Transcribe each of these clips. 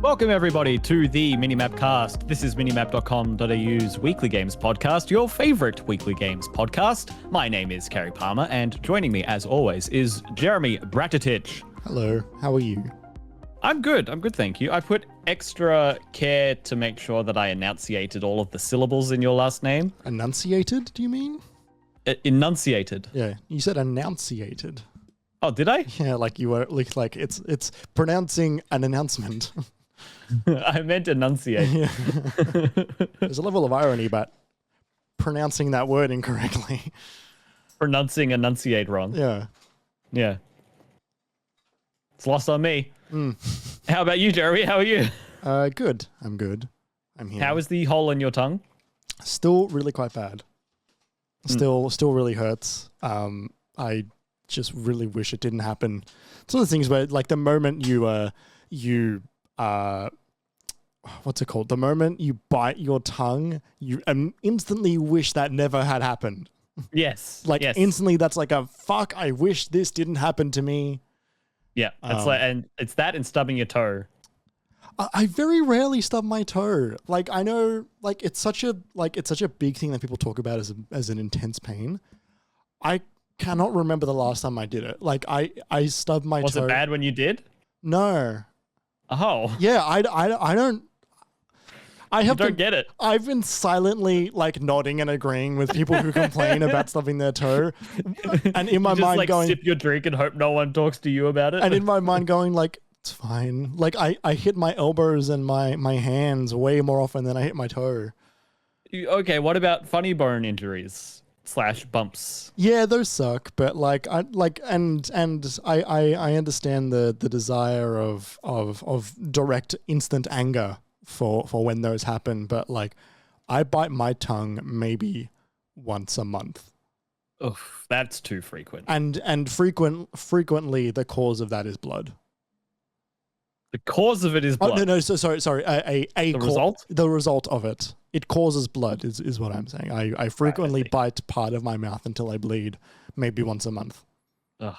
Welcome everybody to the MiniMapCast. This is minimap.com.au's weekly games podcast, your favorite weekly games podcast. My name is Kerry Palmer, and joining me as always is Jeremy Bratatich. Hello, how are you? I'm good, thank you. I put extra care to make sure that I enunciated all of the syllables in your last name. Enunciated, do you mean? Enunciated. Yeah, you said enunciated. Oh, did I? Yeah, like you were like it's pronouncing an announcement. I meant enunciate. Yeah. There's a level of irony about pronouncing that word incorrectly. Pronouncing enunciate wrong. Yeah. Yeah. It's lost on me. Mm. How about you, Jeremy? How are you? Good. I'm good. I'm here. How is the hole in your tongue? Still really quite bad. Still really hurts. I just really wish it didn't happen. It's one of the things where, like, the moment what's it called? The moment you bite your tongue, you instantly wish that never had happened. Yes. Like, yes. instantly, that's like a fuck. I wish this didn't happen to me. Yeah, it's and it's that and stubbing your toe. I very rarely stub my toe. Like, I know, like, it's such a big thing that people talk about as an intense pain. I cannot remember the last time I did it. Like, I stubbed my toe. Was it bad when you did? No. Oh. Yeah, I don't. I have don't get it. I've been silently, like, nodding and agreeing with people who complain about stubbing their toe, and in my mind going, sip your drink and hope no one talks to you about it. And in my mind going, like, it's fine. Like, I hit my elbows and my hands way more often than I hit my toe. Okay, what about funny bone injuries / bumps? Yeah, those suck. But like, I understand the desire of direct instant anger for when those happen. But like, I bite my tongue maybe once a month. Oof, that's too frequent. And frequently the cause of that is blood. The cause of it is blood. Oh, no. So sorry. Result? The result of it. It causes blood is what I'm saying. I frequently bite part of my mouth until I bleed, maybe once a month. Ugh.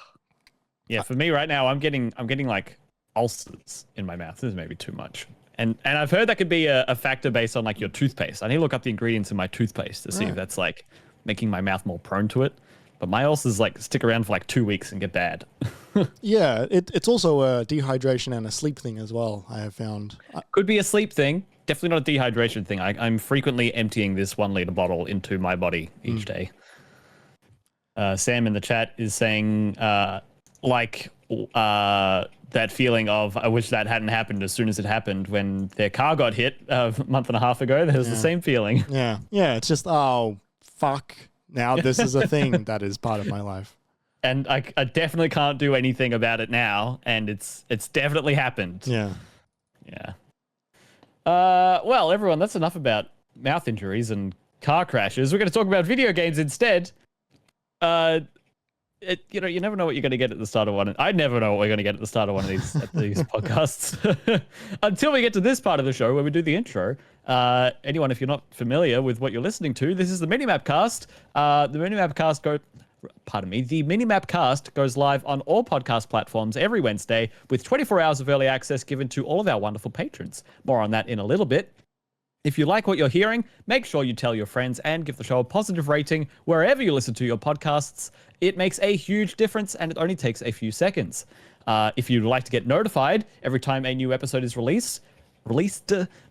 Yeah, for me right now, I'm getting like ulcers in my mouth. This is maybe too much. And I've heard that could be a factor based on like your toothpaste. I need to look up the ingredients in my toothpaste to see if that's like making my mouth more prone to it. But my ulcers like stick around for like 2 weeks and get bad. Yeah, it's also a dehydration and a sleep thing as well, I have found. Could be a sleep thing. Definitely not a dehydration thing. I'm frequently emptying this 1 liter bottle into my body each day. Sam in the chat is saying that feeling of I wish that hadn't happened as soon as it happened when their car got hit a month and a half ago. There's the same feeling. Yeah, it's just, oh, fuck. Now this is a thing that is part of my life. And I definitely can't do anything about it now, and it's definitely happened. Yeah. Yeah. Well, everyone, that's enough about mouth injuries and car crashes. We're going to talk about video games instead. You never know what you're going to get at the start of one. I never know what we're going to get at the start of one of these podcasts until we get to this part of the show where we do the intro. Anyone, if you're not familiar with what you're listening to, this is the MiniMapCast. The MiniMapCast goes live on all podcast platforms every Wednesday with 24 hours of early access given to all of our wonderful patrons. More on that in a little bit. If you like what you're hearing, make sure you tell your friends and give the show a positive rating wherever you listen to your podcasts. It makes a huge difference and it only takes a few seconds. If you'd like to get notified every time a new episode is released,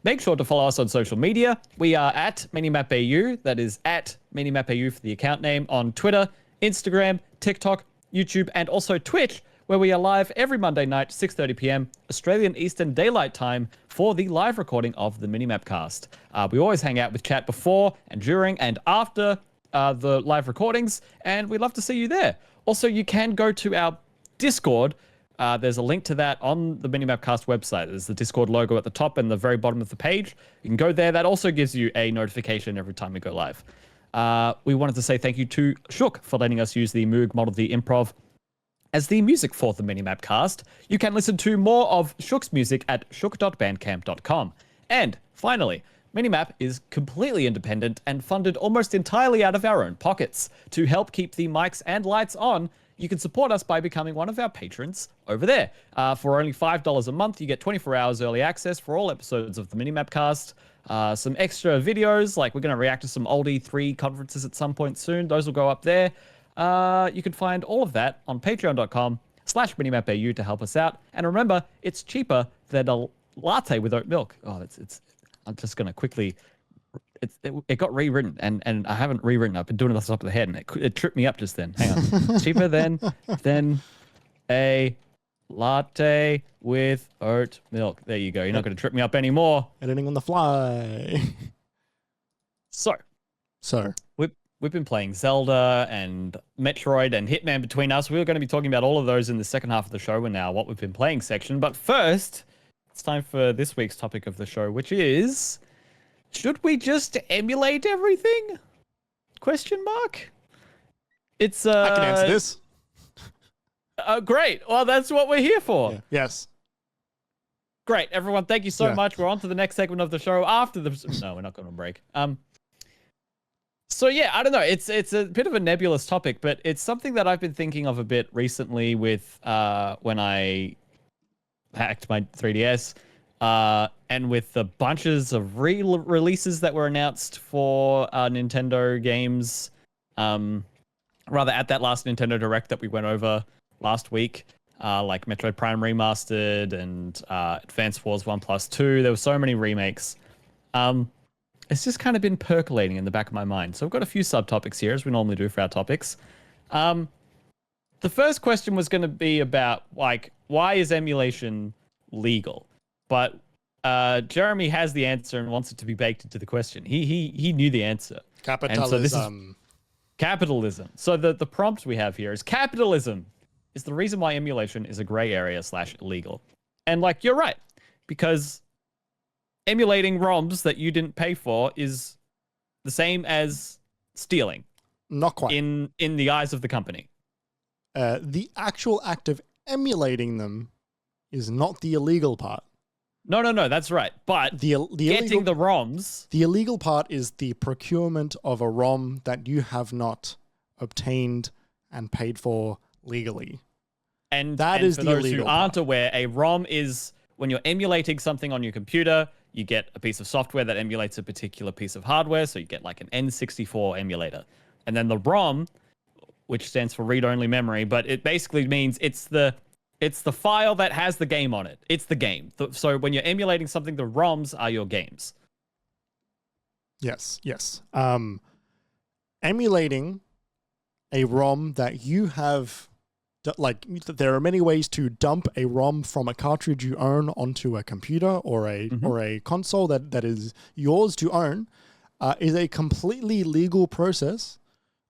make sure to follow us on social media. We are at MiniMapAU, that is at MiniMapAU for the account name, on Twitter, Instagram, TikTok, YouTube, and also Twitch, where we are live every Monday night, 6:30 p.m. Australian Eastern Daylight Time for the live recording of the MiniMapCast. We always hang out with chat before and during and after the live recordings, and we'd love to see you there. Also, you can go to our Discord. There's a link to that on the MiniMapCast website. There's the Discord logo at the top and the very bottom of the page. You can go there. That also gives you a notification every time we go live. We wanted to say thank you to Shook for letting us use the Moog Model the Improv as the music for the MiniMapCast. You can listen to more of Shook's music at shook.bandcamp.com. And finally, MiniMap is completely independent and funded almost entirely out of our own pockets. To help keep the mics and lights on, you can support us by becoming one of our patrons over there. For only $5 a month, you get 24 hours early access for all episodes of the MiniMapCast. Some extra videos, like we're going to react to some old E3 conferences at some point soon. Those will go up there. You can find all of that on patreon.com/minimapau to help us out. And remember, it's cheaper than a latte with oat milk. Oh, I'm just going to quickly... It got rewritten, and I haven't rewritten. I've been doing it off the top of the head, and it tripped me up just then. Hang on. Cheaper than a latte with oat milk. There you go. You're not going to trip me up anymore. Editing on the fly. So we've been playing Zelda and Metroid and Hitman between us. We're going to be talking about all of those in the second half of the show and now what we've been playing section. But first, it's time for this week's topic of the show, which is... should we just emulate everything? Question mark. It's I can answer this. Great. Well, that's what we're here for. Yeah. Yes. Great, everyone. Thank you so much. We're on to the next segment of the show after the. No, we're not going to break. So yeah, I don't know. It's a bit of a nebulous topic, but it's something that I've been thinking of a bit recently with when I hacked my 3DS. And with the bunches of releases that were announced for Nintendo games, rather at that last Nintendo Direct that we went over last week, like Metroid Prime Remastered and Advance Wars 1+2, there were so many remakes. It's just kind of been percolating in the back of my mind. So I've got a few subtopics here, as we normally do for our topics. The first question was going to be about, like, why is emulation legal? But Jeremy has the answer and wants it to be baked into the question. He knew the answer. Capitalism. And so this is capitalism. So the prompt we have here is capitalism is the reason why emulation is a gray area / illegal. And like, you're right, because emulating ROMs that you didn't pay for is the same as stealing. Not quite. In the eyes of the company. The actual act of emulating them is not the illegal part. No, that's right. But the getting the ROMs... The illegal part is the procurement of a ROM that you have not obtained and paid for legally. And that is for those who aren't aware, a ROM is when you're emulating something on your computer, you get a piece of software that emulates a particular piece of hardware. So you get like an N64 emulator. And then the ROM, which stands for read-only memory, but it basically means it's the file that has the game on it. It's the game. So when you're emulating something, the ROMs are your games. Yes. Emulating a ROM that you have... Like, there are many ways to dump a ROM from a cartridge you own onto a computer or a console that is yours to own, is a completely legal process.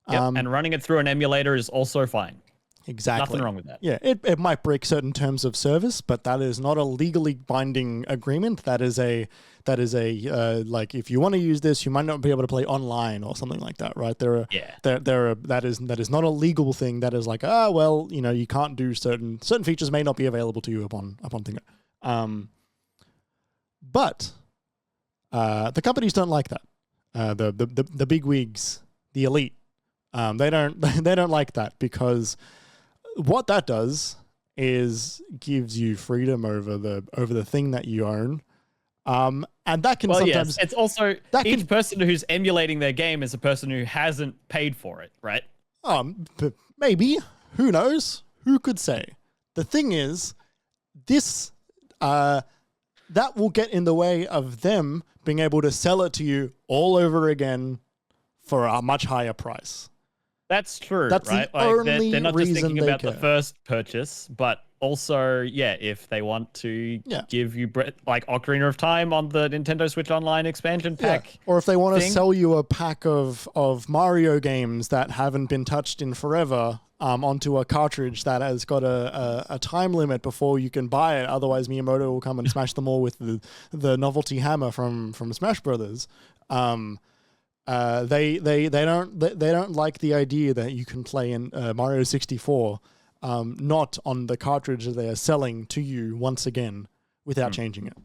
Yep, and running it through an emulator is also fine. Exactly. Nothing wrong with that. Yeah, it might break certain terms of service, but that is not a legally binding agreement. That is a like, if you want to use this, you might not be able to play online or something like that, right? That is not a legal thing. That is like, well, you can't do certain features may not be available to you upon thing. But the companies don't like that. The big wigs, the elite, they don't like that, because what that does is gives you freedom over the thing that you own. And that can sometimes... Yes. It's also, each person who's emulating their game is a person who hasn't paid for it, right? Maybe. Who knows? Who could say? The thing is, this... that will get in the way of them being able to sell it to you all over again for a much higher price. That's true, That's right? the only they're not just reason thinking they about care. the first purchase, but also, if they want to give you like Ocarina of Time on the Nintendo Switch Online expansion pack. Yeah. Or if they want to sell you a pack of Mario games that haven't been touched in forever onto a cartridge that has got a time limit before you can buy it. Otherwise, Miyamoto will come and smash them all with the novelty hammer from Smash Brothers. They don't like the idea that you can play in Mario 64 not on the cartridge that they are selling to you once again without changing it.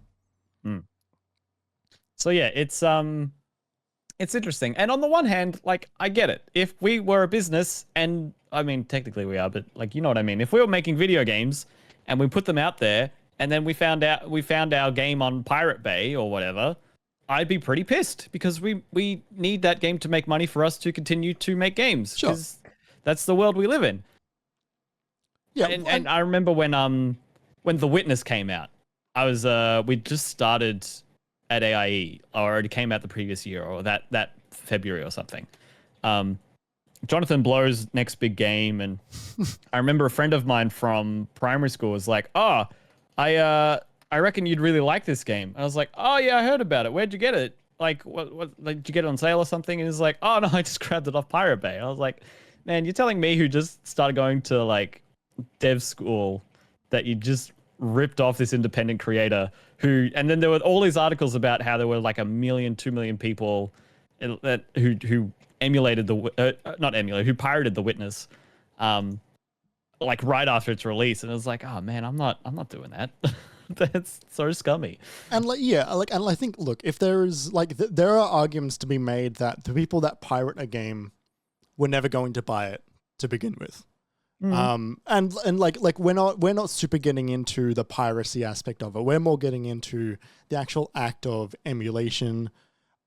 So yeah, it's interesting. And on the one hand, like, I get it. If we were a business and I mean, technically we are, but like, you know what I mean? If we were making video games and we put them out there and then we found our game on Pirate Bay or whatever, I'd be pretty pissed because we need that game to make money for us to continue to make games. Sure. Because that's the world we live in. Yeah. And I remember when The Witness came out, we just started at AIE, or it came out the previous year, or that February or something. Jonathan Blow's next big game, and I remember a friend of mine from primary school was like, "Oh, I reckon you'd really like this game." I was like, "Oh yeah, I heard about it. Where'd you get it? Like, what like, did you get it on sale or something?" And he's like, "Oh no, I just grabbed it off Pirate Bay." I was like, "Man, you're telling me who just started going to like dev school that you just ripped off this independent creator who," and then there were all these articles about how there were like 1 million, 2 million people that who emulated who pirated The Witness, like right after its release, and it was like, oh man, I'm not doing that. That's so scummy. And and I think, look, if there is there are arguments to be made that the people that pirate a game were never going to buy it to begin with. And like we're not super getting into the piracy aspect of it. We're more getting into the actual act of emulation,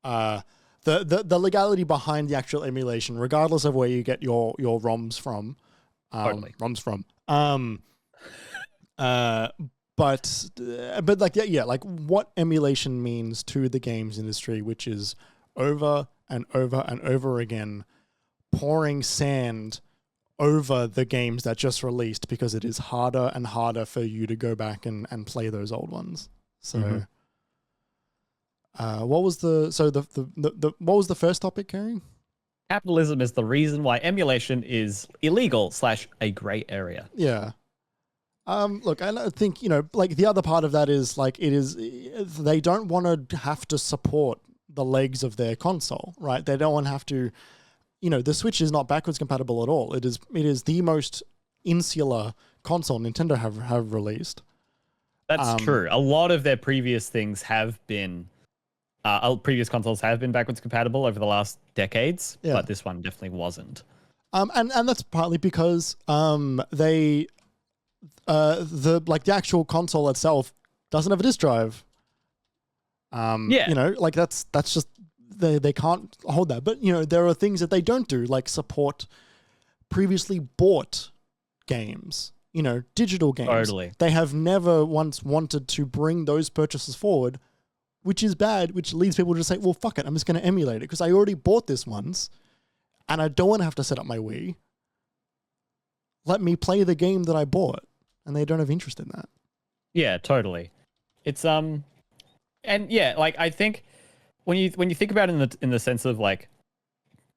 the legality behind the actual emulation, regardless of where you get your ROMs from. Totally. ROMs from. But like what emulation means to the games industry, which is over and over and over again pouring sand over the games that just released because it is harder and harder for you to go back and play those old ones. So, what was the first topic, Kerry? Capitalism is the reason why emulation is illegal / a gray area. Yeah. Look, I think, like the other part of that is like they don't want to have to support the legs of their console, right? They don't want to have to, the Switch is not backwards compatible at all. It is the most insular console Nintendo have released. That's true. A lot of their previous things have been, previous consoles have been backwards compatible over the last decades, but this one definitely wasn't. And that's partly because the actual console itself doesn't have a disk drive. That's just they can't hold that. But there are things that they don't do, like support previously bought games, digital games. Totally. They have never once wanted to bring those purchases forward, which is bad, which leads people to say, well, fuck it, I'm just going to emulate it because I already bought this once and I don't want to have to set up my Wii. Let me play the game that I bought. And they don't have interest in that. Yeah, totally. It's and yeah, like I think when you think about it in the sense of like,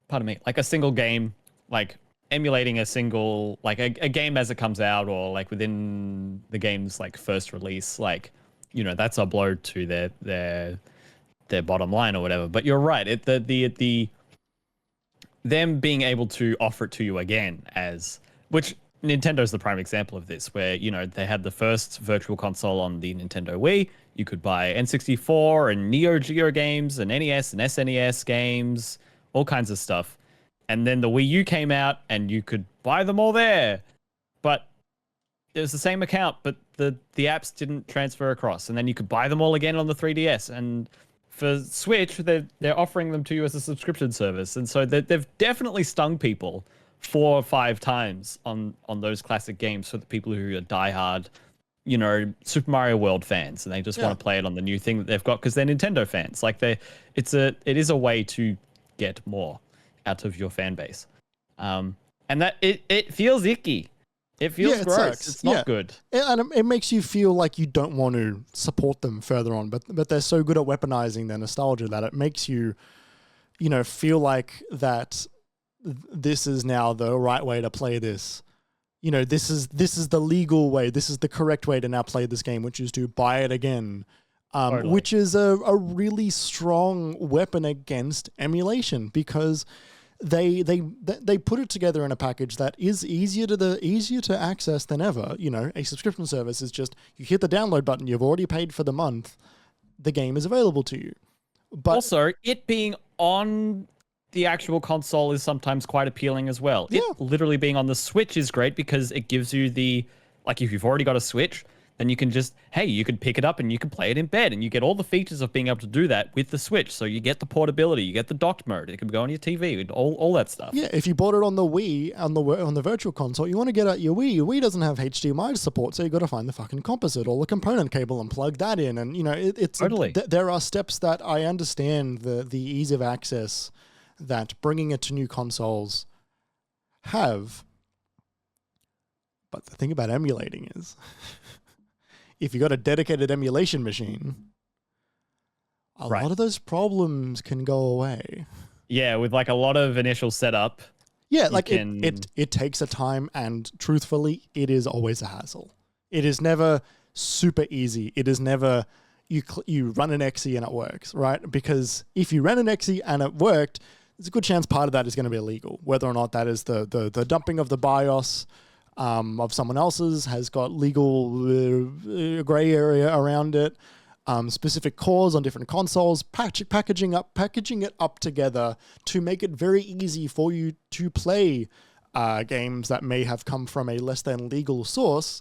pardon me, like a single game, like emulating a single like a game as it comes out, or like within the game's like first release, like that's a blow to their bottom line or whatever. But you're right, them being able to offer it to you again which Nintendo's the prime example of this, where, they had the first virtual console on the Nintendo Wii. You could buy N64 and Neo Geo games and NES and SNES games, all kinds of stuff. And then the Wii U came out and you could buy them all there. But it was the same account, but the apps didn't transfer across. And then you could buy them all again on the 3DS. And for Switch, they're offering them to you as a subscription service. And so they've definitely stung people 4 or 5 times on those classic games for the people who are diehard, Super Mario World fans, and they just want to play it on the new thing that they've got because they're Nintendo fans. Like it is a way to get more out of your fan base, and that it feels icky. It feels gross. Sucks. It's not good. And it makes you feel like you don't want to support them further on, but they're so good at weaponizing their nostalgia that it makes you, feel like that this is now the right way to play this. This is the legal way. This is the correct way to now play this game, which is to buy it again, Totally. which is a really strong weapon against emulation because they put it together in a package that is easier to access than ever. A subscription service is just you hit the download button. You've already paid for the month. The game is available to you. But also, it being on the actual console is sometimes quite appealing as well. Yeah. It literally being on the Switch is great because it gives you the, like, if you've already got a Switch, then you can just, hey, you can pick it up and you can play it in bed, and you get all the features of being able to do that with the Switch. So you get the portability, you get the docked mode, it can go on your TV, all that stuff. Yeah, if you bought it on the Wii, on the Virtual Console, you want to get out your Wii. Your Wii doesn't have HDMI support, so you got to find the fucking composite or the component cable and plug that in. And, you know, it's Totally. There are steps that I understand the ease of access that bringing it to new consoles have. But the thing about emulating is, if you got a dedicated emulation machine, a lot of those problems can go away. Yeah, with like a lot of initial setup. Yeah, like it takes a time, and truthfully, it is always a hassle. It is never super easy. It is never you run an exe and it works, right? Because if you ran an exe and it worked, there's a good chance part of that is going to be illegal. Whether or not that is the dumping of the BIOS of someone else's has got legal gray area around it. Specific cores on different consoles, packaging it up together to make it very easy for you to play games that may have come from a less than legal source.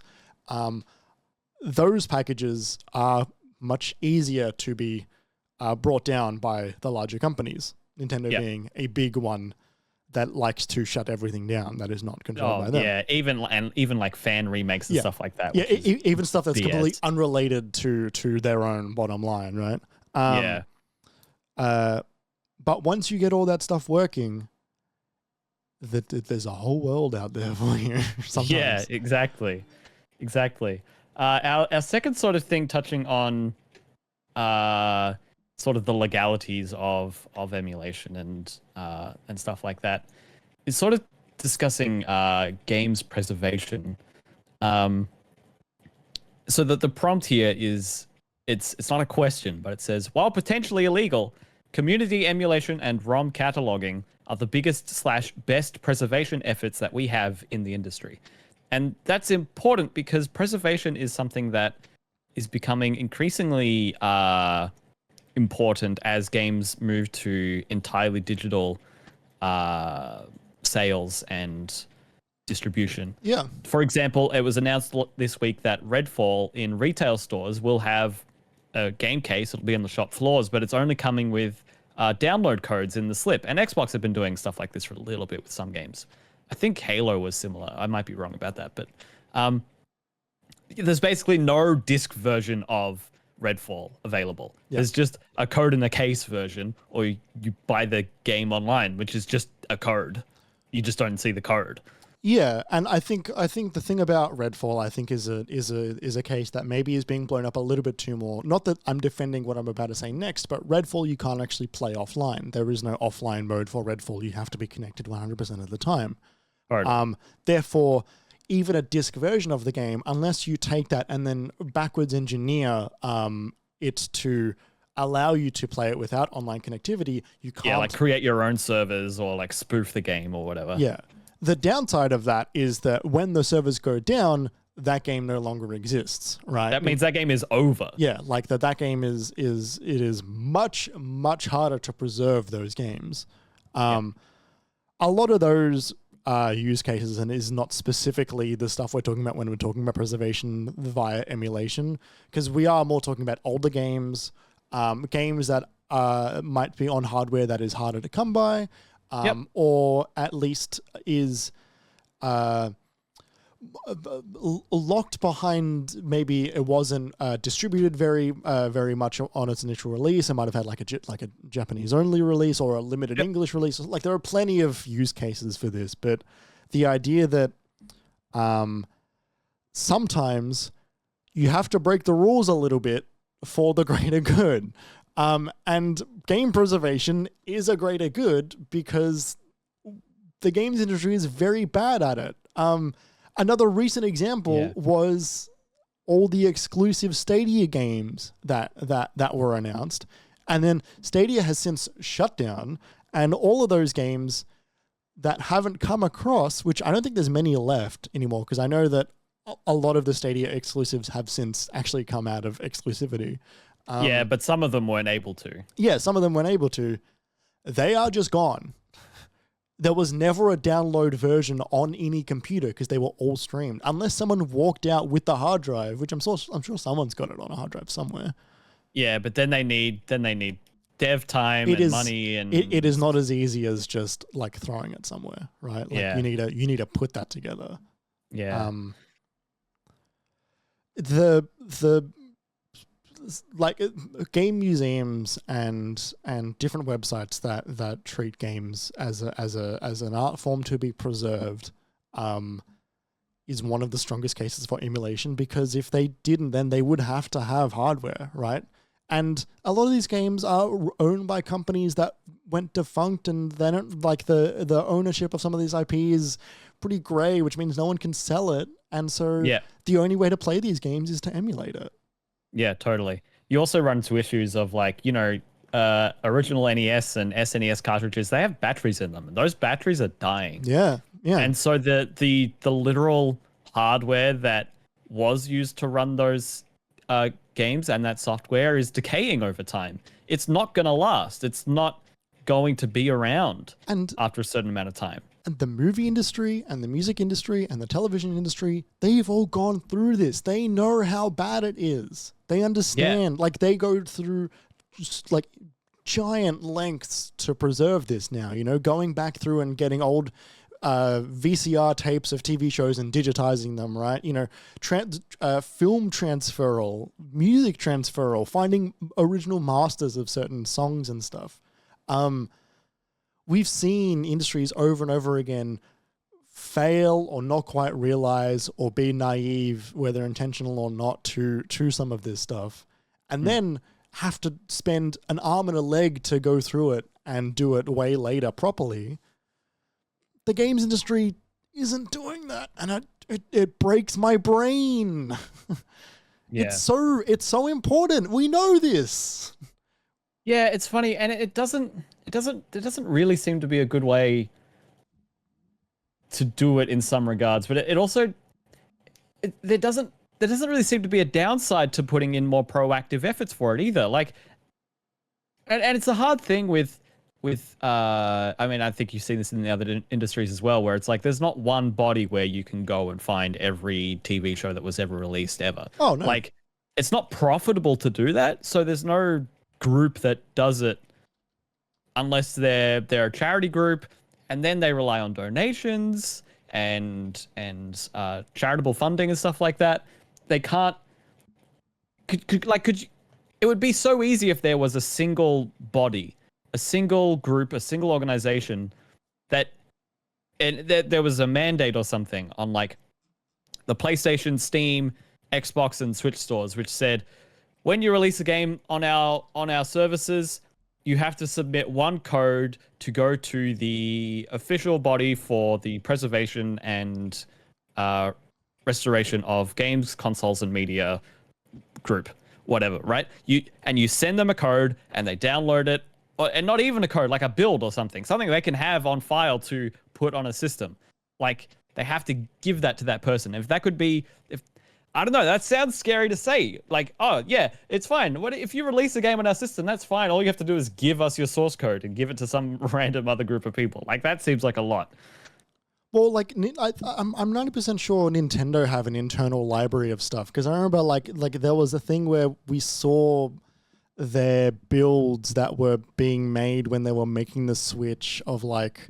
Those packages are much easier to be brought down by the larger companies. Nintendo being a big one that likes to shut everything down that is not controlled by them. Yeah, even like fan remakes and stuff like that. Yeah, even stuff that's BS. completely unrelated to their own bottom line, right? But once you get all that stuff working, there's a whole world out there for you. Sometimes. Yeah, exactly. Our second sort of thing, touching on sort of the legalities of emulation and stuff like that, is sort of discussing games preservation. So that the prompt here is it's not a question, but it says, while potentially illegal, community emulation and ROM cataloging are the biggest/best preservation efforts that we have in the industry. And that's important because preservation is something that is becoming increasingly important as games move to entirely digital sales and distribution. Yeah. For example, it was announced this week that Redfall in retail stores will have a game case. It'll be on the shop floors, but it's only coming with download codes in the slip. And Xbox have been doing stuff like this for a little bit with some games. I think Halo was similar. I might be wrong about that, but there's basically no disc version of Redfall available. There's just a code in the case version, or you buy the game online, which is just a code. You just don't see the code. Yeah, and I think the thing about Redfall, I think, is a case that maybe is being blown up a little bit too more. Not that I'm defending what I'm about to say next, but Redfall you can't actually play offline. There is no offline mode for Redfall. You have to be connected 100% of the time. Right. Therefore, even a disc version of the game, unless you take that and then backwards engineer it to allow you to play it without online connectivity, you can't. Yeah, like create your own servers or like spoof the game or whatever. Yeah. The downside of that is that when the servers go down, that game no longer exists, right? That means that game is over. Yeah, like that game is much, much harder to preserve those games. A lot of those use cases, and is not specifically the stuff we're talking about when we're talking about preservation via emulation, because we are more talking about older games, games that might be on hardware that is harder to come by, or at least is locked behind. Maybe it wasn't distributed very much on its initial release. It might have had like a Japanese only release or a limited English release. Like there are plenty of use cases for this, but the idea that sometimes you have to break the rules a little bit for the greater good. And game preservation is a greater good because the games industry is very bad at it. Another recent example was all the exclusive Stadia games that were announced. And then Stadia has since shut down, and all of those games that haven't come across, which I don't think there's many left anymore, because I know that a lot of the Stadia exclusives have since actually come out of exclusivity. Yeah, but some of them weren't able to. Yeah, some of them weren't able to. They are just gone. there was never a download version on any computer because they were all streamed, unless someone walked out with the hard drive, which I'm sure someone's got it on a hard drive somewhere. Yeah, but then they need dev time and money, and it is not as easy as just like throwing it somewhere, right? Like you need to put that together. Yeah. The like game museums and different websites that treat games as an art form to be preserved is one of the strongest cases for emulation, because if they didn't, then they would have to have hardware, right? And a lot of these games are owned by companies that went defunct, and they don't, like, the ownership of some of these IP is pretty gray, which means no one can sell it. And so the only way to play these games is to emulate it. Yeah, totally. You also run into issues of, like, you know, original NES and SNES cartridges, they have batteries in them, and those batteries are dying. Yeah. And so the literal hardware that was used to run those games and that software is decaying over time. It's not going to last. It's not going to be around after a certain amount of time. And the movie industry and the music industry and the television industry, they've all gone through this. They know how bad it is. They understand. Yeah. Like, they go through just like giant lengths to preserve this now, you know, going back through and getting old VCR tapes of TV shows and digitizing them, right? You know, film transferal, music transferal, finding original masters of certain songs and stuff. We've seen industries over and over again fail or not quite realize or be naive, whether intentional or not, to some of this stuff, and then have to spend an arm and a leg to go through it and do it way later properly. The games industry isn't doing that, and it breaks my brain. Yeah. It's so important. We know this. Yeah, it's funny, and it doesn't really seem to be a good way to do it in some regards, but it also there doesn't really seem to be a downside to putting in more proactive efforts for it either. Like, and it's a hard thing with I mean, I think you've seen this in the other industries as well, where it's like there's not one body where you can go and find every TV show that was ever released ever. Oh no. Like, it's not profitable to do that, so there's no group that does it unless they're a charity group, and then they rely on donations and charitable funding and stuff like that. They can't could you, it would be so easy if there was a single body, a single group, a single organization that there was a mandate or something on, like, the PlayStation, Steam, Xbox, and Switch stores, which said, when you release a game on our services, you have to submit one code to go to the official body for the preservation and restoration of games, consoles, and media group, whatever, right? You send them a code, and they download it, and not even a code, like a build or something they can have on file to put on a system. Like, they have to give that to that person. If that could be, I don't know, that sounds scary to say. Like, oh, yeah, it's fine. What if you release a game on our system? That's fine. All you have to do is give us your source code and give it to some random other group of people. Like, that seems like a lot. Well, like, I'm 90% sure Nintendo have an internal library of stuff, because I remember like there was a thing where we saw their builds that were being made when they were making the Switch of, like,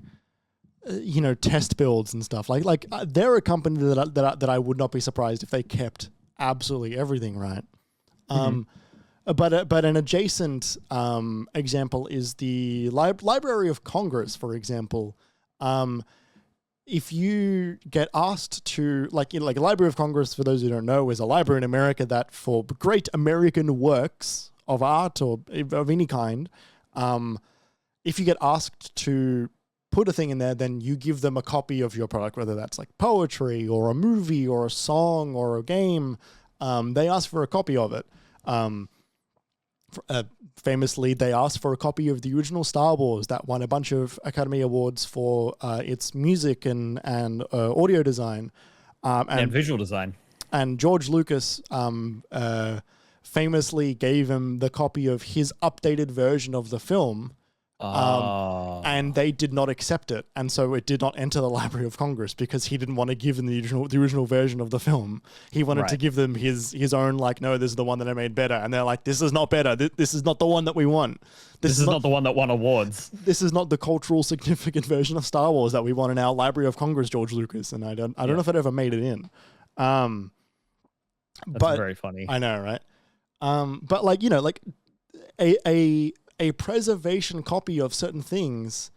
you know, test builds and stuff. Like they're a company that I would not be surprised if they kept absolutely everything, right? But an adjacent example is the Library of Congress, for example. If you get asked to, like Library of Congress, for those who don't know, is a library in America that, for great American works of art or of any kind, if you get asked to put a thing in there, then you give them a copy of your product, whether that's like poetry or a movie or a song or a game. They ask for a copy of it. Famously, they asked for a copy of the original Star Wars that won a bunch of Academy Awards for its music and audio design. And visual design. And George Lucas famously gave him the copy of his updated version of the film Oh. And they did not accept it, and so it did not enter the Library of Congress because he didn't want to give them the original version of the film. He wanted to give them his own, like, no, this is the one that I made better, and they're like, this is not better. This is not the one that we want. This is not the one that won awards. This is not the cultural significant version of Star Wars that we want in our Library of Congress, George Lucas. And I don't know if it ever made it in. That's but very funny. I know, right? But like, you know, like a preservation copy of certain things,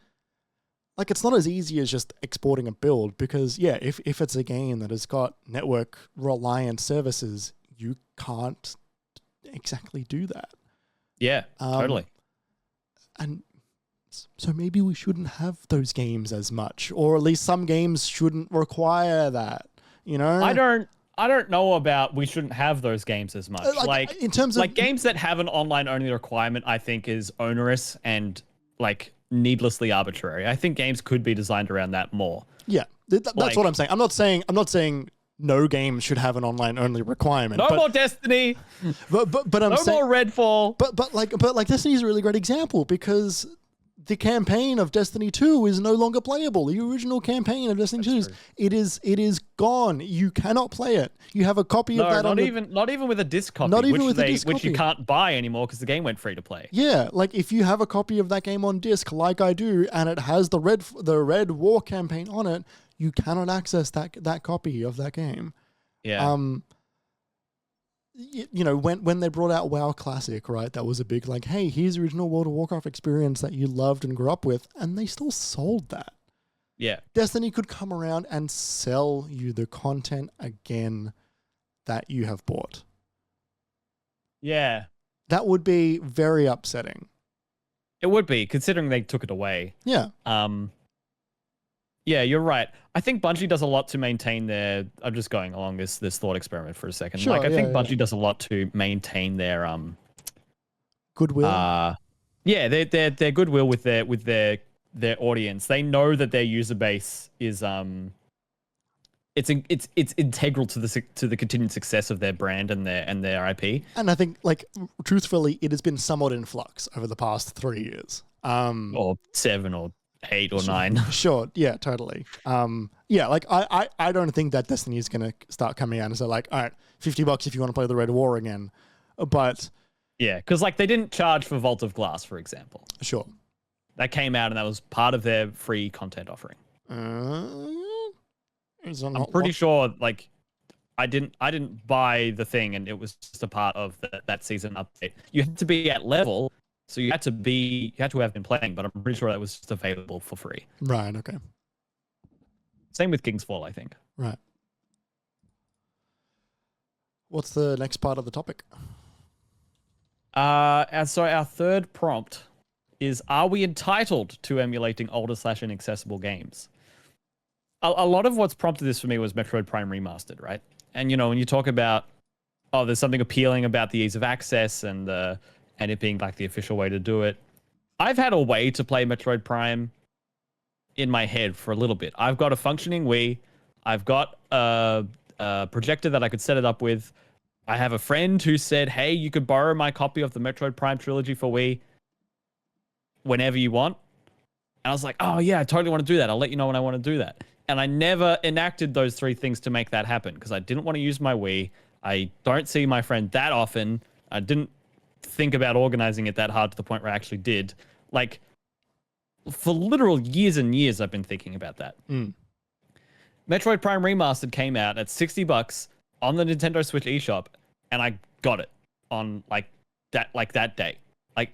like, it's not as easy as just exporting a build, because if it's a game that has got network reliant services, you can't exactly do that. Yeah, totally. And so maybe we shouldn't have those games as much, or at least some games shouldn't require that, you know? I don't know about we shouldn't have those games as much. Like in terms of like games that have an online only requirement, I think is onerous and like needlessly arbitrary. I think games could be designed around that more. Yeah, that's what I'm saying. I'm not saying no game should have an online only requirement. No more Destiny. But I'm saying no more Redfall. But like Destiny is a really great example, because the campaign of Destiny 2 is no longer playable. The original campaign of Destiny 2 it is gone. You cannot play it. You have a copy of that. Not even with a disc copy. Which you can't buy anymore because the game went free to play. Yeah, like if you have a copy of that game on disc, like I do, and it has the Red War campaign on it, you cannot access that copy of that game. Yeah. You know, when they brought out WoW Classic, right? That was a big, like, hey, here's the original World of Warcraft experience that you loved and grew up with, and they still sold that. Yeah. Destiny could come around and sell you the content again that you have bought. Yeah. That would be very upsetting. It would be, considering they took it away. Yeah. Yeah, you're right. I think Bungie does a lot to maintain their... I'm just going along this thought experiment for a second. Sure, I think Bungie does a lot to maintain their goodwill. Yeah, their goodwill with their audience. They know that their user base is it's integral to the continued success of their brand and their IP. And I think, like, truthfully, it has been somewhat in flux over the past 3 years. Or 7 or 8 or 9. Sure. Yeah, totally. Yeah, like I don't think that Destiny is going to start coming out and say, like, all right, $50 if you want to play the Red War again. But yeah, because like they didn't charge for Vault of Glass, for example. Sure. That came out and that was part of their free content offering. I'm pretty sure, like, I didn't buy the thing and it was just a part of that season update. You had to be at level. So you had to have been playing, but I'm pretty sure that was just available for free. Right, okay. Same with King's Fall, I think. Right. What's the next part of the topic? So our third prompt is, are we entitled to emulating older / inaccessible games? A lot of what's prompted this for me was Metroid Prime Remastered, right? And, you know, when you talk about, oh, there's something appealing about the ease of access and it being like the official way to do it. I've had a way to play Metroid Prime in my head for a little bit. I've got a functioning Wii. I've got a projector that I could set it up with. I have a friend who said, hey, you could borrow my copy of the Metroid Prime trilogy for Wii whenever you want. And I was like, oh yeah, I totally want to do that. I'll let you know when I want to do that. And I never enacted those 3 things to make that happen because I didn't want to use my Wii. I don't see my friend that often. I didn't think about organizing it that hard to the point where I actually did. Like, for literal years and years, I've been thinking about that. Metroid Prime Remastered came out at $60 on the Nintendo Switch eShop, and I got it on that day.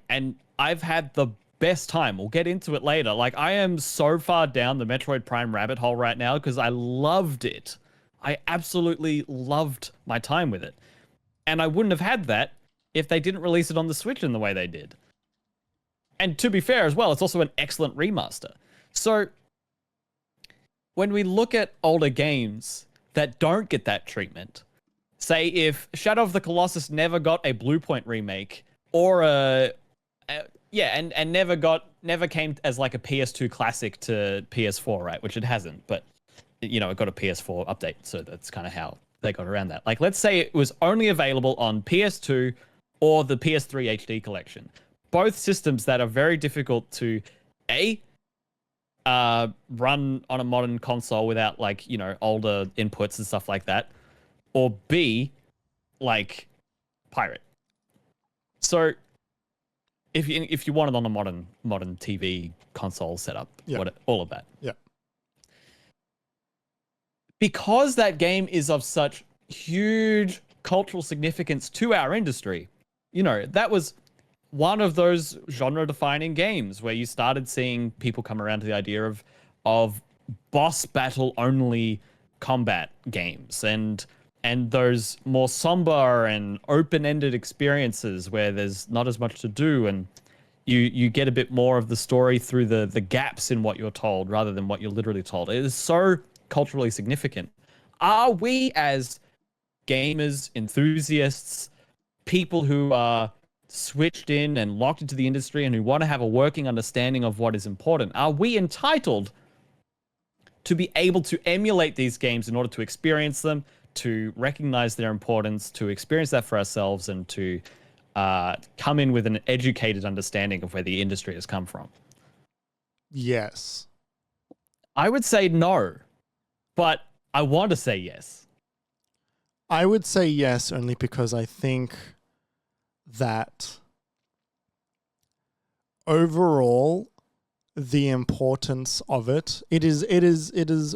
And I've had the best time. We'll get into it later. Like, I am so far down the Metroid Prime rabbit hole right now because I loved it. I absolutely loved my time with it. And I wouldn't have had that if they didn't release it on the Switch in the way they did. And to be fair as well, it's also an excellent remaster. So when we look at older games that don't get that treatment, say if Shadow of the Colossus never got a Blue Point remake or and never came as like a PS2 classic to PS4, right? Which it hasn't, but you know, it got a PS4 update, so that's kind of how they got around that. Like, let's say it was only available on PS2 or the PS3 HD collection, both systems that are very difficult to run on a modern console without like, older inputs and stuff like that, or B, like pirate. So if you want it on a modern TV console setup, all of that. Yeah. Because that game is of such huge cultural significance to our industry, that was one of those genre-defining games where you started seeing people come around to the idea of boss battle-only combat games and those more somber and open-ended experiences where there's not as much to do and you get a bit more of the story through the gaps in what you're told rather than what you're literally told. It is so culturally significant. Are we as gamers, enthusiasts, people who are switched in and locked into the industry and who want to have a working understanding of what is important, are we entitled to be able to emulate these games in order to experience them, to recognize their importance, to experience that for ourselves, and to come in with an educated understanding of where the industry has come from? Yes. I would say no, but I want to say yes. I would say yes only because I think that overall the importance of it is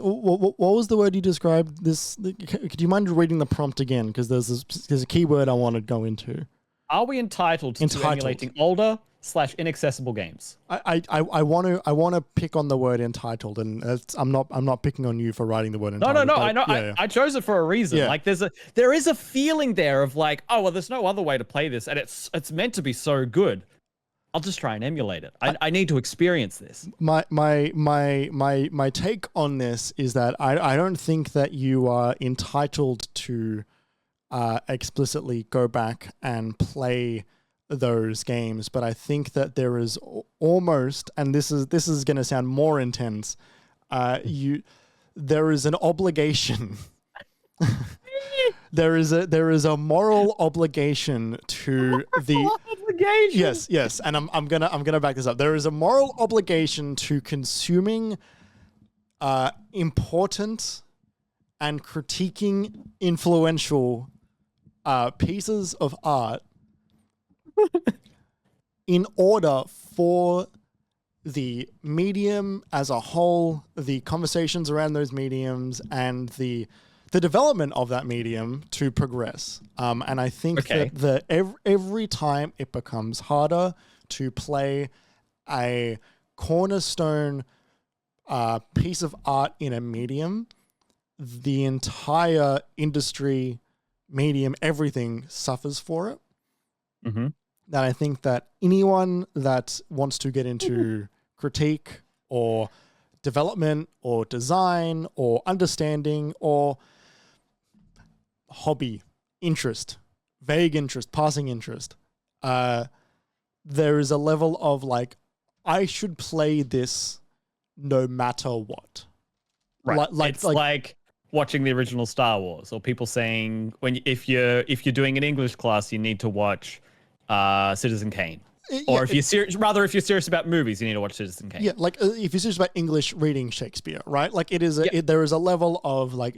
what was the word you described this? Could you mind reading the prompt again, because there's a keyword I want to go into. Are we entitled to emulating older / inaccessible games? I want to pick on the word entitled, and I'm not picking on you for writing the word entitled. No, I know. Yeah. I chose it for a reason. Yeah. Like there is a feeling there of like, oh well, there's no other way to play this, and it's meant to be so good. I'll just try and emulate it. I need to experience this. My take on this is that I don't think that you are entitled to explicitly go back and play those games, but I think that there is almost, and this is going to sound more intense, there is an obligation. There is a moral obligation to the obligation. Yes, and I'm gonna back this up. There is a moral obligation to consuming important and critiquing influential pieces of art in order for the medium as a whole, the conversations around those mediums, and the development of that medium to progress. And I think that every time it becomes harder to play a cornerstone piece of art in a medium, the entire industry, medium, everything suffers for it. Mm-hmm. And I think that anyone that wants to get into critique or development or design or understanding or hobby, interest, vague interest, passing interest, there is a level of like, I should play this no matter what. Right. It's like watching the original Star Wars, or people saying if you're doing an English class, you need to watch Citizen Kane. Or if you're serious about movies, you need to watch Citizen Kane. Yeah, like if you're serious about English, reading Shakespeare, right? Like it is there is a level of like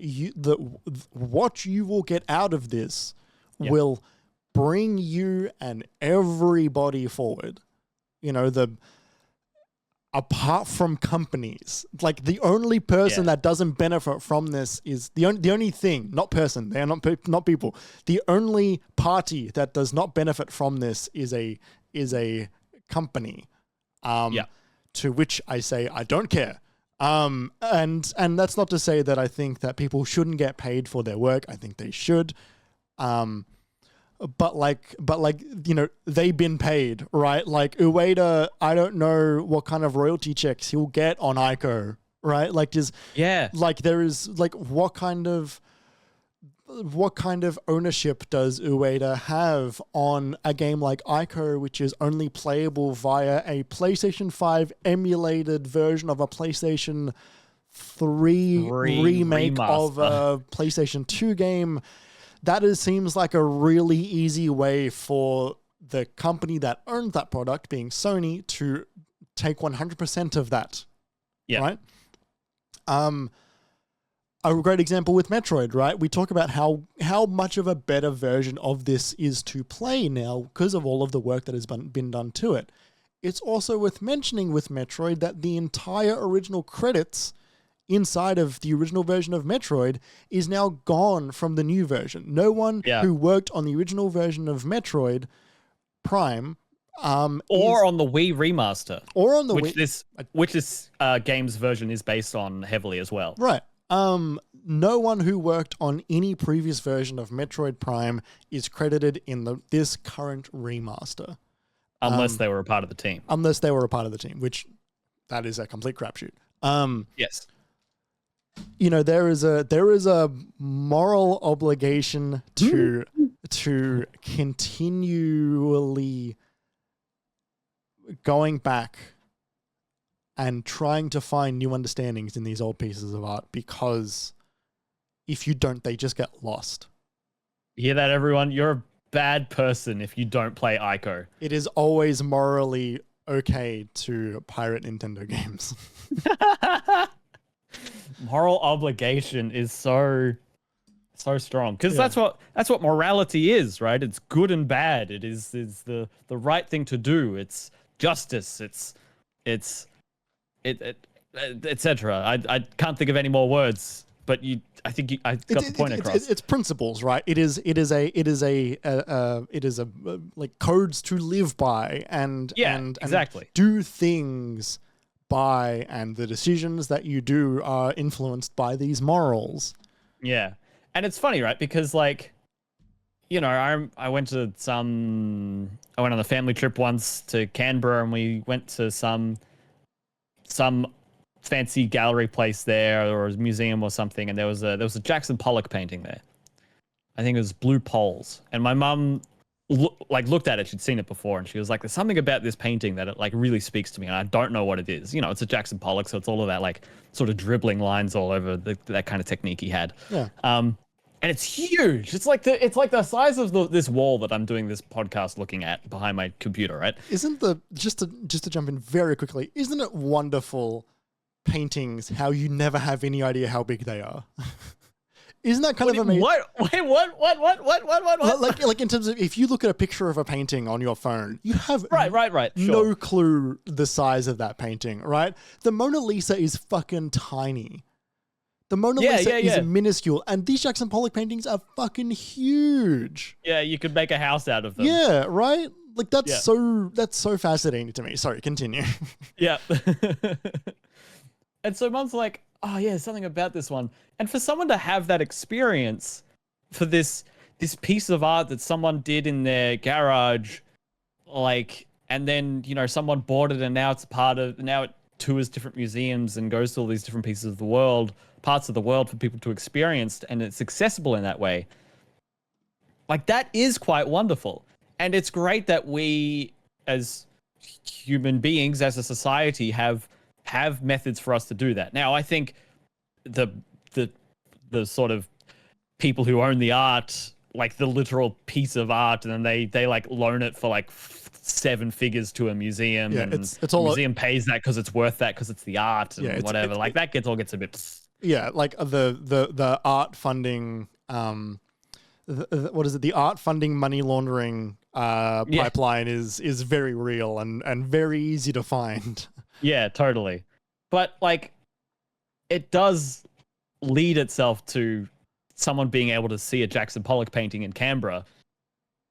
what you will get out of this will bring you and everybody forward. Apart from companies, like the only person that doesn't benefit from this is the only thing, not person. They are not people. The only party that does not benefit from this is a company. To which I say I don't care. And that's not to say that I think that people shouldn't get paid for their work. I think they should. But they've been paid, right? Like Ueda, I don't know what kind of royalty checks he'll get on Ico, right? Like there is like what kind of ownership does Ueda have on a game like Ico, which is only playable via a PlayStation 5 emulated version of a PlayStation 3 remake of a PlayStation 2 game? That seems like a really easy way for the company that owned that product, being Sony, to take 100% of that. Yeah. Right? A great example with Metroid, right? We talk about how much of a better version of this is to play now because of all of the work that has been done to it. It's also worth mentioning with Metroid that the entire original credits inside of the original version of Metroid is now gone from the new version. No one who worked on the original version of Metroid Prime or on the Wii remaster, or on the which this game's version is based on heavily as well. Right. No one who worked on any previous version of Metroid Prime is credited in this current remaster. Unless they were a part of the team. Unless they were a part of the team, which that is a complete crapshoot. Yes. You know, there is a moral obligation to continually going back and trying to find new understandings in these old pieces of art, because if you don't, they just get lost. You hear that, everyone? You're a bad person if you don't play Ico. It is always morally okay to pirate Nintendo games. Moral obligation is so strong, because that's what morality is, right? It's good and bad. It is the right thing to do. It's justice. It's etc. I can't think of any more words, but I think I got the point across. It's principles, right? It is like codes to live by and exactly. do things by, and the decisions that you do are influenced by these morals. Yeah, and it's funny, right? Because like, you know, I went on a family trip once to Canberra, and we went to some fancy gallery place there, or a museum or something, and there was a Jackson Pollock painting there. I think it was Blue Poles, and my mum looked at it. She'd seen it before, and she was like, "There's something about this painting that it like really speaks to me, and I don't know what it is." You know, it's a Jackson Pollock, so it's all of that like sort of dribbling lines all over that kind of technique he had. Yeah. And it's huge. It's like the size of this wall that I'm doing this podcast looking at behind my computer, right? Just to jump in very quickly, isn't it wonderful paintings how you never have any idea how big they are? Isn't that kind of amazing? What? Wait, what? Like in terms of, if you look at a picture of a painting on your phone, you have right. no clue the size of that painting, right? The Mona Lisa is fucking tiny. The Mona Lisa is minuscule, and these Jackson Pollock paintings are fucking huge. Yeah, you could make a house out of them. Yeah, right? Like that's so fascinating to me. Sorry, continue. Yeah. And so Mum's like, "Oh yeah, something about this one." And for someone to have that experience for this piece of art that someone did in their garage, like, and then, you know, someone bought it, and now it tours different museums and goes to all these different parts of the world for people to experience, and it's accessible in that way. Like, that is quite wonderful. And it's great that we as human beings, as a society, have methods for us to do that. Now, I think the sort of people who own the art, like the literal piece of art, and then they like loan it for like 7 figures to a museum, and it's the all museum pays that because it's worth that, because it's the art and whatever. That gets a bit. Yeah, like the art funding, what is it? The art funding money laundering pipeline is very real and very easy to find. Yeah, totally. But like, it does lead itself to someone being able to see a Jackson Pollock painting in Canberra,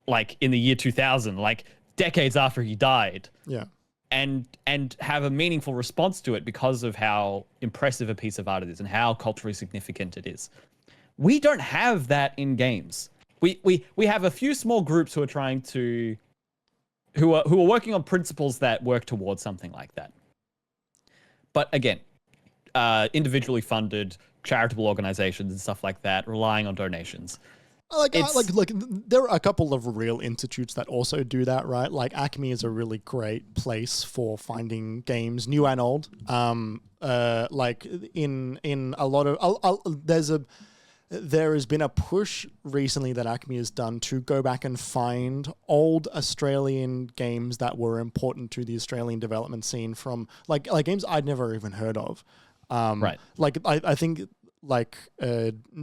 like in the year 2000, like decades after he died. Yeah. And have a meaningful response to it because of how impressive a piece of art it is and how culturally significant it is. We don't have that in games. We have a few small groups who are working on principles that work towards something like that. But again, individually funded charitable organizations and stuff like that, relying on donations. Like there are a couple of real institutes that also do that, right? Like Acme is a really great place for finding games, new and old. Like in a lot of there's there has been a push recently that Acme has done to go back and find old Australian games that were important to the Australian development scene from like games I'd never even heard of. Right. Like I think like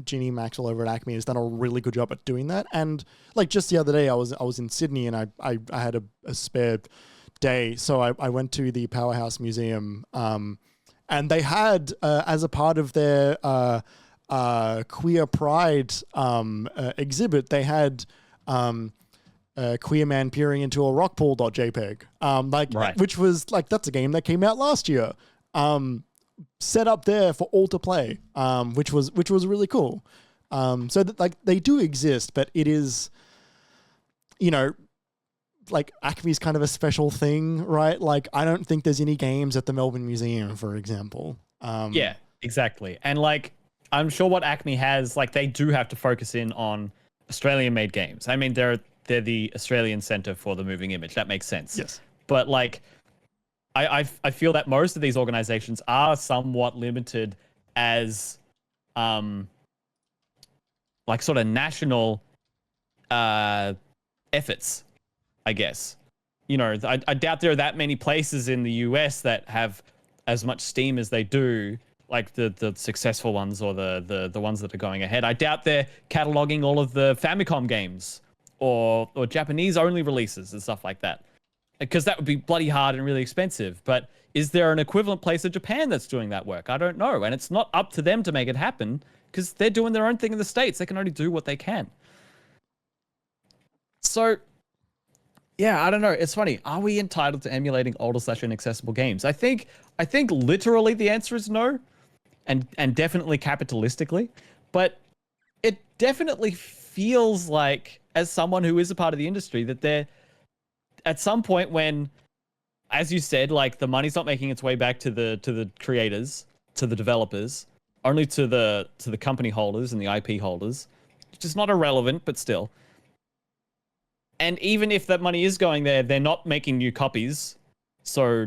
Ginny Maxwell over at Acme has done a really good job at doing that. And like just the other day I was in Sydney and I had a spare day, so I went to the Powerhouse Museum, and they had as a part of their queer pride exhibit, they had a queer man peering into a rock pool.jpg, which was like, that's a game that came out last year, set up there for all to play, which was really cool. So that, like, they do exist, but it is, you know, like Acme's kind of a special thing, right? Like, I don't think there's any games at the Melbourne Museum, for example. Yeah, exactly. And like, I'm sure what Acme has, like, they do have to focus in on Australian-made games. I mean, they're the Australian Centre for the Moving Image. That makes sense. Yes. But like, I feel that most of these organizations are somewhat limited as, like, sort of national efforts, I guess. You know, I doubt there are that many places in the US that have as much steam as they do, like the successful ones or the ones that are going ahead. I doubt they're cataloging all of the Famicom games or Japanese only releases and stuff like that, because that would be bloody hard and really expensive. But is there an equivalent place in Japan that's doing that work? I don't know. And it's not up to them to make it happen, because they're doing their own thing in the States. They can only do what they can. So, yeah, I don't know. It's funny. Are we entitled to emulating older/inaccessible games? I think literally the answer is no, and definitely capitalistically. But it definitely feels like, as someone who is a part of the industry, that they're at some point when, as you said, like, the money's not making its way back to the creators, to the developers, only to the company holders and the IP holders, which is not irrelevant, but still. And even if that money is going there, they're not making new copies, so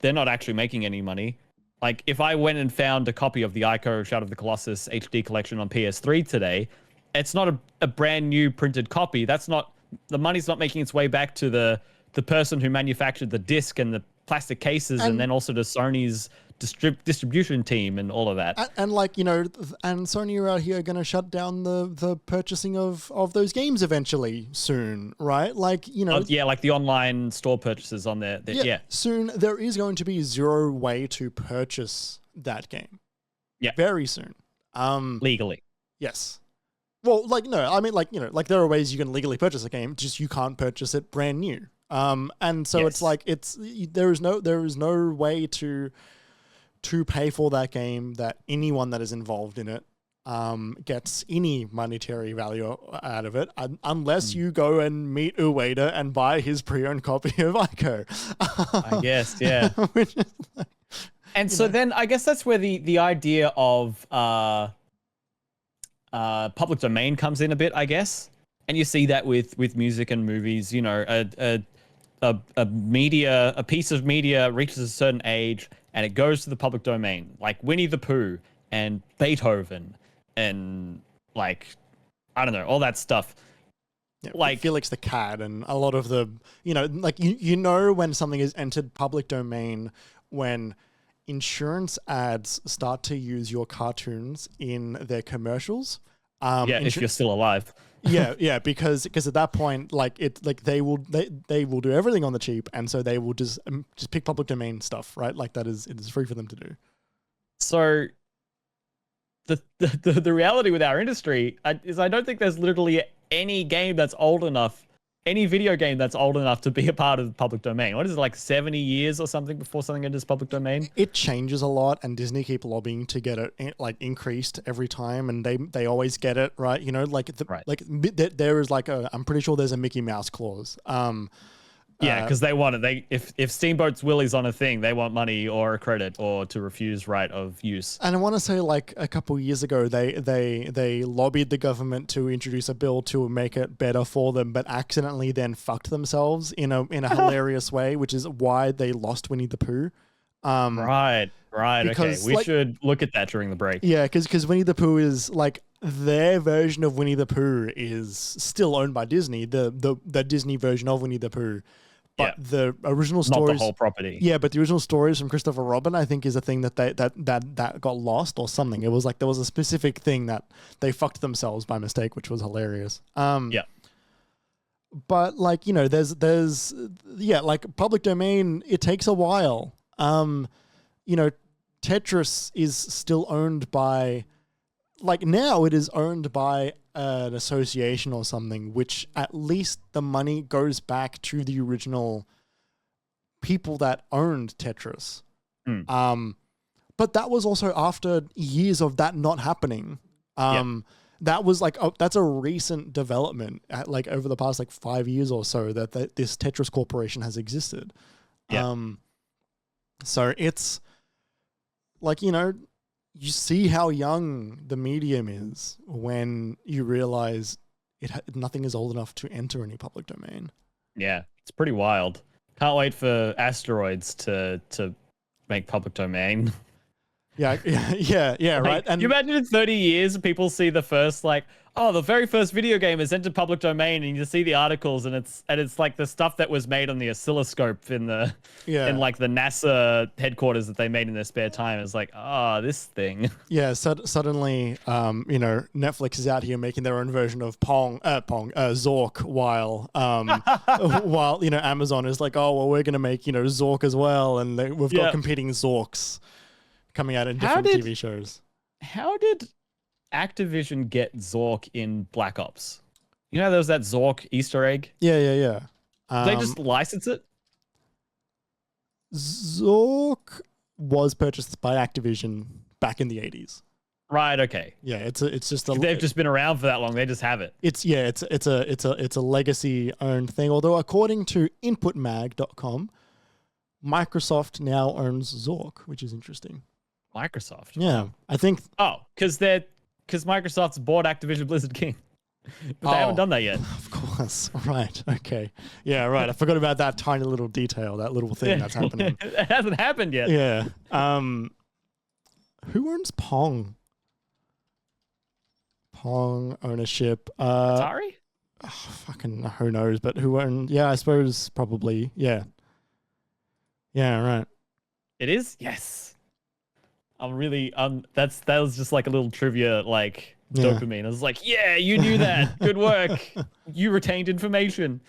they're not actually making any money. Like, if I went and found a copy of the Ico Shadow of the Colossus HD collection on PS3 today, it's not a brand new printed copy. That's not, the money's not making its way back to the person who manufactured the disc and the plastic cases, and then also to Sony's distribution team and all of that. And like, you know, and Sony are out here going to shut down the purchasing of those games eventually soon, right? Like, you know. Yeah, like the online store purchases on there. Yeah. Soon there is going to be zero way to purchase that game. Yeah. Very soon. Legally. Yes. Well, like, no, I mean, like, you know, like, there are ways you can legally purchase a game, just you can't purchase it brand new. And so It's like, there is no way to pay for that game that anyone that is involved in it gets any monetary value out of it, unless you go and meet Ueda and buy his pre-owned copy of Ico. I guess, yeah. Which is like, and so then I guess that's where the idea of public domain comes in a bit, I guess. And you see that with music and movies. You know, a piece of media reaches a certain age and it goes to the public domain, like Winnie the Pooh and Beethoven and, like, I don't know, all that stuff. Yeah, like Felix the Cat and a lot of the, you know, like, you know when something is entered public domain when insurance ads start to use your cartoons in their commercials. If you're still alive. yeah, because at that point, like, it, like, they will do everything on the cheap, and so they will just pick public domain stuff, right? Like, it is free for them to do. So the reality with our industry is I don't think there's literally any game that's old enough, any video game that's old enough to be a part of the public domain. What is it, like 70 years or something before something enters public domain? It changes a lot, and Disney keep lobbying to get it, like, increased every time, and they always get it right. You know, like, there is like I'm pretty sure there's a Mickey Mouse clause. Yeah, because they want it. If Steamboat's Willie's on a thing, they want money or a credit or to refuse right of use. And I want to say, like, a couple years ago, they lobbied the government to introduce a bill to make it better for them, but accidentally then fucked themselves in a hilarious way, which is why they lost Winnie the Pooh. Right. Because, okay, we should look at that during the break. Yeah, because Winnie the Pooh is, like, their version of Winnie the Pooh is still owned by Disney, the Disney version of Winnie the Pooh. But the original stories, not the whole property. Yeah, but the original stories from Christopher Robin, I think, is a thing that got lost or something. It was like there was a specific thing that they fucked themselves by mistake, which was hilarious. But like, you know, there's like public domain. It takes a while. You know, Tetris is still owned by, like now it is owned by an association or something, which at least the money goes back to the original people that owned Tetris. But that was also after years of that not happening. That was like, that's a recent development like over the past like 5 years or so that this Tetris Corporation has existed. So it's like, you know, you see how young the medium is when you realize nothing is old enough to enter any public domain. Yeah, it's pretty wild. Can't wait for Asteroids to make public domain. Yeah, Like, right. And you imagine in 30 years, people see the first, like, oh, the very first video game has entered public domain, and you see the articles, and it's like the stuff that was made on the oscilloscope in like the NASA headquarters that they made in their spare time. It's like, this thing. Yeah, suddenly, you know, Netflix is out here making their own version of Zork, while you know Amazon is like, oh well, we're gonna make, you know, Zork as well, and we've got competing Zorks coming out in different TV shows. How did Activision get Zork in Black Ops? You know, there was that Zork Easter egg. Yeah. They just license it. Zork was purchased by Activision back in the 80s. Right. Okay. Yeah, it's just they've just been around for that long. They just have it. It's a legacy owned thing. Although according to InputMag.com, Microsoft now owns Zork, which is interesting. Microsoft. Yeah, I think. Oh, because Microsoft's bought Activision Blizzard King, but they haven't done that yet. Of course. Right. Okay. Yeah. Right. I forgot about that tiny little detail, that little thing that's happening. It hasn't happened yet. Yeah. Who owns Pong? Pong ownership. Atari? Fucking who knows? But who owns? Yeah, I suppose probably. Yeah. Yeah. Right. It is. Yes. I'm really that was just like a little trivia, like dopamine. I was like, yeah, you knew that. Good work. You retained information.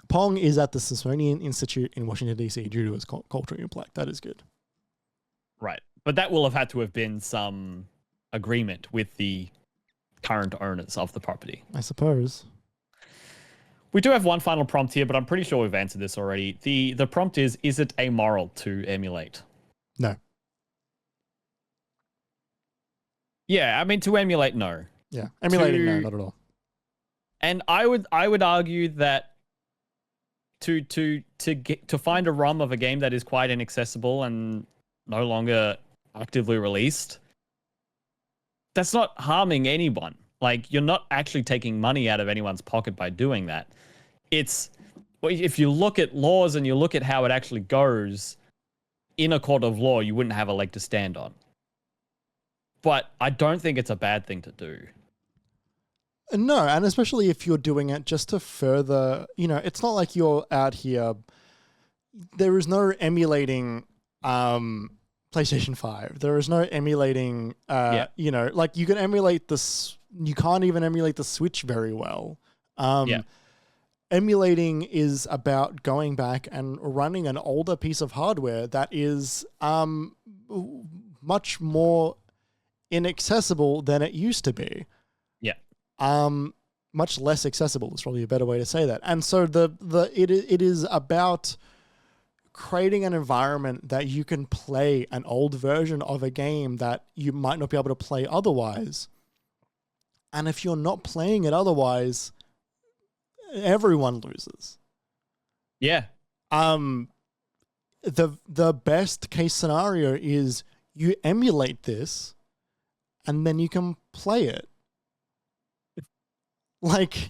Pong is at the Smithsonian Institute in Washington, D.C. due to its cultural plaque. That is good. Right. But that will have had to have been some agreement with the current owners of the property, I suppose. We do have one final prompt here, but I'm pretty sure we've answered this already. The prompt is it amoral to emulate? No. Yeah, I mean, to emulate, no. Yeah, emulating, no, not at all. And I would argue that to find a ROM of a game that is quite inaccessible and no longer actively released, that's not harming anyone. Like, you're not actually taking money out of anyone's pocket by doing that. It's, if you look at laws and you look at how it actually goes in a court of law, you wouldn't have a leg to stand on. But I don't think it's a bad thing to do. No, and especially if you're doing it just to further, you know, it's not like you're out here. There is no emulating PlayStation 5. There is no emulating, you know, like you can emulate this. You can't even emulate the Switch very well. Emulating is about going back and running an older piece of hardware that is much more inaccessible than it used to be. Much less accessible is probably a better way to say that. And so it is about creating an environment that you can play an old version of a game that you might not be able to play otherwise. And if you're not playing it otherwise, everyone loses. Yeah. The best case scenario is you emulate this and then you can play it. Like,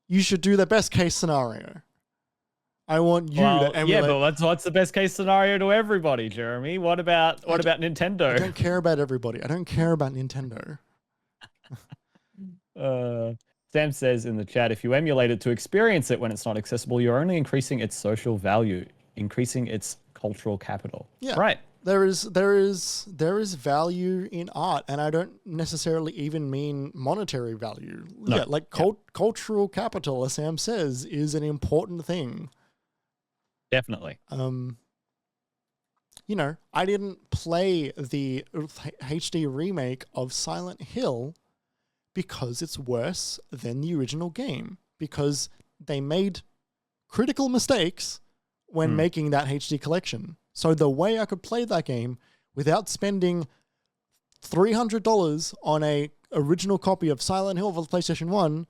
you should do the best case scenario. I want you Well, to emulate. yeah, but what's the best case scenario to everybody, Jeremy? What about Nintendo? I don't care about everybody. I don't care about Nintendo. Sam says in the chat, if you emulate it to experience it when it's not accessible, you're only increasing its social value, increasing its cultural capital. Yeah. Right. There is value in art, and I don't necessarily even mean monetary value. No. Yeah, like cultural capital, as Sam says, is an important thing. Definitely. You know, I didn't play the HD remake of Silent Hill because it's worse than the original game, because they made critical mistakes when making that HD collection. So the way I could play that game without spending $300 on a original copy of Silent Hill for the PlayStation 1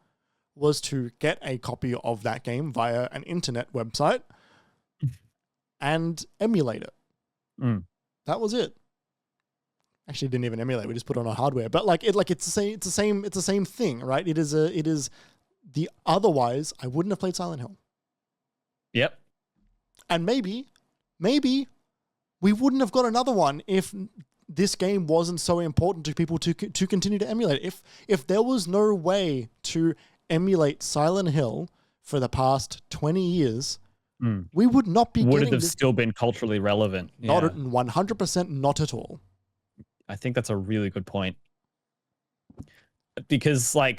was to get a copy of that game via an internet website and emulate it. That was it. Actually, didn't even emulate. We just put it on our hardware. But it's the same thing, right? It is the otherwise I wouldn't have played Silent Hill. Yep. And maybe we wouldn't have got another one if this game wasn't so important to people to continue to emulate. If there was no way to emulate Silent Hill for the past 20 years, we would not be would getting it have still been culturally relevant? Not 100% not at all. I think that's a really good point. Because I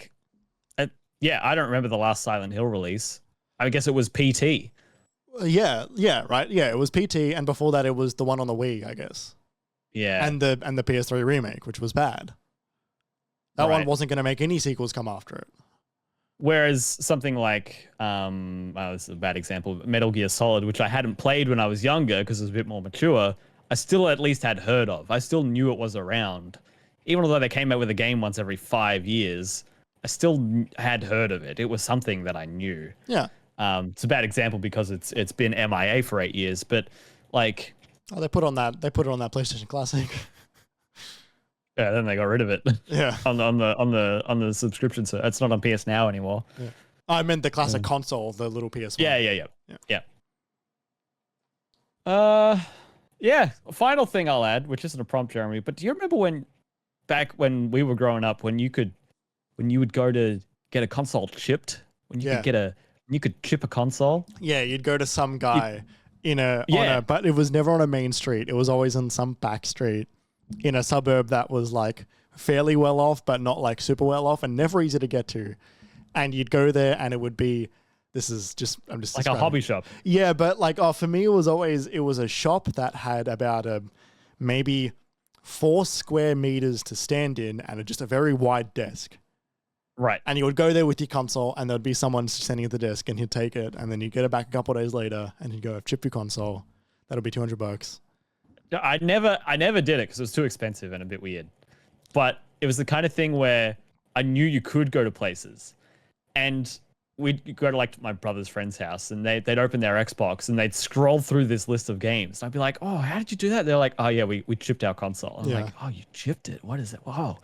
don't remember the last Silent Hill release. I guess it was PT. Yeah, right. Yeah, it was PT, and before that, it was the one on the Wii, I guess. Yeah, and the PS3 remake, which was bad. That one wasn't going to make any sequels come after it. Whereas something like, this is a bad example, Metal Gear Solid, which I hadn't played when I was younger because it was a bit more mature, I still at least had heard of. I still knew it was around, even although they came out with a game once every 5 years. I still had heard of it. It was something that I knew. Yeah. It's a bad example because it's been MIA for 8 years, but like, they put it on that PlayStation Classic. Yeah, then they got rid of it. Yeah, on the subscription, so it's not on PS Now anymore. Yeah. I meant the classic console, the little PS1. Yeah. Final thing I'll add, which isn't a prompt, Jeremy, but do you remember back when we were growing up, when you would go to get a console chipped, you could chip a console? Yeah, you'd go to some guy but it was never on a main street. It was always on some back street in a suburb that was like fairly well off, but not like super well off, and never easy to get to. And you'd go there, and it would be, I'm just like a hobby shop. Yeah, but for me, it was a shop that had about maybe 4 square meters to stand in, and just a very wide desk. Right. And you would go there with your console, and there'd be someone standing at the desk, and he'd take it, and then you'd get it back a couple of days later, and he'd go, "I've chipped your console. That'll be $200." I never did it because it was too expensive and a bit weird. But it was the kind of thing where I knew you could go to places, and we'd go to like my brother's friend's house, and they'd open their Xbox and they'd scroll through this list of games. And I'd be like, "Oh, how did you do that?" They're like, "Oh yeah, we chipped our console." I'm like, "Oh, you chipped it? What is it? Wow."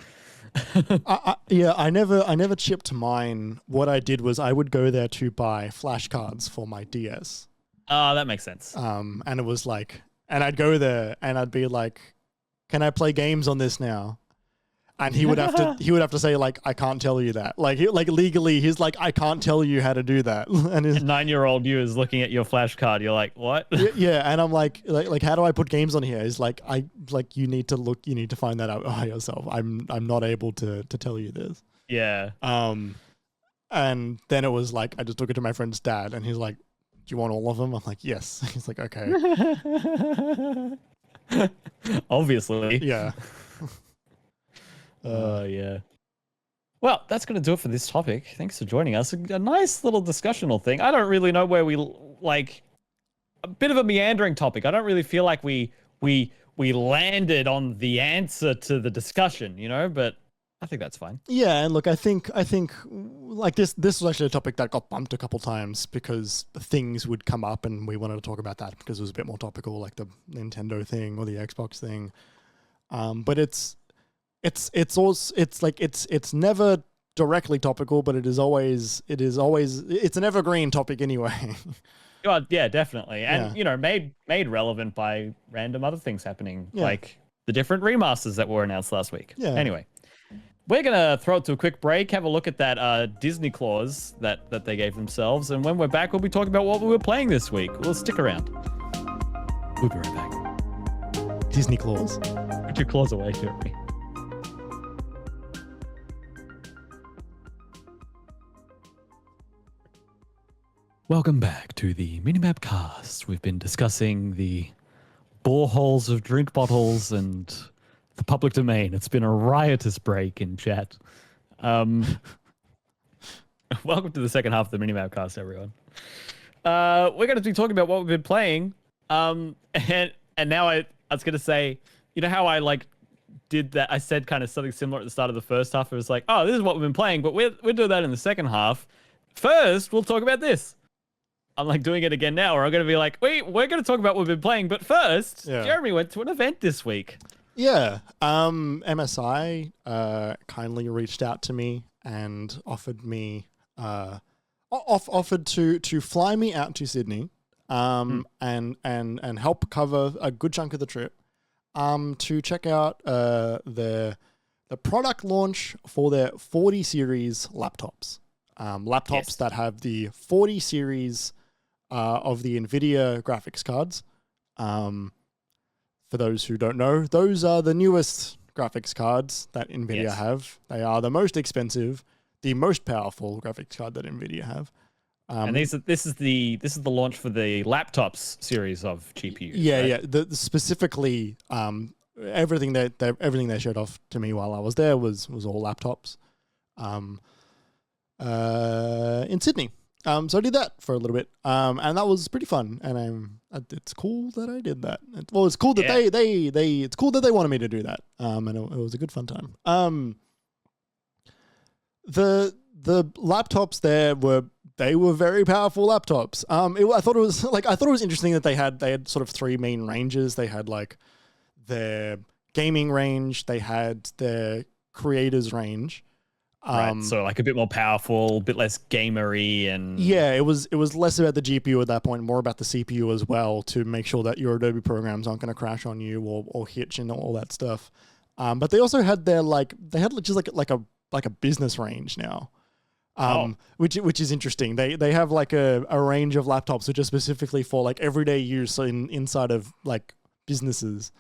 I never chipped mine. What I did was I would go there to buy flashcards for my DS. Oh, that makes sense. And it was like, and I'd go there and I'd be like, "Can I play games on this now?" And he would have to say like, "I can't tell you that." Like legally, he's like, "I can't tell you how to do that." And his 9-year-old you is looking at your flash card. You're like, "What?" Yeah, and I'm like, how do I put games on here? He's like, you need to find that out by yourself. I'm not able to tell you this. Yeah. And then it was like, I just took it to my friend's dad, and he's like, "Do you want all of them?" I'm like, "Yes." He's like, "Okay." Obviously. Yeah. Yeah. Well, that's going to do it for this topic. Thanks for joining us. A nice little discussional thing. I don't really know where we a bit of a meandering topic. I don't really feel like we landed on the answer to the discussion, but I think that's fine. Yeah, and look, I think like this was actually a topic that got bumped a couple times because things would come up and we wanted to talk about that because it was a bit more topical, like the Nintendo thing or the Xbox thing. But it's never directly topical, but it's an evergreen topic anyway. God, yeah, definitely. And, Yeah. Made relevant by random other things happening, Yeah. like the different remasters that were announced last week. Yeah. Anyway, we're going to throw it to a quick break, have a look at that Disney clause that they gave themselves. And when we're back, we'll be talking about what we were playing this week. We'll stick around. We'll be right back. Disney claws. Put your claws away, Kerry. Welcome back to the MiniMapCast. We've been discussing the boreholes of drink bottles and the public domain. It's been a riotous break in chat. Welcome to the second half of the MiniMapCast, everyone. We're going to be talking about what we've been playing. And now I was going to say, you know how I did that? I said kind of something similar at the start of the first half. It was like, oh, this is what we've been playing, but we're doing that in the second half. First, we'll talk about this. I'm doing it again now, or I'm going to be like, wait, we're going to talk about what we've been playing, but first, Jeremy went to an event this week. Yeah. MSI kindly reached out to me and offered me offered to fly me out to Sydney and help cover a good chunk of the trip to check out the product launch for their 40 series laptops. Laptops that have the 40 series of the NVIDIA graphics cards. For those who don't know, those are the newest graphics cards that NVIDIA have. They are the most expensive, the most powerful graphics card that NVIDIA have. And this is the launch for the laptops series of GPUs. Yeah, right? yeah. The specifically everything they showed off to me while I was there was all laptops. In Sydney. So I did that for a little bit, and that was pretty fun. And it's cool that I did that. It's cool that it's cool that they wanted me to do that. And it was a good fun time. The laptops there were very powerful laptops. I thought it was interesting that they had sort of three main ranges. They had their gaming range, they had their creators range. Right, so a bit more powerful, a bit less gamery, and it was less about the GPU at that point, more about the CPU as well, to make sure that your Adobe programs aren't going to crash on you or hitch and all that stuff. But they also had their just a business range now, which is interesting. They have a range of laptops which are specifically for everyday use inside of businesses.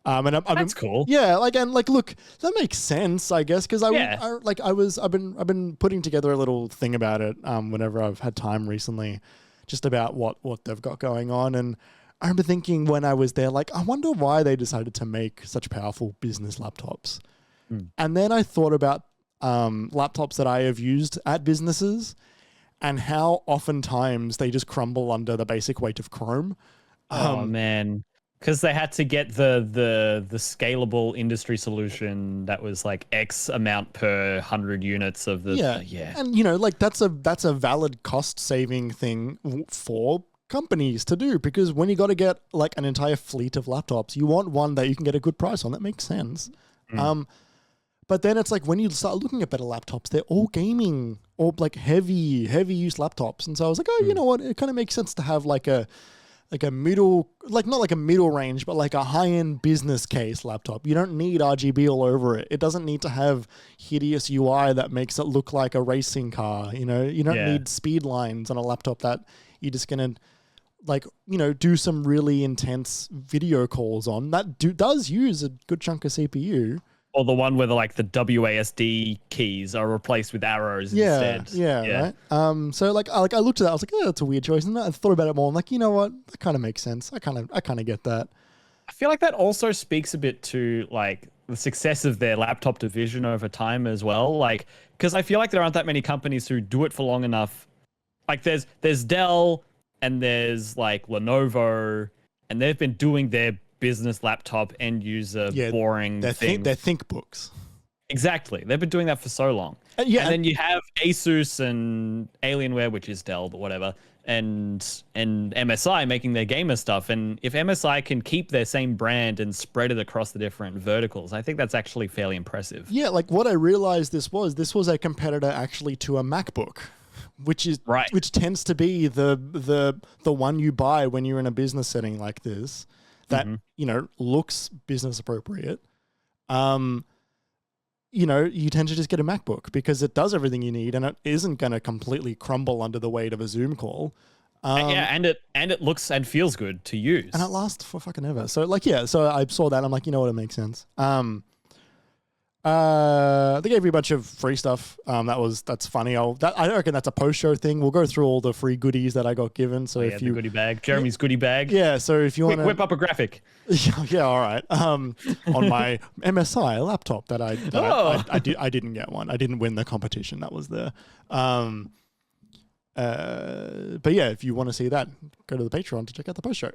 That's cool. Yeah, look, that makes sense, I guess, because I've been putting together a little thing about it whenever I've had time recently, just about what they've got going on, and I remember thinking when I was there, I wonder why they decided to make such powerful business laptops, and then I thought about laptops that I have used at businesses, and how oftentimes they just crumble under the basic weight of Chrome. Oh man. Because they had to get the scalable industry solution that was X amount per 100 units of the and that's a valid cost saving thing for companies to do, because when you got to get an entire fleet of laptops, you want one that you can get a good price on. That makes sense. But then it's when you start looking at better laptops, they're all gaming or heavy use laptops, and so I was you know what, it kind of makes sense to have a middle, not a middle range, but a high-end business case laptop. You don't need RGB all over it. It doesn't need to have hideous UI that makes it look like a racing car. You don't need speed lines on a laptop that you're just going to, do some really intense video calls on. That does use a good chunk of CPU. Or the one where the WASD keys are replaced with arrows instead. Yeah, right. So I looked at that, I was that's a weird choice, and I thought about it more. I'm you know what, that kind of makes sense. I kind of get that. I feel that also speaks a bit to the success of their laptop division over time as well. Because I feel there aren't that many companies who do it for long enough. There's Dell and there's Lenovo, and they've been doing their business laptop end user boring thing. They're ThinkBooks. Exactly. They've been doing that for so long. And then you have Asus and Alienware, which is Dell, but whatever, and MSI making their gamer stuff. And if MSI can keep their same brand and spread it across the different verticals, I think that's actually fairly impressive. Yeah, what I realized this was a competitor actually to a MacBook. which is Right. which tends to be the one you buy when you're in a business setting like this that looks business appropriate. You tend to just get a MacBook because it does everything you need and it isn't going to completely crumble under the weight of a Zoom call. And it looks and feels good to use. And it lasts for fucking ever. So so I saw that. I'm like, you know what? It makes sense. They gave you a bunch of free stuff. That's funny. I reckon that's a post-show thing. We'll go through all the free goodies that I got given. So if you the goodie bag, Jeremy's goodie bag. Yeah. So if you want to whip up a graphic. yeah. All right. On my MSI laptop I didn't get one. I didn't win the competition that was there. But yeah, if you want to see that, go to the Patreon to check out the post-show.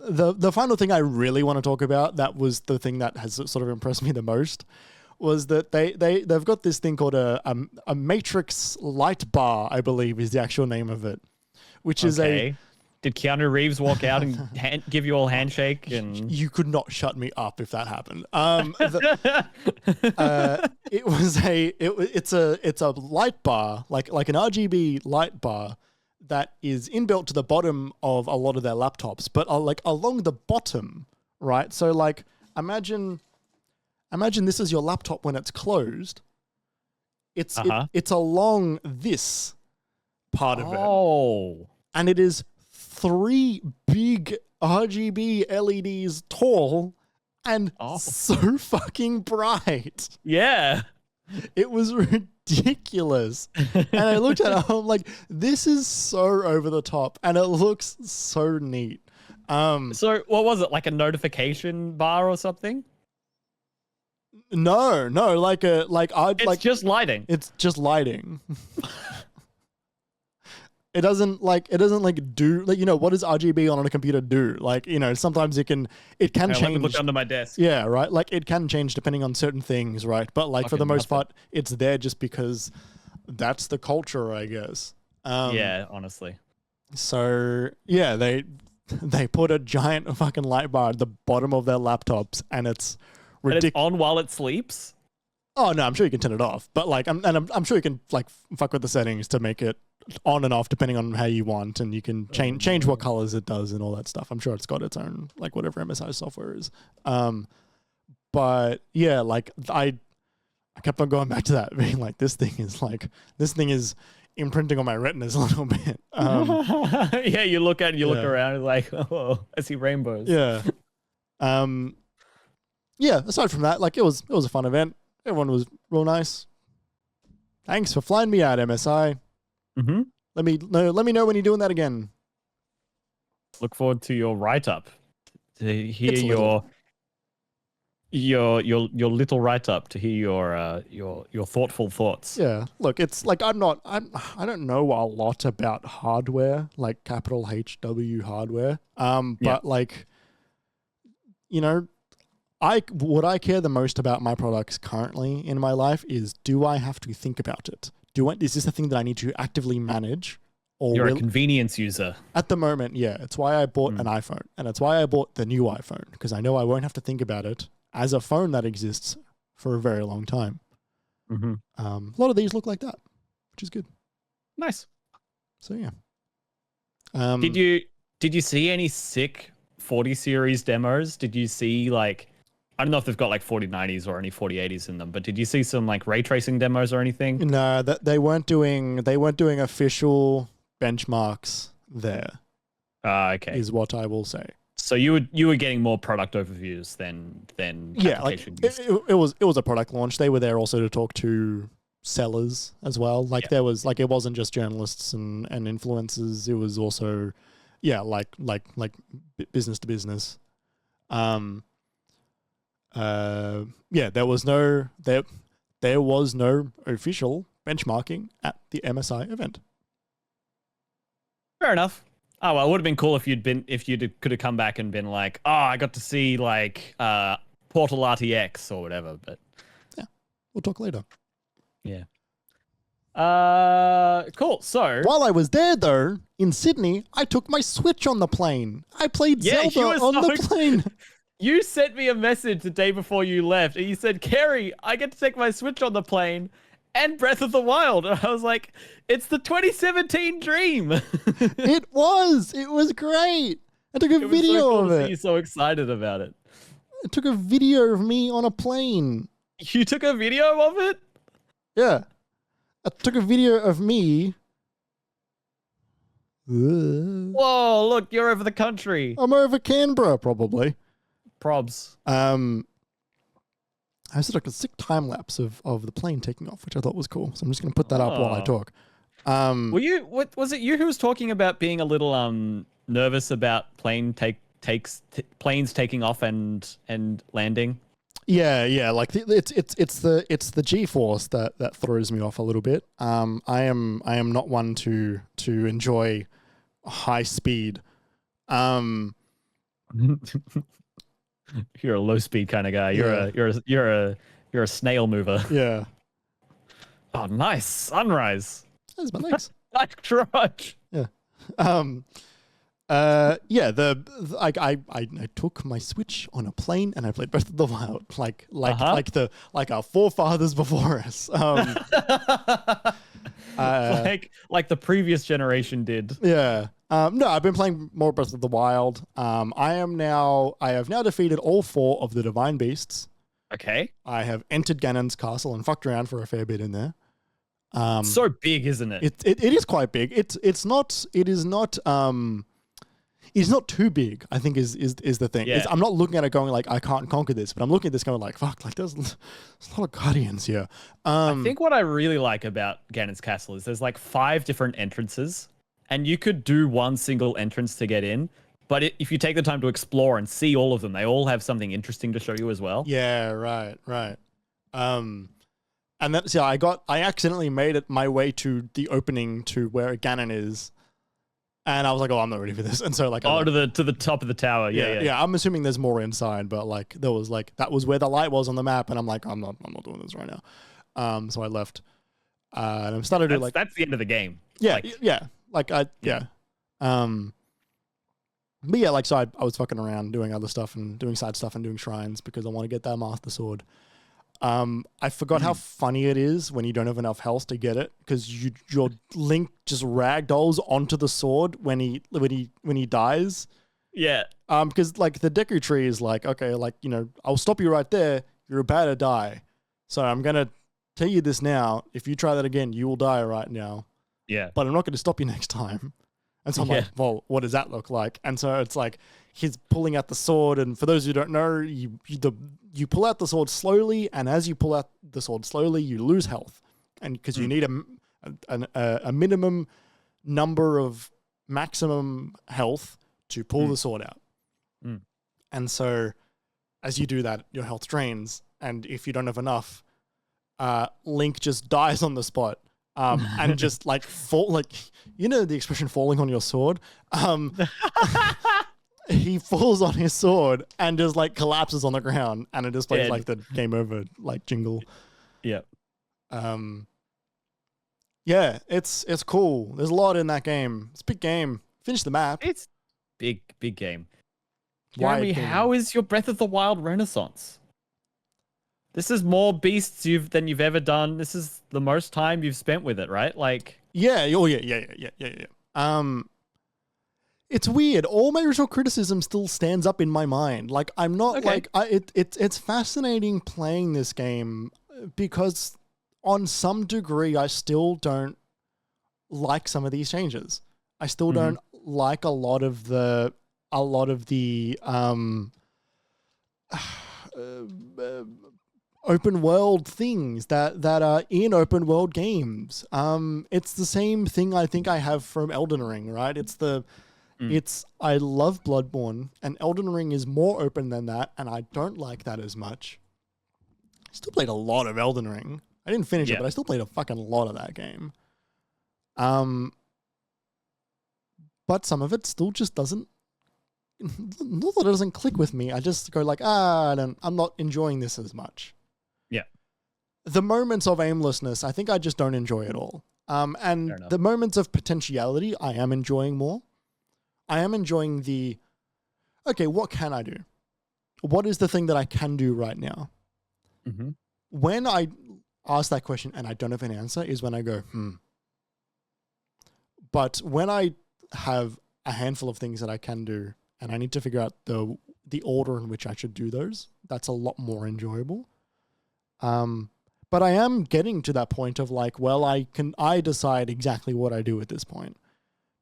The final thing I really want to talk about, that was the thing that has sort of impressed me the most, was that they've got this thing called a Matrix light bar, I believe is the actual name of it, which is a... Did Keanu Reeves walk out and give you all handshake? And You could not shut me up if that happened. It's a light bar, like an RGB light bar, that is inbuilt to the bottom of a lot of their laptops, but like along the bottom, right? So like imagine this is your laptop when it's closed. It's along this part of it. Oh. And it is 3 big RGB LEDs tall and so fucking bright. Yeah. It was ridiculous. And I looked at it, I'm like, this is so over the top and it looks so neat. So what was it, like a notification bar or something? No, it's just lighting. It's just lighting. It doesn't do what does RGB on a computer do? Sometimes it can change. Let me look under my desk. Yeah, right. Like it can change depending on certain things, right? But for the most part, it's there just because that's the culture, I guess. Yeah, honestly. So yeah, they put a giant fucking light bar at the bottom of their laptops, and it's ridiculous. It's on while it sleeps. Oh no, I'm sure you can turn it off, but I'm sure you can fuck with the settings to make it on and off depending on how you want, and you can change what colors it does and all that stuff. I'm sure it's got its own whatever MSI software is. But yeah, I kept on going back to that, being like, this thing is imprinting on my retinas a little bit. Yeah, you look at it, look around, and like, oh, I see rainbows. Yeah. Yeah. Aside from that, it was a fun event. Everyone was real nice. Thanks for flying me out, MSI. Mm-hmm. Let me know when you're doing that again. Look forward to your write-up. To hear your little write-up. To hear your thoughtful thoughts. Yeah. Look, it's like I don't know a lot about hardware, like capital HW hardware. But what I care the most about my products currently in my life is, do I have to think about it? Is this a thing that I need to actively manage? Or you're a convenience user. At the moment, yeah. It's why I bought an iPhone. And it's why I bought the new iPhone, because I know I won't have to think about it as a phone that exists for a very long time. Mm-hmm. A lot of these look like that, which is good. Nice. So yeah. Did you see any sick 40 series demos? Did you see I don't know if they've got 4090s or any 4080s in them, but did you see some ray tracing demos or anything? No, they weren't doing official benchmarks there. Okay. Is what I will say. So you were getting more product overviews than application use. It was a product launch. They were there also to talk to sellers as well. There was it wasn't just journalists and influencers. It was also business to business. There was no official benchmarking at the MSI event. Fair enough. Oh well, it would have been cool if you could have come back and been like, oh, I got to see Portal RTX or whatever. But yeah, we'll talk later. Yeah. Cool. So while I was there, though, in Sydney, I took my Switch on the plane. I played Zelda on the plane. You sent me a message the day before you left, and you said, Kerry, I get to take my Switch on the plane. and Breath of the Wild. And I was like, it's the 2017 dream. It was great. I took a It was so video cool of to see it. you so excited about it. I took a video of me on a plane. You took a video of it? Yeah. I took a video of me. Whoa, look, you're over the country. I'm over Canberra, probably. Probs. I also took a sick time lapse of the plane taking off, which I thought was cool. So I'm just going to put that up while I talk. What was it you who was talking about being a little nervous about planes taking off and landing? Yeah. Like it's the G-force that throws me off a little bit. I am not one to enjoy high speed. You're a low speed kind of guy. You're a snail mover. Yeah. Oh, nice sunrise. That's my legs. Nice crotch. Yeah. I took my Switch on a plane and I played Breath of the Wild like our forefathers before us. Like the previous generation did. Yeah. No, I've been playing more Breath of the Wild. I have now defeated all 4 of the Divine Beasts. Okay. I have entered Ganon's castle and fucked around for a fair bit in there. So big, isn't it? It is quite big. It's not too big, I think is the thing. Yeah. I'm not looking at it going like, I can't conquer this, but I'm looking at this going like, fuck, like there's a lot of guardians here. I think what I really like about Ganon's castle is there's like 5 different entrances, and you could do one single entrance to get in, but if you take the time to explore and see all of them, they all have something interesting to show you as well. Yeah, right. And that's, yeah, I accidentally made it my way to the opening to where Ganon is. And I was like, oh, I'm not ready for this. And so like, to the top of the tower. Yeah. I'm assuming there's more inside, but like there was like, that was where the light was on the map. And I'm like, I'm not doing this right now. So I left, and I'm starting to do like, that's the end of the game. Yeah. But yeah, like, so I was fucking around doing other stuff and doing side stuff and doing shrines because I want to get that Master Sword. I forgot how funny it is when you don't have enough health to get it because your Link just ragdolls onto the sword when he dies. Yeah. Because like the Deku Tree is like, okay, like, you know, I'll stop you right there. You're about to die. So I'm going to tell you this now. If you try that again, you will die right now. Yeah. But I'm not going to stop you next time. And so I'm like, well, what does that look like? And so it's like he's pulling out the sword. And for those who don't know, you pull out the sword slowly. And as you pull out the sword slowly, you lose health. And because you need a minimum number of maximum health to pull the sword out. And so as you do that, your health drains. And if you don't have enough, Link just dies on the spot. And just like fall, like, you know, the expression falling on your sword. He falls on his sword and just like collapses on the ground, and it just plays like the game over like jingle. Yeah. Yeah, it's cool. There's a lot in that game. It's a big game. Finish the map. It's big game. Jeremy, how is your Breath of the Wild Renaissance? This is more beasts than you've ever done. This is the most time you've spent with it, right? Like, yeah. It's weird. All my original criticism still stands up in my mind. Like, I'm not it's fascinating playing this game because on some degree I still don't like some of these changes. I still don't like a lot of the open world things that are in open world games. It's the same thing I think I have from Elden Ring, right? I love Bloodborne, and Elden Ring is more open than that, and I don't like that as much. I still played a lot of Elden Ring. I didn't finish it, but I still played a fucking lot of that game. But some of it still just doesn't, not that it doesn't click with me. I just go like, I'm not enjoying this as much. Yeah. The moments of aimlessness, I think I just don't enjoy at all. And the moments of potentiality, I am enjoying more. I am enjoying okay, what can I do? What is the thing that I can do right now? When I ask that question and I don't have an answer is when I go, But when I have a handful of things that I can do and I need to figure out the order in which I should do those, that's a lot more enjoyable. But I am getting to that point of like, well, I decide exactly what I do at this point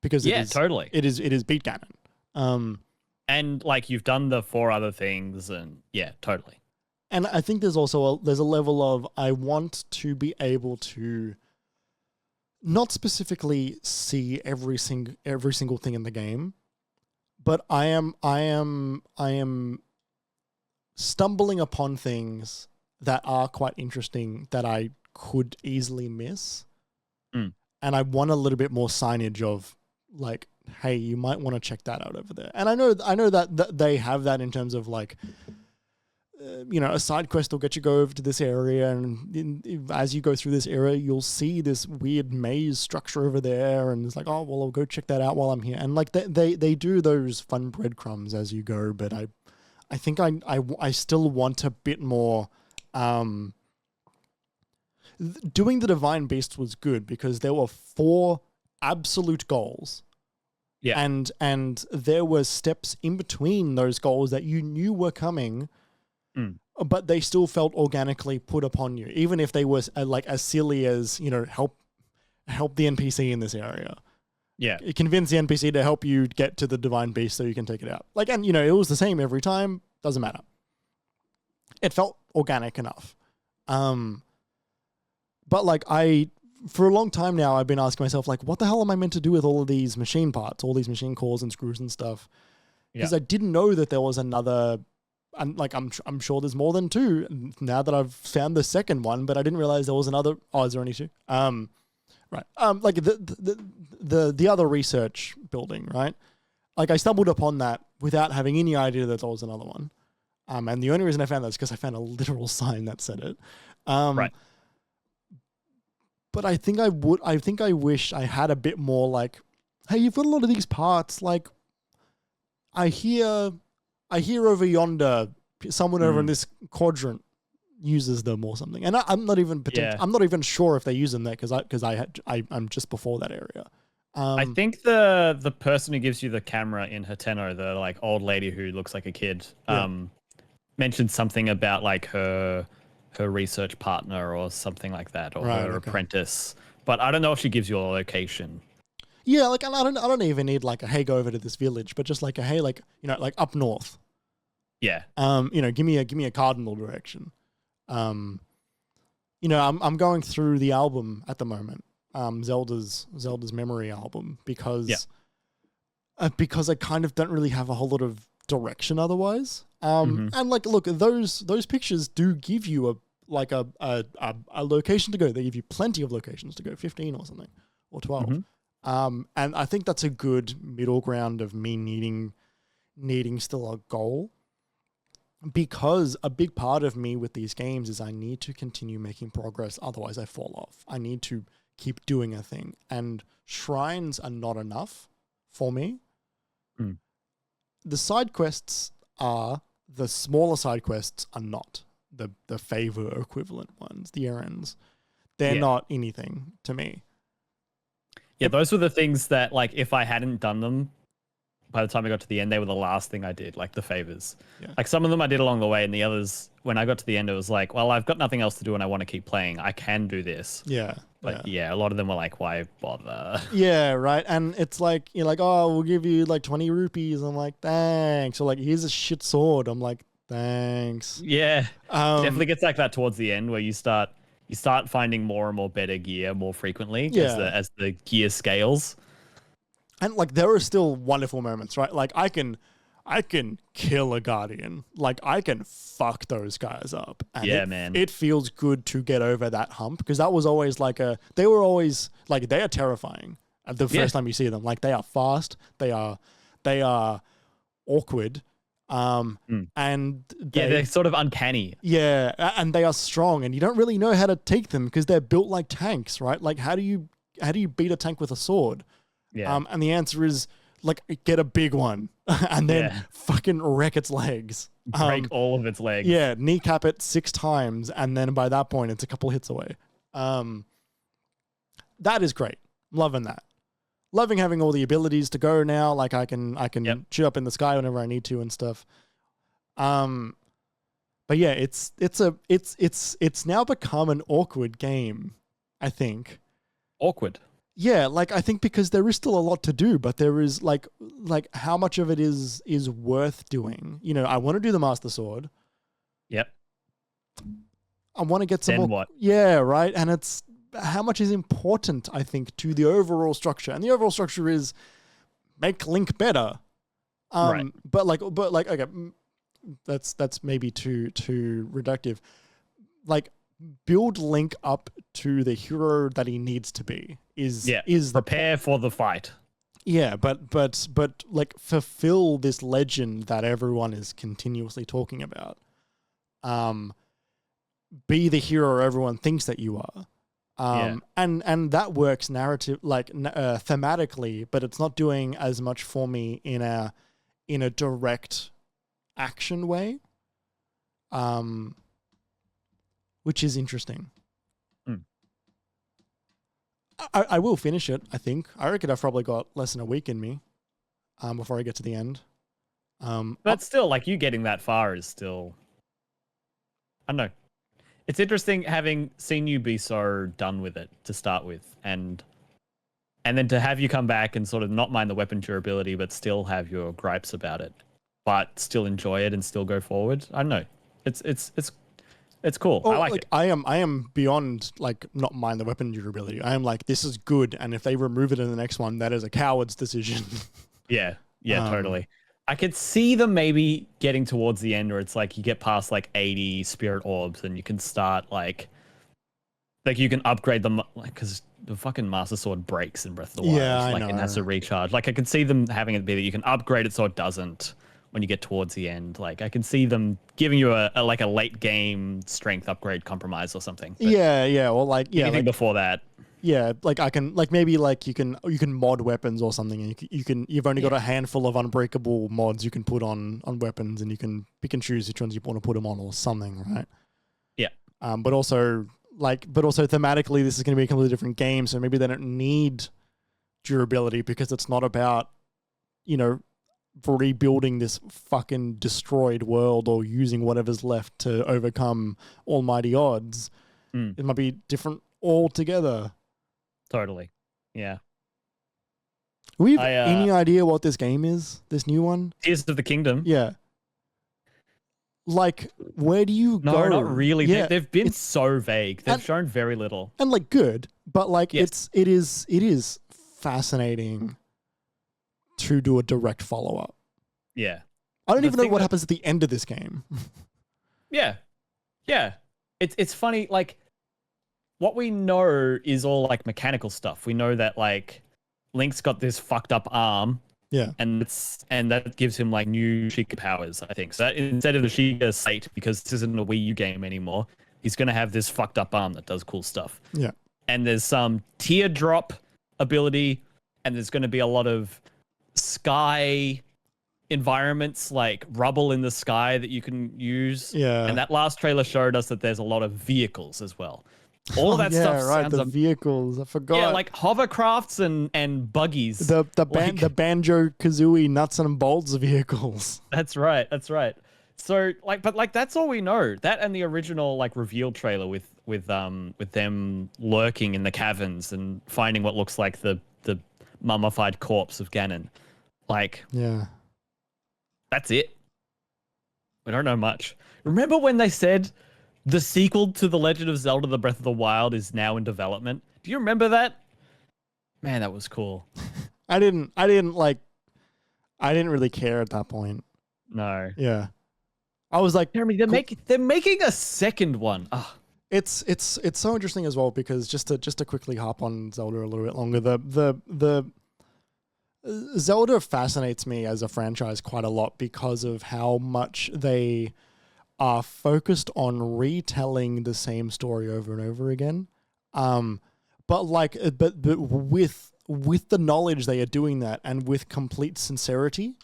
because totally. It is beat canon. And like you've done the 4 other things, and yeah, totally. And I think there's also there's a level of I want to be able to not specifically see every single thing in the game, but I am stumbling upon things that are quite interesting that I could easily miss. And I want a little bit more signage of like, hey, you might want to check that out over there. And I know that they have that in terms of like, a side quest will get you go over to this area, and as you go through this area, you'll see this weird maze structure over there, and it's like, oh, well, I'll go check that out while I'm here. And like they do those fun breadcrumbs as you go, but I think I still want a bit more. Doing the Divine Beast was good because there were 4 absolute goals. Yeah. And there were steps in between those goals that you knew were coming, but they still felt organically put upon you, even if they were like as silly as, help the NPC in this area. Yeah. Convince the NPC to help you get to the Divine Beast so you can take it out. Like, and it was the same every time. Doesn't matter. It felt organic enough. But like for a long time now, I've been asking myself, like, what the hell am I meant to do with all of these machine parts, all these machine cores and screws and stuff? Because I didn't know that there was another, and like I'm sure there's more than 2 now that I've found the second one, but I didn't realize there was another. Oh, is there only 2? Right. Like the other research building, right? Like I stumbled upon that without having any idea that there was another one. And the only reason I found that is because I found a literal sign that said it. Right. But I think I wish I had a bit more like, hey, you've got a lot of these parts. Like, I hear over yonder, someone over in this quadrant uses them or something. And I'm not even sure if they use them there because I'm just before that area. I think the person who gives you the camera in Hateno, the like old lady who looks like a kid, mentioned something about like her research partner or something like that, or her apprentice. But I don't know if she gives you a location. Yeah, like I don't even need like a hey, go over to this village, but just like a hey, like like up north. Yeah. Give me a cardinal direction. I'm going through the album at the moment, Zelda's memory album, because I kind of don't really have a whole lot of direction otherwise. And like, look, those pictures do give you a location to go. They give you plenty of locations to go, 15 or something, or 12. And I think that's a good middle ground of me needing still a goal, because a big part of me with these games is I need to continue making progress. Otherwise I fall off. I need to keep doing a thing, and shrines are not enough for me. The side quests are, the smaller side quests are not the favor equivalent ones, the errands. They're not anything to me. Yeah, those were the things that, like, if I hadn't done them, by the time I got to the end, they were the last thing I did, like the favors. Yeah. Like some of them I did along the way, and the others, when I got to the end, it was like, well, I've got nothing else to do and I want to keep playing. I can do this. Yeah. But yeah, a lot of them were like, why bother? Yeah, right. And it's like, you're like, oh, we'll give you like 20 rupees. I'm like, thanks. Or like, here's a shit sword. I'm like, thanks. Yeah. Definitely gets like that towards the end, where you start finding more and more better gear more frequently as the gear scales. And like, there are still wonderful moments, right? Like I can kill a guardian. Like I can fuck those guys up. And man. It feels good to get over that hump, because that was always they were always like, they are terrifying at the first time you see them. Like they are fast. They are awkward. And they're sort of uncanny. Yeah. And they are strong, and you don't really know how to take them because they're built like tanks, right? Like how do you beat a tank with a sword? Yeah. And the answer is like get a big one and then Yeah. fucking wreck its legs. Break all of its legs. Yeah, kneecap it 6 times, and then by that point, it's a couple hits away. That is great. Loving that. Loving having all the abilities to go now. Like I can shoot up in the sky whenever I need to and stuff. But yeah, it's now become an awkward game, I think. Awkward. Yeah, like I think because there is still a lot to do, but there is like how much of it is worth doing. You know, I want to do the Master Sword. Yep. I want to get some Then more. what? Yeah, right. And it's how much is important, I think, to the overall structure. And the overall structure is make Link better. Right. But like okay, that's maybe too reductive. Like build Link up to the hero that he needs to be. Is prepare for the fight. Yeah, but like fulfill this legend that everyone is continuously talking about. Be the hero everyone thinks that you are. And that works narrative thematically, but it's not doing as much for me in a direct action way. Which is interesting. I will finish it, I think. I reckon I've probably got less than a week in me before I get to the end. But still, like, you getting that far is still... I don't know. It's interesting having seen you be so done with it to start with, and then to have you come back and sort of not mind the weapon durability, but still have your gripes about it, but still enjoy it and still go forward. I don't know. It's cool. Oh, I like it. I am beyond like not mind the weapon durability. I am like, this is good, and if they remove it in the next one, that is a coward's decision. Yeah, totally. I could see them maybe getting towards the end where it's like you get past like 80 spirit orbs and you can start like you can upgrade them, like, because the fucking Master Sword breaks in Breath of the Wild. Yeah, I like know. It has to recharge. Like I could see them having it be that you can upgrade it so it doesn't when you get towards the end. Like I can see them giving you a late game strength upgrade compromise or something. But well, like anything before that. Yeah, like I can, like maybe like you can mod weapons or something, and you've only got a handful of unbreakable mods you can put on weapons, and you can pick and choose which ones you want to put them on or something, right? Yeah. But also thematically, this is going to be a completely different game, so maybe they don't need durability because it's not about, you know, rebuilding this fucking destroyed world or using whatever's left to overcome almighty odds. It might be different altogether. Totally. Yeah. We've any idea what this game is? This new one? Tears of the Kingdom. Yeah. Like, where do you go? No, not really. Yeah, They've been so vague. They've shown very little. And like good, but like Yes. it is fascinating to do a direct follow up. Yeah. I don't The even know thing what that- happens at the end of this game. Yeah. Yeah. It's funny, like what we know is all like mechanical stuff. We know that like Link's got this fucked up arm. Yeah. And that gives him like new Sheikah powers, I think. So that instead of the Sheikah Slate, because this isn't a Wii U game anymore, he's gonna have this fucked up arm that does cool stuff. Yeah. And there's some teardrop ability, and there's gonna be a lot of sky environments, like rubble in the sky that you can use. Yeah. And that last trailer showed us that there's a lot of vehicles as well. All of that stuff sounds the vehicles. I forgot. yeah, like hovercrafts and buggies. the Banjo Kazooie nuts and bolts vehicles. That's right. So but that's all we know. That and the original like reveal trailer with them lurking in the caverns and finding what looks like the mummified corpse of Ganon. Like, Yeah. that's it. We don't know much. Remember when they said the sequel to The Legend of Zelda: The Breath of the Wild is now in development? Do you remember that? Man, that was cool. I didn't really care at that point. No. Yeah. I was like, Jeremy, they're making a second one. Ah. it's so interesting as well because just to quickly hop on Zelda a little bit longer, the Zelda fascinates me as a franchise quite a lot because of how much they are focused on retelling the same story over and over again. But with with the knowledge they are doing that and with complete sincerity.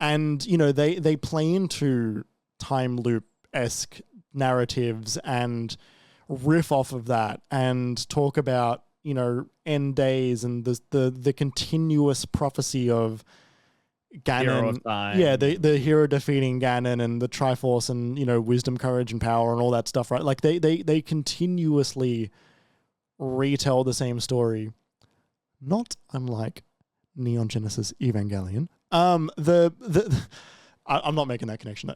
And, you know, they play into time loop-esque narratives and riff off of that and talk about, you know, end days and the continuous prophecy of Ganon. Hero of time. Yeah, the hero defeating Ganon and the Triforce and, you know, wisdom, courage, and power and all that stuff, right? Like they continuously retell the same story. Not unlike Neon Genesis Evangelion. I'm not making that connection.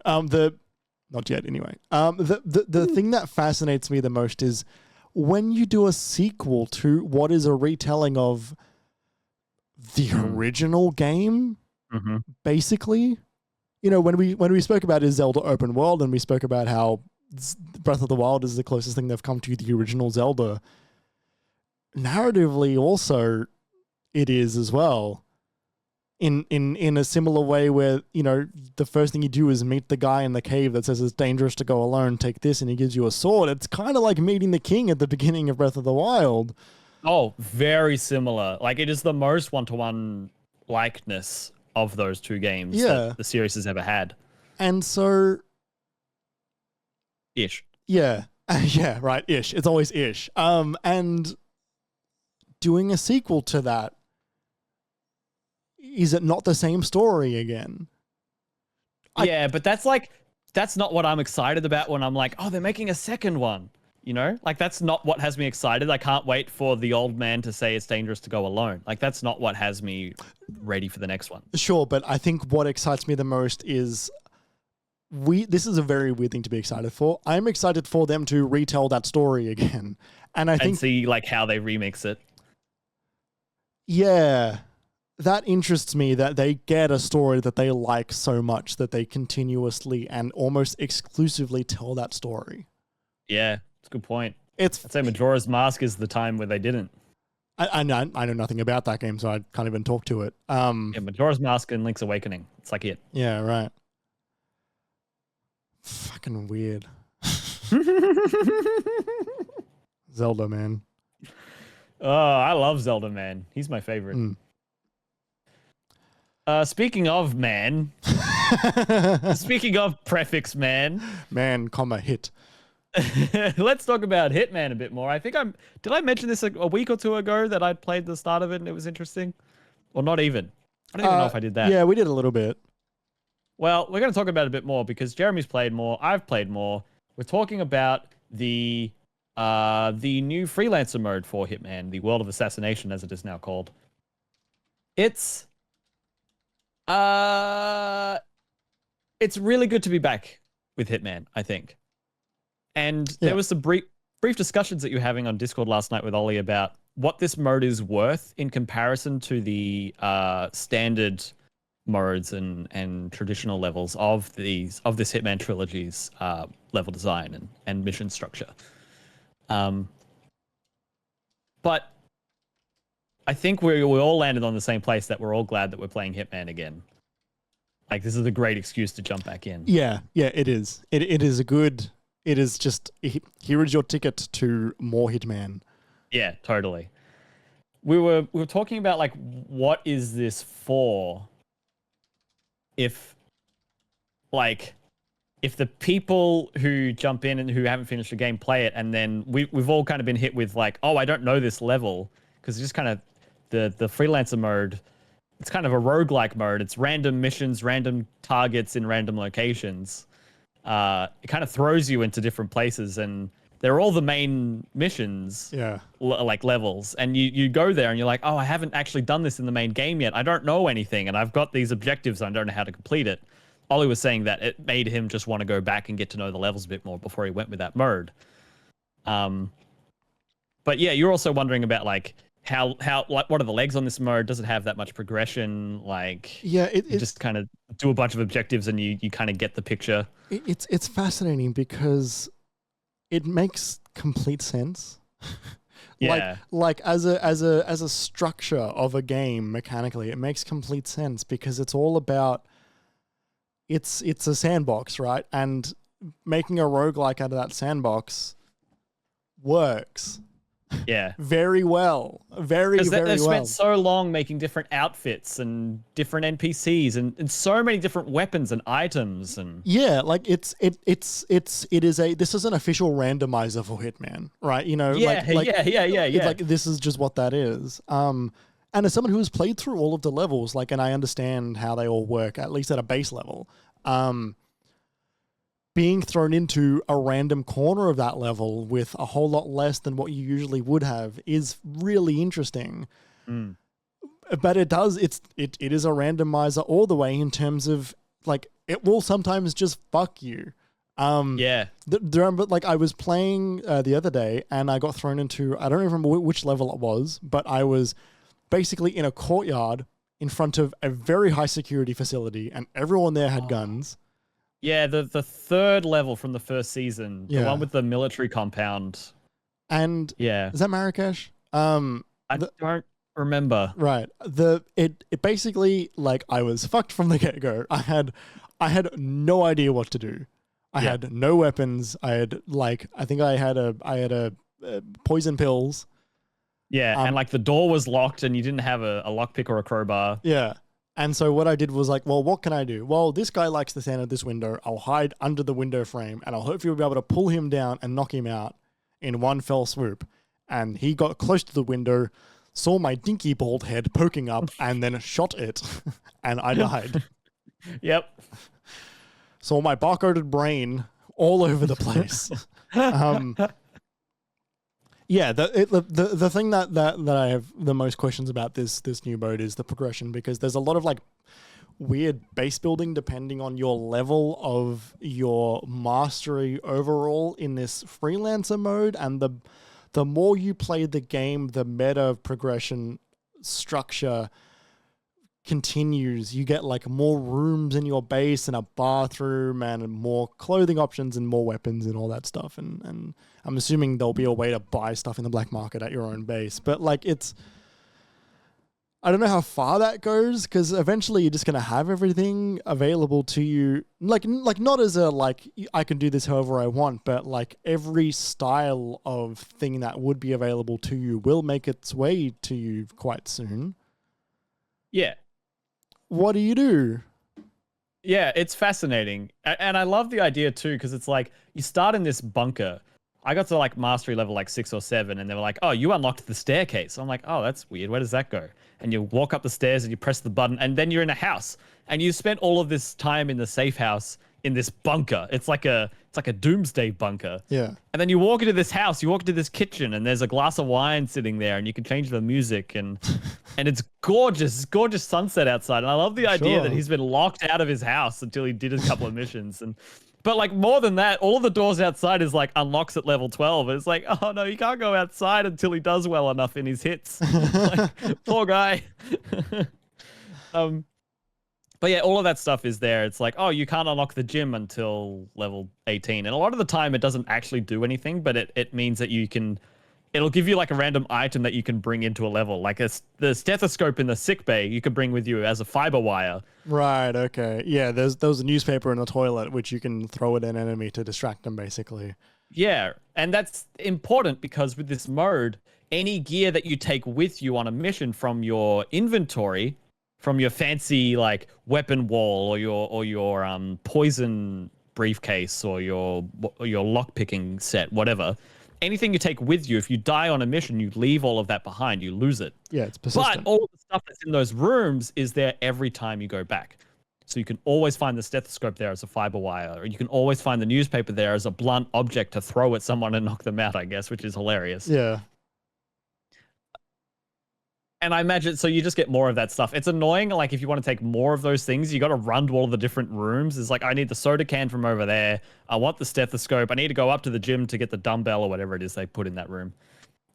Not yet anyway. The thing that fascinates me the most is when you do a sequel to what is a retelling of the original game, basically. You know, when we spoke about is Zelda open world and we spoke about how Breath of the Wild is the closest thing they've come to the original Zelda, narratively also it is as well. In a similar way where, you know, the first thing you do is meet the guy in the cave that says it's dangerous to go alone, take this, and he gives you a sword. It's kind of like meeting the king at the beginning of Breath of the Wild. Oh, very similar. Like, it is the most one-to-one likeness of those two games that the series has ever had. And so... Ish. Yeah. Yeah, right, ish. It's always ish. And doing a sequel to that, is it not the same story again? But that's not what I'm excited about when I'm like, oh, they're making a second one. You know, like that's not what has me excited. I can't wait for the old man to say it's dangerous to go alone. Like that's not what has me ready for the next one. Sure, but I think what excites me the most is this is a very weird thing to be excited for. I'm excited for them to retell that story again. And see like how they remix it. Yeah. That interests me that they get a story that they like so much that they continuously and almost exclusively tell that story. Yeah, it's a good point. I'd say Majora's Mask is the time where they didn't. I know nothing about that game, so I can't even talk to it. Yeah, Majora's Mask and Link's Awakening. It's like it. Yeah, right. Fucking weird. Zelda, man. Oh, I love Zelda, man. He's my favorite. Speaking of man, speaking of prefix man, comma hit. Let's talk about Hitman a bit more. I think did I mention this a week or two ago that I'd played the start of it and it was interesting? Or not even. I don't even know if I did that. Yeah, we did a little bit. Well, we're going to talk about it a bit more because Jeremy's played more. I've played more. We're talking about the new Freelancer mode for Hitman, the World of Assassination as it is now called. It's really good to be back with Hitman, I think. And there was some brief discussions that you were having on Discord last night with Ollie about what this mode is worth in comparison to the standard modes and traditional levels of this Hitman trilogy's level design and mission structure. But I think we all landed on the same place that we're all glad that we're playing Hitman again. Like, this is a great excuse to jump back in. Yeah, it is. It is a good... It is just... Here is your ticket to more Hitman. Yeah, totally. We were talking about, like, what is this for? If the people who jump in and who haven't finished the game play it, and then we've all kind of been hit with, like, oh, I don't know this level, because it's just kind of... The Freelancer mode, it's kind of a roguelike mode. It's random missions, random targets in random locations. It kind of throws you into different places, and they're all the main missions, like levels. And you go there and you're like, oh, I haven't actually done this in the main game yet. I don't know anything, and I've got these objectives. I don't know how to complete it. Ollie was saying that it made him just want to go back and get to know the levels a bit more before he went with that mode. But yeah, you're also wondering about like, how like what are the legs on this mode? Does it have that much progression? Like, yeah, you just kind of do a bunch of objectives and you kind of get the picture. It's fascinating because it makes complete sense. Yeah. like as a structure of a game mechanically, it makes complete sense because it's all about it's a sandbox, right? And making a roguelike out of that sandbox works. Yeah. very well. Very, Because very they've well. spent so long making different outfits and different NPCs and so many different weapons and items and Yeah, like it is a this is an official randomizer for Hitman, right? You know, yeah, yeah. like this is just what that is. And as someone who has played through all of the levels, like, and I understand how they all work, at least at a base level, being thrown into a random corner of that level with a whole lot less than what you usually would have is really interesting. Mm. But it is a randomizer all the way in terms of, like, it will sometimes just fuck you. Yeah. But like I was playing the other day and I got thrown into, I don't even remember which level it was, but I was basically in a courtyard in front of a very high security facility and everyone there had guns. Yeah, the third level from the first season, the Yeah. one with the military compound. And Yeah. is that Marrakesh? I don't remember. Right. It basically, like, I was fucked from the get-go. I had no idea what to do. I had no weapons. I had, like, I think I had a poison pills. Yeah, and like the door was locked and you didn't have a lockpick or a crowbar. Yeah. And so what I did was like, well, what can I do? Well, this guy likes the sound of this window. I'll hide under the window frame and I'll hopefully be able to pull him down and knock him out in one fell swoop. And he got close to the window, saw my dinky bald head poking up, and then shot it. And I died. Yep. Saw my barcoded brain all over the place. Yeah, the thing that I have the most questions about this new mode is the progression, because there's a lot of like weird base building depending on your level of your mastery overall in this freelancer mode, and the more you play the game, the meta progression structure continues. You get like more rooms in your base and a bathroom and more clothing options and more weapons and all that stuff, and I'm assuming there'll be a way to buy stuff in the black market at your own base. But like, I don't know how far that goes, because eventually you're just going to have everything available to you. Like not as a, like, I can do this however I want, but like every style of thing that would be available to you will make its way to you quite soon. Yeah. What do you do? Yeah, it's fascinating. And I love the idea too, because it's like you start in this bunker. I got to like mastery level like 6 or 7, and they were like, oh, you unlocked the staircase. I'm like, oh, that's weird. Where does that go? And you walk up the stairs and you press the button, and then you're in a house. And you spent all of this time in the safe house in this bunker. It's like a doomsday bunker. Yeah. And then you walk into this house, you walk into this kitchen, and there's a glass of wine sitting there, and you can change the music, and it's gorgeous, gorgeous sunset outside. And I love the idea that he's been locked out of his house until he did a couple of missions. But like more than that, all of the doors outside is like unlocks at level 12. And it's like, oh no, you can't go outside until he does well enough in his hits. Like, poor guy. But yeah, all of that stuff is there. It's like, oh, you can't unlock the gym until level 18. And a lot of the time it doesn't actually do anything, but it means that it'll give you like a random item that you can bring into a level. Like the stethoscope in the sick bay, you could bring with you as a fiber wire. Right, okay. Yeah, there was a newspaper in the toilet, which you can throw at an enemy to distract them, basically. Yeah, and that's important because with this mode, any gear that you take with you on a mission from your inventory, from your fancy like weapon wall or your poison briefcase or your lockpicking set, whatever, anything you take with you, if you die on a mission, you leave all of that behind. You lose it. Yeah, it's persistent. But all of the stuff that's in those rooms is there every time you go back. So you can always find the stethoscope there as a fiber wire, or you can always find the newspaper there as a blunt object to throw at someone and knock them out, I guess, which is hilarious. Yeah. And I imagine, so you just get more of that stuff. It's annoying, like, if you want to take more of those things, you got to run to all the different rooms. It's like, I need the soda can from over there. I want the stethoscope. I need to go up to the gym to get the dumbbell or whatever it is they put in that room.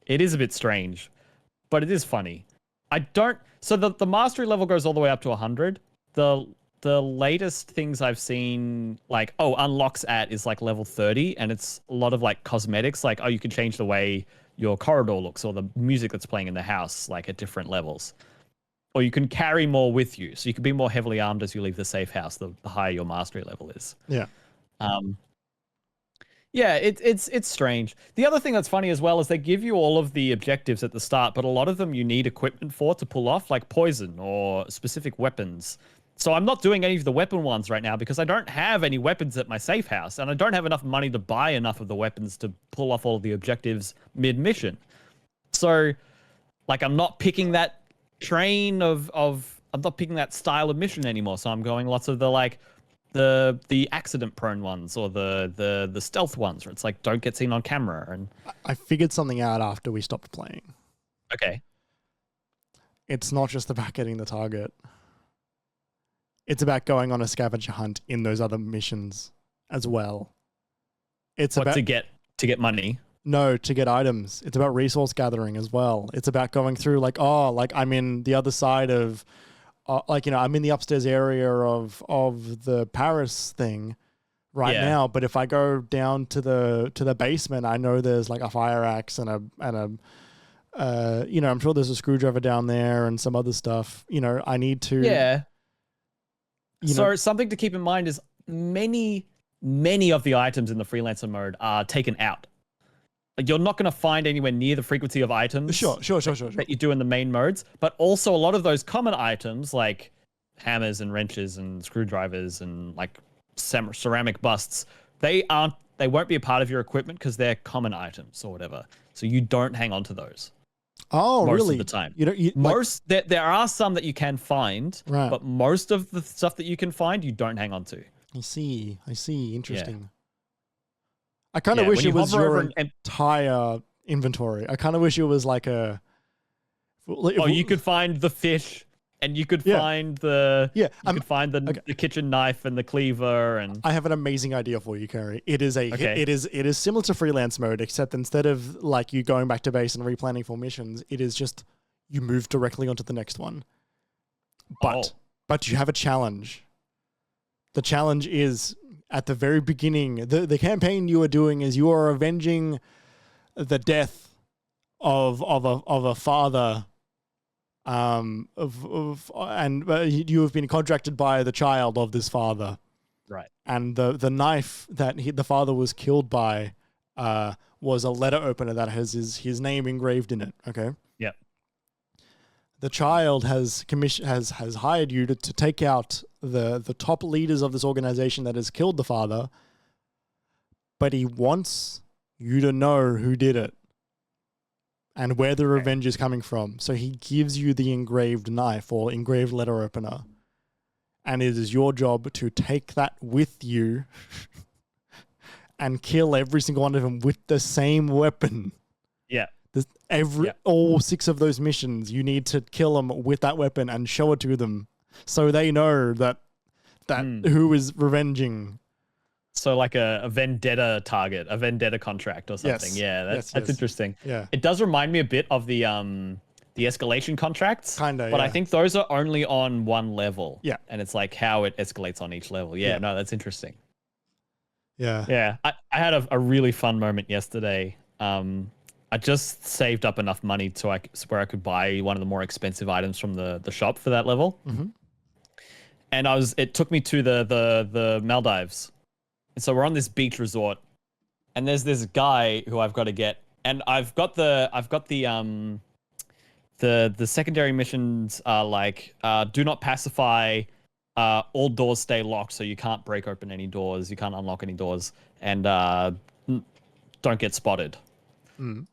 It is a bit strange, but it is funny. So the mastery level goes all the way up to 100. The latest things I've seen, like, unlocks at is like level 30, and it's a lot of like cosmetics, like, you can change the way your corridor looks or the music that's playing in the house, like at different levels. Or you can carry more with you, so you can be more heavily armed as you leave the safe house, the higher your mastery level is. Yeah. Yeah, it's strange. The other thing that's funny as well is they give you all of the objectives at the start, but a lot of them you need equipment for to pull off, like poison or specific weapons. So I'm not doing any of the weapon ones right now because I don't have any weapons at my safe house, and I don't have enough money to buy enough of the weapons to pull off all of the objectives mid-mission. So, like, I'm not picking that train of I'm not picking that style of mission anymore. So I'm going lots of the like the accident prone ones or the stealth ones where it's like don't get seen on camera. And I figured something out after we stopped playing. Okay. It's not just about getting the target. It's about going on a scavenger hunt in those other missions as well. It's about to get money. No, to get items. It's about resource gathering as well. It's about going through like, oh, like I'm in the other side of like, you know, I'm in the upstairs area of the Paris thing right now, but if I go down to the basement, I know there's like a fire axe and a you know, I'm sure there's a screwdriver down there and some other stuff. You know, I need to So something to keep in mind is many of the items in the freelancer mode are taken out. Like you're not going to find anywhere near the frequency of items sure. that you do in the main modes, but also a lot of those common items like hammers and wrenches and screwdrivers and like ceramic busts, they won't be a part of your equipment because they're common items or whatever. So you don't hang on to those. Oh, most really? Of the time. There are some that you can find, right, but most of the stuff that you can find, you don't hang on to. I see. Interesting. Yeah. I kind of wish it was your entire inventory. I kind of wish it was like a... you could find the fish and you could find the... Yeah. You could find the kitchen knife and the cleaver and... I have an amazing idea for you, Kerry. It is it is similar to freelance mode, except instead of like you going back to base and replanning for missions, it is just you move directly onto the next one. But you have a challenge. The challenge is... At the very beginning, the campaign you are doing is you are avenging the death of a father, and you have been contracted by the child of this father, right? And the knife that the father was killed by was a letter opener that has his name engraved in it. Okay. Yep. The child has hired you to take out the top leaders of this organization that has killed the father, but he wants you to know who did it and where the revenge is coming from. So he gives you the engraved knife or engraved letter opener, and it is your job to take that with you and kill every single one of them with the same weapon. Yeah. All 6 of those missions, you need to kill them with that weapon and show it to them, so they know that who is revenging. So like a vendetta target, a vendetta contract or something. Yes. Yeah, that's interesting. Yeah, it does remind me a bit of the escalation contracts. Kinda, but I think those are only on one level. Yeah, and it's like how it escalates on each level. Yeah, no, that's interesting. Yeah. I had a really fun moment yesterday. I just saved up enough money to where I could buy one of the more expensive items from the shop for that level. Mm-hmm. And it took me to the Maldives. And so we're on this beach resort, and there's this guy who I've got to get, and I've got the secondary missions are like do not pacify, all doors stay locked, so you can't break open any doors, you can't unlock any doors, and don't get spotted. Mm.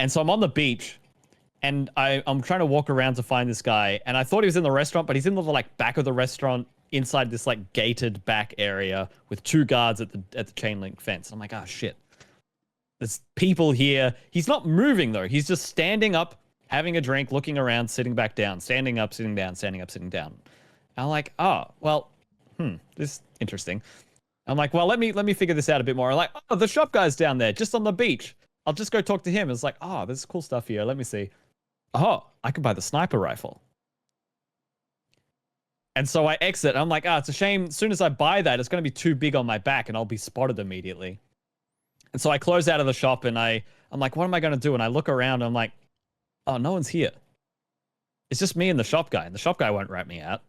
And so I'm on the beach, and I'm trying to walk around to find this guy, and I thought he was in the restaurant, but he's in the like back of the restaurant, inside this like gated back area with 2 guards at the chain link fence. I'm like, oh shit, there's people here. He's not moving though. He's just standing up, having a drink, looking around, sitting back down, standing up, sitting down, standing up, sitting down. And I'm like, oh well, this is interesting. I'm like, well, let me figure this out a bit more. I'm like, oh, the shop guy's down there, just on the beach. I'll just go talk to him. It's like, oh, there's cool stuff here. Let me see. Oh, I can buy the sniper rifle. And so I exit. I'm like, it's a shame. As soon as I buy that, it's going to be too big on my back and I'll be spotted immediately. And so I close out of the shop and I'm like, what am I going to do? And I look around and I'm like, oh, no one's here. It's just me and the shop guy. And the shop guy won't rat me out.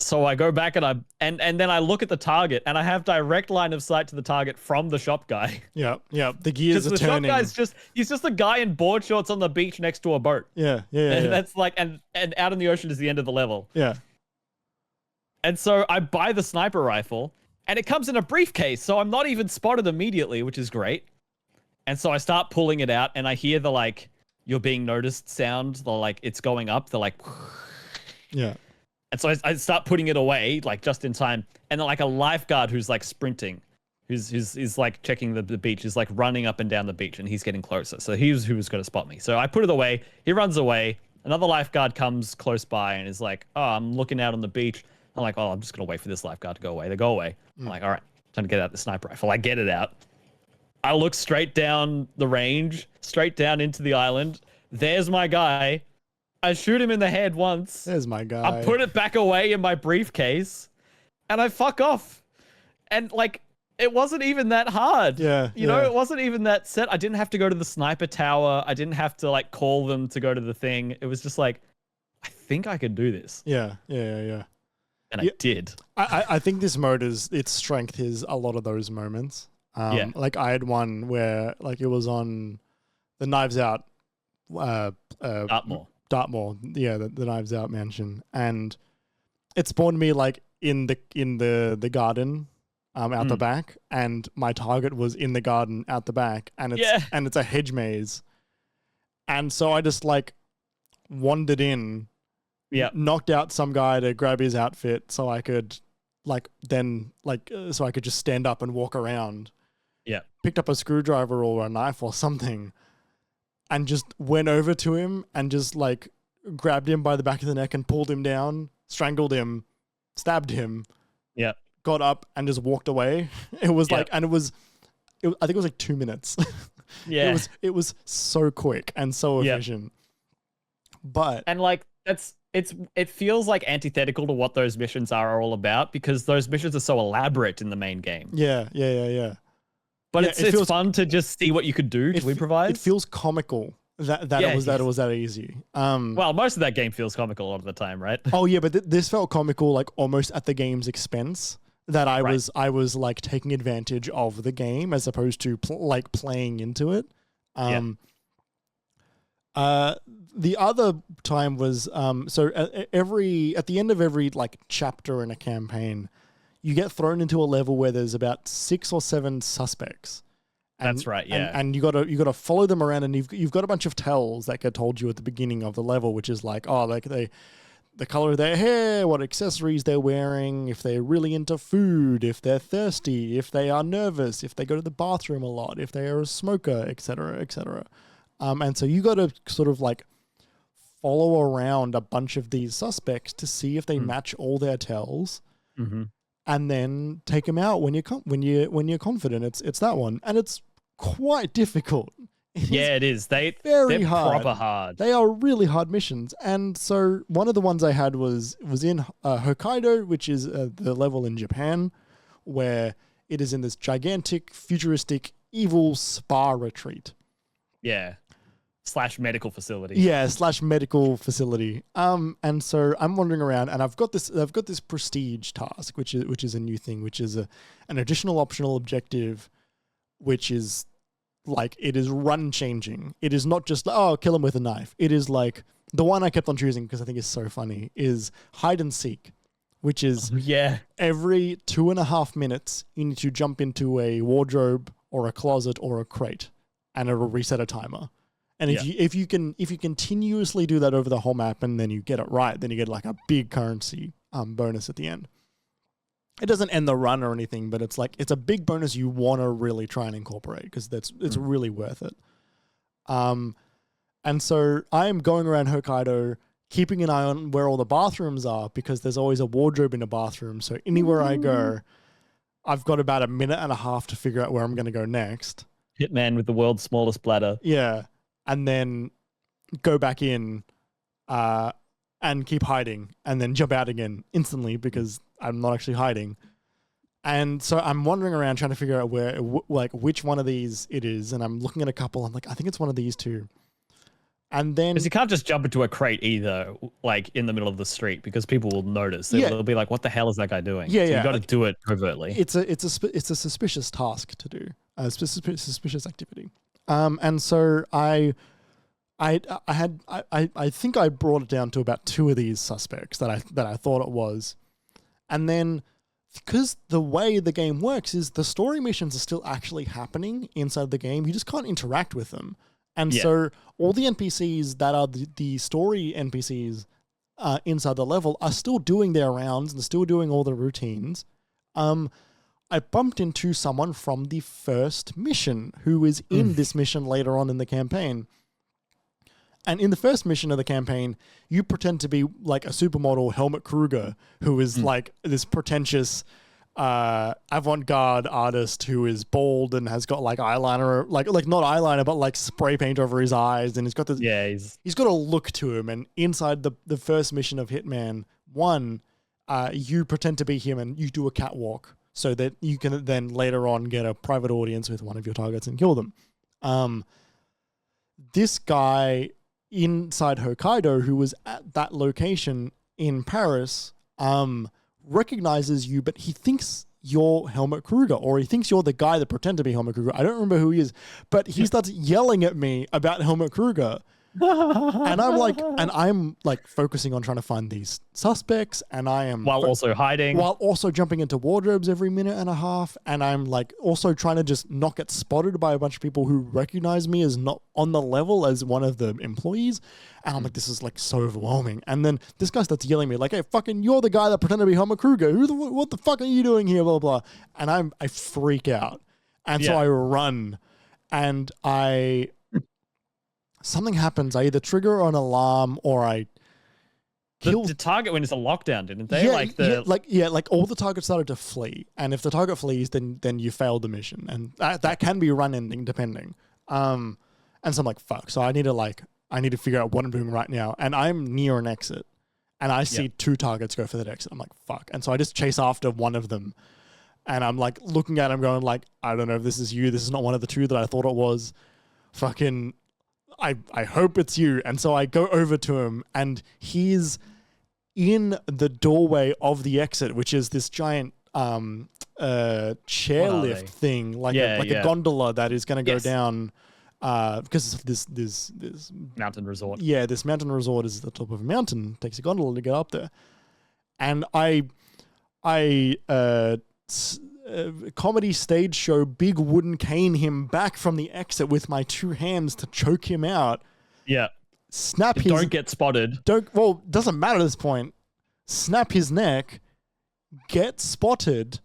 So I go back and then I look at the target, and I have direct line of sight to the target from the shop guy. Yeah. The gears are The turning. shop guy's he's just a guy in board shorts on the beach next to a boat. Yeah. And that's like, and out in the ocean is the end of the level. Yeah. And so I buy the sniper rifle, and it comes in a briefcase, so I'm not even spotted immediately, which is great. And so I start pulling it out, and I hear the like, you're being noticed sound, the like, it's going up, the like, yeah. And so I start putting it away, like just in time. And then like a lifeguard who's like sprinting, who's like checking the beach, is like running up and down the beach, and he's getting closer. So he was who was going to spot me. So I put it away. He runs away. Another lifeguard comes close by and is like, oh, I'm looking out on the beach. I'm like, oh, I'm just going to wait for this lifeguard to go away. They go away. I'm like, all right, time to get out the sniper rifle. I get it out. I look straight down the range, straight down into the island. There's my guy. I shoot him in the head once. There's my guy. I put it back away in my briefcase, and I fuck off. And like, it wasn't even that hard. Yeah. You know, it wasn't even that set. I didn't have to go to the sniper tower. I didn't have to like call them to go to the thing. It was just like, I think I could do this. Yeah. And I did. I think this mode its strength is a lot of those moments. Like I had one where like it was on the Knives Out Dartmoor, yeah, the Knives Out mansion, and it spawned me like in the garden, out the back, and my target was in the garden out the back, and it's a hedge maze, and so I just like wandered in, knocked out some guy to grab his outfit, so I could so I could just stand up and walk around. Yeah, picked up a screwdriver or a knife or something, and just went over to him and just like grabbed him by the back of the neck and pulled him down, strangled him, stabbed him. Yeah. Got up and just walked away. It was like, and I think it was like 2 minutes. Yeah. It was so quick and so efficient. But and like it feels like antithetical to what those missions are all about, because those missions are so elaborate in the main game. Yeah. But it feels fun to just see what you could do to improvise. It feels comical it was that easy. Well, most of that game feels comical a lot of the time, right? Oh yeah, but this felt comical like almost at the game's expense. That I was like taking advantage of the game as opposed to like playing into it. The other time was so at the end of every like chapter in a campaign, you get thrown into a level where there's about 6 or 7 suspects. That's right, yeah. And you gotta follow them around, and you've got a bunch of tells that get told you at the beginning of the level, which is like, oh, like the color of their hair, what accessories they're wearing, if they're really into food, if they're thirsty, if they are nervous, if they go to the bathroom a lot, if they are a smoker, etc., etc. And so you got to sort of like follow around a bunch of these suspects to see if they match all their tells, and then take them out when you're confident it's that one, and it's quite difficult. It is. They're hard. Proper hard. They are really hard missions. And so one of the ones I had was in Hokkaido, which is the level in Japan, where it is in this gigantic, futuristic, evil spa retreat. Yeah. / medical facility. Yeah, / medical facility. And so I'm wandering around, and I've got this prestige task, which is a new thing, which is an additional optional objective, which is like, it is run changing. It is not just, oh, kill him with a knife. It is like, the one I kept on choosing because I think is so funny is hide and seek, which is every 2.5 minutes, you need to jump into a wardrobe or a closet or a crate, and it'll reset a timer. And if you can continuously do that over the whole map, and then you get it right, then you get like a big currency bonus at the end. It doesn't end the run or anything, but it's like, it's a big bonus you want to really try and incorporate, because it's really worth it. And so I am going around Hokkaido, keeping an eye on where all the bathrooms are, because there's always a wardrobe in a bathroom. So anywhere I go, I've got about 1.5 minutes to figure out where I'm going to go next. Hitman with the world's smallest bladder. Yeah. And then go back in and keep hiding, and then jump out again instantly, because I'm not actually hiding. And so I'm wandering around trying to figure out which one of these it is. And I'm looking at a couple. I'm like, I think it's one of these two. And then because you can't just jump into a crate either, like in the middle of the street, because people will notice. They'll be like, "What the hell is that guy doing?" Yeah, so yeah. You got to do it covertly. It's a suspicious task to do, a suspicious activity. And so I think I brought it down to about 2 of these suspects that I thought it was, and then because the way the game works is the story missions are still actually happening inside the game. You just can't interact with them. And so all the NPCs that are the story NPCs inside the level are still doing their rounds and still doing all the routines. I bumped into someone from the first mission who is in this mission later on in the campaign. And in the first mission of the campaign, you pretend to be like a supermodel Helmut Kruger, who is like this pretentious avant-garde artist who is bald and has got like eyeliner, like not eyeliner, but like spray paint over his eyes, and he's got this. He's got a look to him. And inside the first mission of Hitman 1, you pretend to be him and you do a catwalk so that you can then later on get a private audience with one of your targets and kill them. This guy inside Hokkaido, who was at that location in Paris, recognizes you, but he thinks you're Helmut Kruger, or he thinks you're the guy that pretend to be Helmut Kruger. I don't remember who he is, but he starts yelling at me about Helmut Kruger. And I'm like focusing on trying to find these suspects, and I am while also hiding, while also jumping into wardrobes every minute and a half, and I'm like also trying to just not get spotted by a bunch of people who recognize me as not on the level as one of the employees. And I'm like, this is like so overwhelming. And then this guy starts yelling at me like, "Hey, fucking, you're the guy that pretended to be Helmut Kruger. What the fuck are you doing here?" Blah blah. And I freak out, and so I run, and something happens. I either trigger an alarm or I kill the target when it's a lockdown, didn't they? Yeah, like all the targets started to flee, and if the target flees, then you failed the mission, and that can be run ending depending. And so I'm like, fuck. So I need to figure out what I'm doing right now, and I'm near an exit, and I see 2 targets go for that exit. I'm like, fuck, and so I just chase after one of them, and I'm like looking at him, going like, I don't know if this is you. This is not one of the 2 that I thought it was. Fucking. I hope it's you. And so I go over to him, and he's in the doorway of the exit, which is this giant chairlift thing, like a gondola that is going to go down because this mountain resort. Yeah, this mountain resort is at the top of a mountain. It takes a gondola to get up there. And comedy stage show big wooden cane him back from the exit with my 2 hands to choke him out. Yeah. Don't get spotted. Doesn't matter at this point. Snap his neck, get spotted,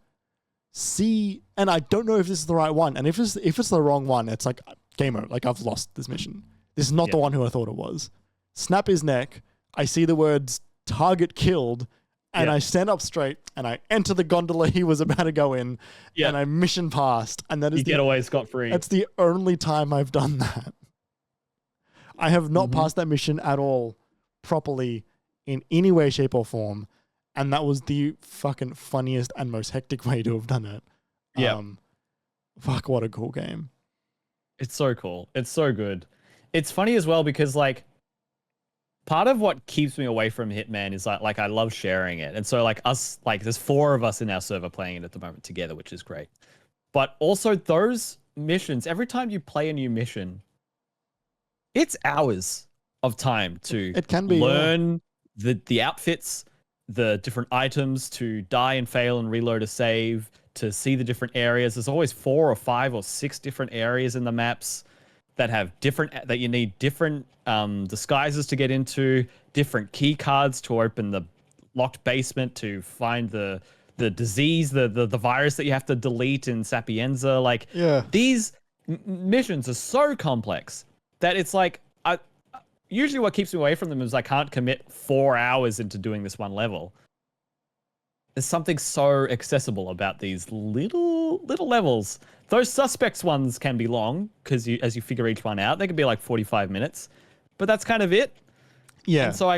and I don't know if this is the right one. And if it's the wrong one, it's like game over. Like, I've lost this mission. This is not the one who I thought it was. Snap his neck. I see the words target killed. And I stand up straight, and I enter the gondola he was about to go in, and I mission past. And that is get away scot-free. That's the only time I've done that. I have not passed that mission at all properly in any way, shape, or form. And that was the fucking funniest and most hectic way to have done it. Yeah. Fuck, what a cool game. It's so cool. It's so good. It's funny as well because, like, part of what keeps me away from Hitman is like I love sharing it. And so like there's 4 of us in our server playing it at the moment together, which is great. But also those missions, every time you play a new mission, it's hours of time to learn the outfits, the different items, to die and fail and reload a save, to see the different areas. There's always 4 or 5 or 6 different areas in the maps that you need different disguises to get into, different key cards to open the locked basement, to find the disease, the virus that you have to delete in Sapienza. Like, these missions are so complex that it's like, usually what keeps me away from them is I can't commit 4 hours into doing this one level. There's something so accessible about these little levels. Those suspects ones can be long because as you figure each one out, they can be like 45 minutes, but that's kind of it. Yeah. And so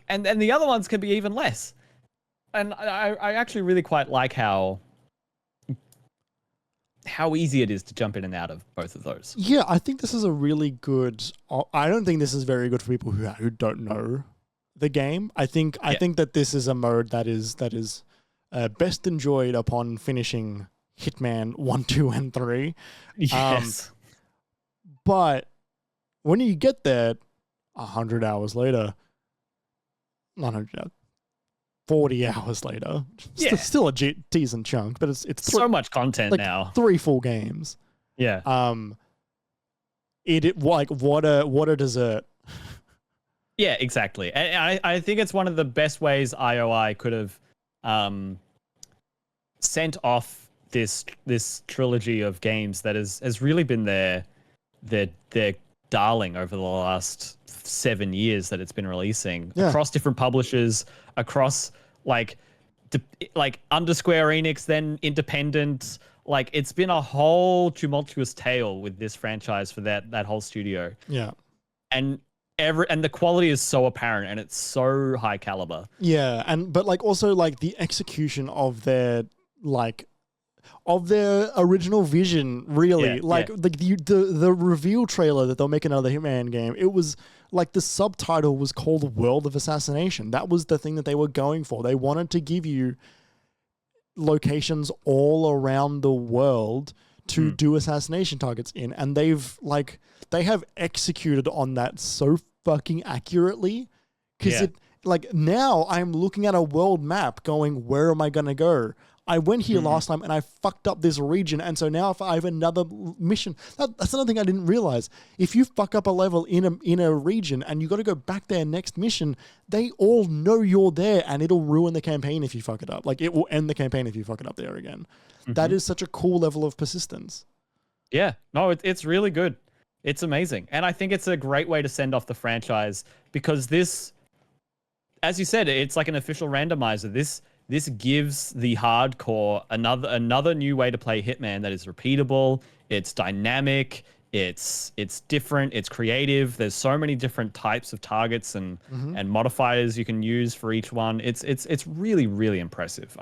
and the other ones can be even less. And I actually really quite like how how easy it is to jump in and out of both of those. Yeah, I think this is a really good. I don't think this is very good for people who don't know the game. I think that this is a mode that is best enjoyed upon finishing Hitman 1, 2, and 3. Yes. But when you get there 100 hours later, 40 hours later, still a decent chunk, but it's so much content like now. 3 full games. Yeah. It like what a dessert. Yeah, exactly. And I think it's one of the best ways IOI could have sent off this trilogy of games that has really been their darling over the last 7 years that it's been releasing across different publishers, across like under Square Enix, then independent. Like, it's been a whole tumultuous tale with this franchise for that whole studio. Yeah. And the quality is so apparent and it's so high caliber. Yeah, but like also like the execution of their original vision, really. The reveal trailer that they'll make another Hitman game, it was like the subtitle was called World of Assassination. That was the thing that they were going for. They wanted to give you locations all around the world to do assassination targets in, and they have executed on that so fucking accurately, because now I'm looking at a world map going, where am I gonna go? I went here last time and I fucked up this region, and so now if I have another mission, that's another thing I didn't realize. If you fuck up a level in a region and you got to go back there next mission, they all know you're there, and it'll ruin the campaign if you fuck it up. Like, it will end the campaign if you fuck it up there again. That is such a cool level of persistence. Yeah, no, it's really good. It's amazing, and I think it's a great way to send off the franchise, because this, as you said, it's like an official randomizer. This gives the hardcore another new way to play Hitman that is repeatable. It's dynamic. It's different. It's creative. There's so many different types of targets and modifiers you can use for each one. It's really, really impressive.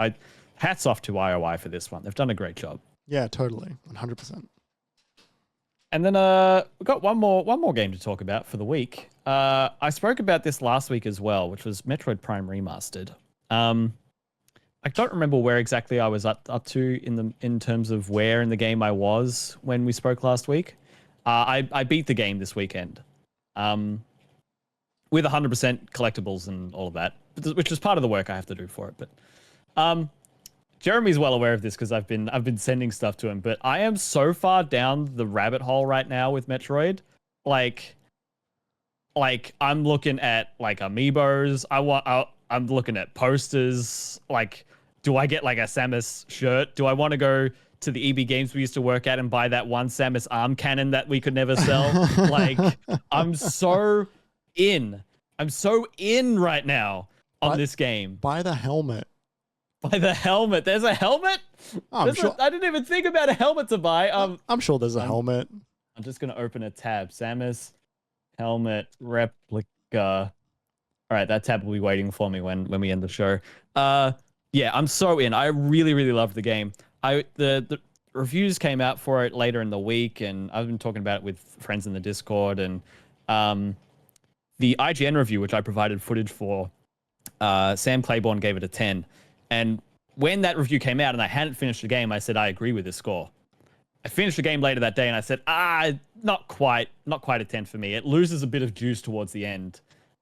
Hats off to IOI for this one. They've done a great job. Yeah, totally, 100%. And then we've got one more game to talk about for the week. I spoke about this last week as well, which was Metroid Prime Remastered. I don't remember where exactly I was up to in terms of where in the game I was when we spoke last week. I beat the game this weekend, with 100% collectibles and all of that, which is part of the work I have to do for it. But Jeremy's well aware of this because I've been sending stuff to him. But I am so far down the rabbit hole right now with Metroid, like I'm looking at like amiibos. I'm looking at posters. Like, do I get like a Samus shirt? Do I want to go to the EB Games we used to work at and buy that one Samus arm cannon that we could never sell? Like, I'm so in right now on this game. Buy the helmet. Buy the helmet. There's a helmet? I didn't even think about a helmet to buy. I'm sure there's a helmet. I'm just going to open a tab. Samus helmet replica. All right, that tab will be waiting for me when we end the show. Yeah, I'm so in. I really, really love the game. The reviews came out for it later in the week, and I've been talking about it with friends in the Discord. And the IGN review, which I provided footage for, Sam Claiborne gave it a 10. And when that review came out and I hadn't finished the game, I said, I agree with this score. I finished the game later that day and I said, not quite a 10 for me. It loses a bit of juice towards the end.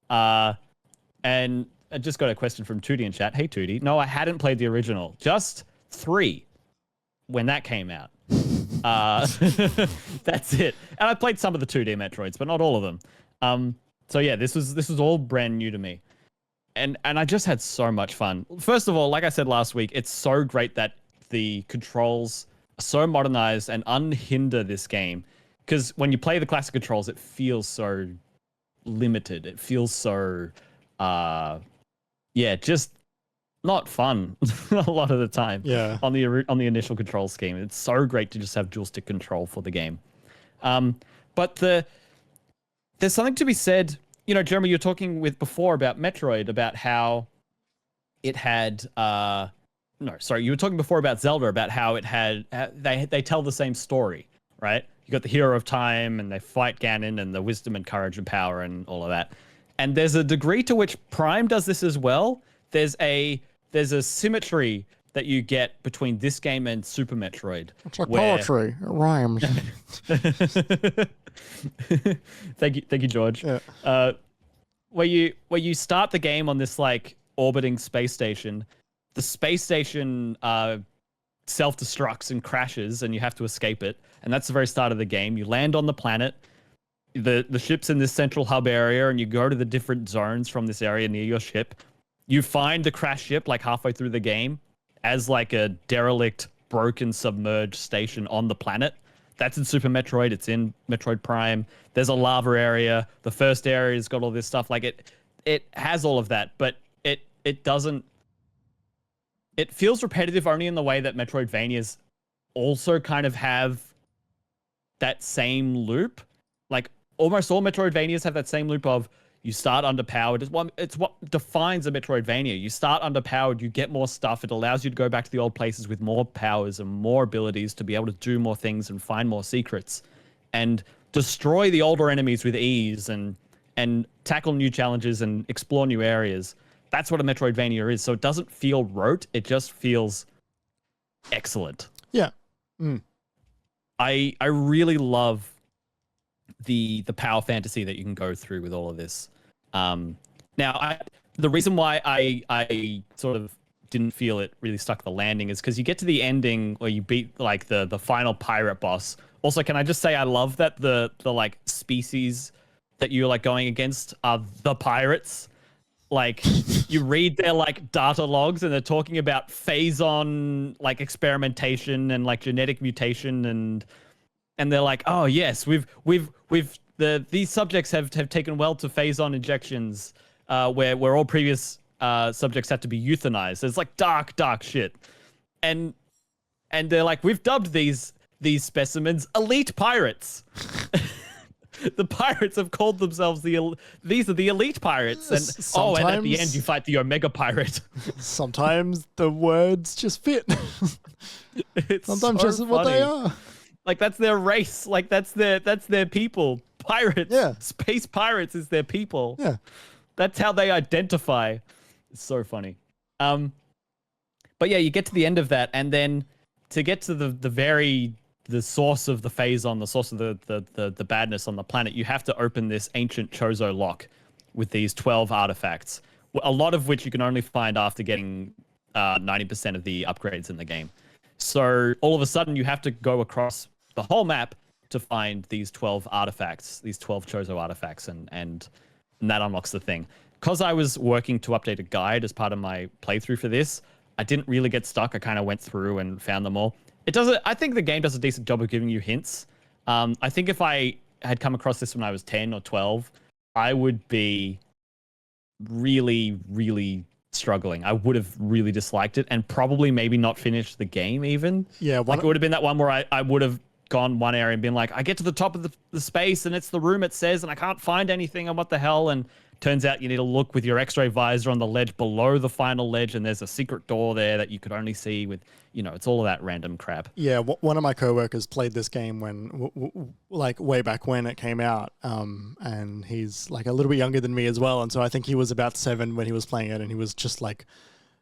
And I just got a question from Tootie in chat. Hey, Tootie. No, I hadn't played the original. Just 3 when that came out. That's it. And I played some of the 2D Metroids, but not all of them. So yeah, this was all brand new to me. And I just had so much fun. First of all, like I said last week, it's so great that the controls are so modernized and unhinder this game. Because when you play the classic controls, it feels so limited. It feels so, just not fun a lot of the time. Yeah. On the initial control scheme, it's so great to just have dual stick control for the game. But there's something to be said. You know, Jeremy, you were talking before about Metroid, about how it had no, sorry, you were talking before about Zelda, about how it had they tell the same story, right? You got the hero of time, and they fight Ganon, and the wisdom and courage and power, and all of that. And there's a degree to which Prime does this as well. There's a symmetry that you get between this game and Super Metroid. It's like poetry. It rhymes. Thank you, George. Yeah. Where you start the game on this like orbiting space station, the space station self-destructs and crashes, and you have to escape it. And that's the very start of the game. You land on the planet. The ship's in this central hub area, and you go to the different zones from this area near your ship. You find the crash ship like halfway through the game as like a derelict, broken, submerged station on the planet. That's in Super Metroid. It's in Metroid Prime. There's a lava area. The first area's got all this stuff. Like it has all of that, but it doesn't. It feels repetitive only in the way that Metroidvanias also kind of have that same loop. Like almost all Metroidvanias have that same loop of you start underpowered. It's what defines a Metroidvania. You start underpowered, you get more stuff. It allows you to go back to the old places with more powers and more abilities to be able to do more things and find more secrets and destroy the older enemies with ease and tackle new challenges and explore new areas. That's what a Metroidvania is. So it doesn't feel rote. It just feels excellent. Yeah. I really love the power fantasy that you can go through with all of this. Now, the reason why I sort of didn't feel it really stuck the landing is because you get to the ending where you beat like the final pirate boss. Also, can I just say I love that the like species that you're like going against are the pirates. Like you read their like data logs and they're talking about phase-on like experimentation and like genetic mutation and they're like, oh yes, these subjects have taken well to phase-on injections where all previous subjects had to be euthanized. It's like dark shit. And they're like, we've dubbed these specimens elite pirates. The pirates have called themselves these are the elite pirates. And and at the end you fight the Omega pirate. Sometimes the words just fit. It's sometimes so just funny. what they are. Like that's their race. Like that's their people. Pirates. Yeah. Space pirates is their people. Yeah. That's how they identify. It's so funny. But yeah, you get to the end of that, and then to get to the source of the phase-on, the source of the badness on the planet, you have to open this ancient Chozo lock with these 12 artifacts, a lot of which you can only find after getting 90% of the upgrades in the game. So all of a sudden you have to go across the whole map to find these 12 artifacts, these 12 Chozo artifacts, and that unlocks the thing. Because I was working to update a guide as part of my playthrough for this, I didn't really get stuck. I kind of went through and found them all. I think the game does a decent job of giving you hints. I think if I had come across this when I was 10 or 12, I would be really, really struggling. I would have really disliked it and probably maybe not finished the game even. Yeah. Like it would have been that one where I would have gone one area and been like, I get to the top of the space and it's the room it says and I can't find anything and what the hell, and turns out you need to look with your x-ray visor on the ledge below the final ledge and there's a secret door there that you could only see with, it's all of that random crap. Yeah, one of my coworkers played this game when, like way back when it came out, and he's like a little bit younger than me as well, and so I think he was about 7 when he was playing it, and he was just like,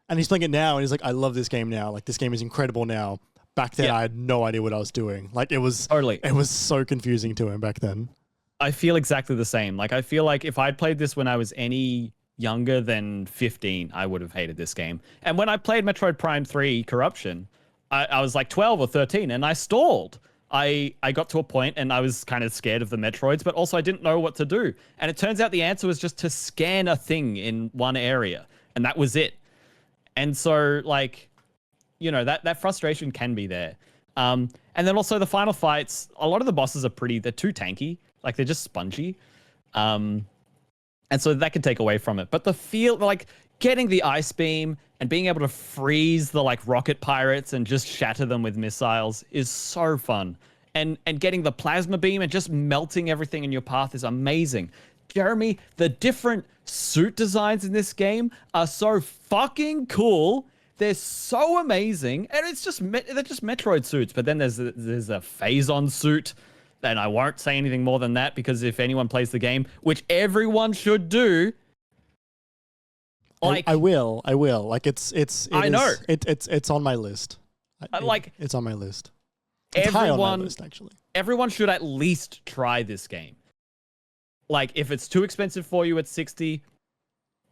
and he's playing it now, and he's like, I love this game now, like this game is incredible now. Back then, I had no idea what I was doing. Like it was so confusing to him back then. I feel exactly the same. Like, I feel like if I'd played this when I was any younger than 15, I would have hated this game. And when I played Metroid Prime 3 Corruption, I was like 12 or 13 and I stalled. I got to a point and I was kind of scared of the Metroids, but also I didn't know what to do. And it turns out the answer was just to scan a thing in one area. And that was it. And so, like, that frustration can be there. And then also the final fights, a lot of the bosses are they're too tanky. Like they're just spongy. And so that could take away from it. But the feel, like getting the ice beam and being able to freeze the like rocket pirates and just shatter them with missiles is so fun. And getting the plasma beam and just melting everything in your path is amazing. Jeremy, the different suit designs in this game are so fucking cool. they're so amazing, and it's just they're just Metroid suits. But then there's a Phazon suit, and I won't say anything more than that because if anyone plays the game, which everyone should do, like I will. Like it's I know it's on my list. It's on my list. It's high on my list, actually. Everyone should at least try this game. Like, if it's too expensive for you at 60,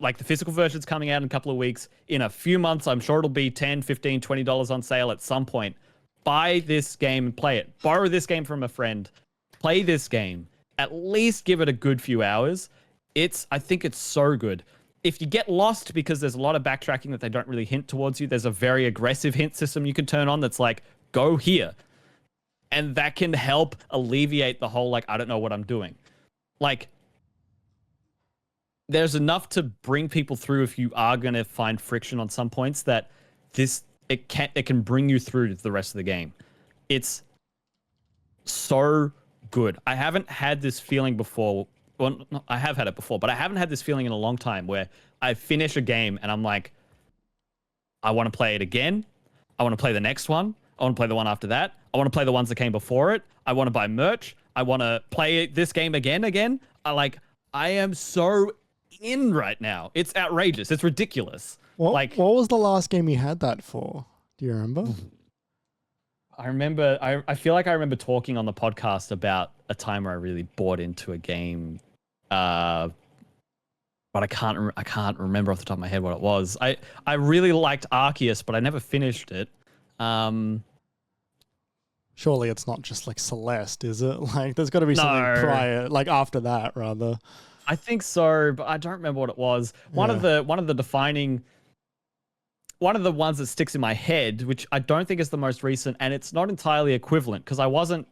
like the physical version's coming out in a couple of weeks. In a few months, I'm sure it'll be $10, $15, $20 on sale at some point. Buy this game and play it. Borrow this game from a friend. Play this game. At least give it a good few hours. I think it's so good. If you get lost because there's a lot of backtracking that they don't really hint towards you, there's a very aggressive hint system you can turn on that's like, go here. And that can help alleviate the whole, like, I don't know what I'm doing. Like, there's enough to bring people through if you are going to find friction on some points that it can bring you through to the rest of the game. It's so good. I haven't had this feeling before. Well, no, I have had it before, but I haven't had this feeling in a long time where I finish a game and I'm like, I want to play it again. I want to play the next one. I want to play the one after that. I want to play the ones that came before it. I want to buy merch. I want to play this game again. I am so in right now. It's outrageous. It's ridiculous. What was the last game you had that for? Do you remember? I remember. I feel like I remember talking on the podcast about a time where I really bought into a game, but I can't remember off the top of my head what it was. I really liked Arceus, but I never finished it. Surely it's not just like Celeste, is it? Like, there's got to be something prior, like after that, rather. I think so, but I don't remember what it was. One of the ones that sticks in my head, which I don't think is the most recent, and it's not entirely equivalent because it wasn't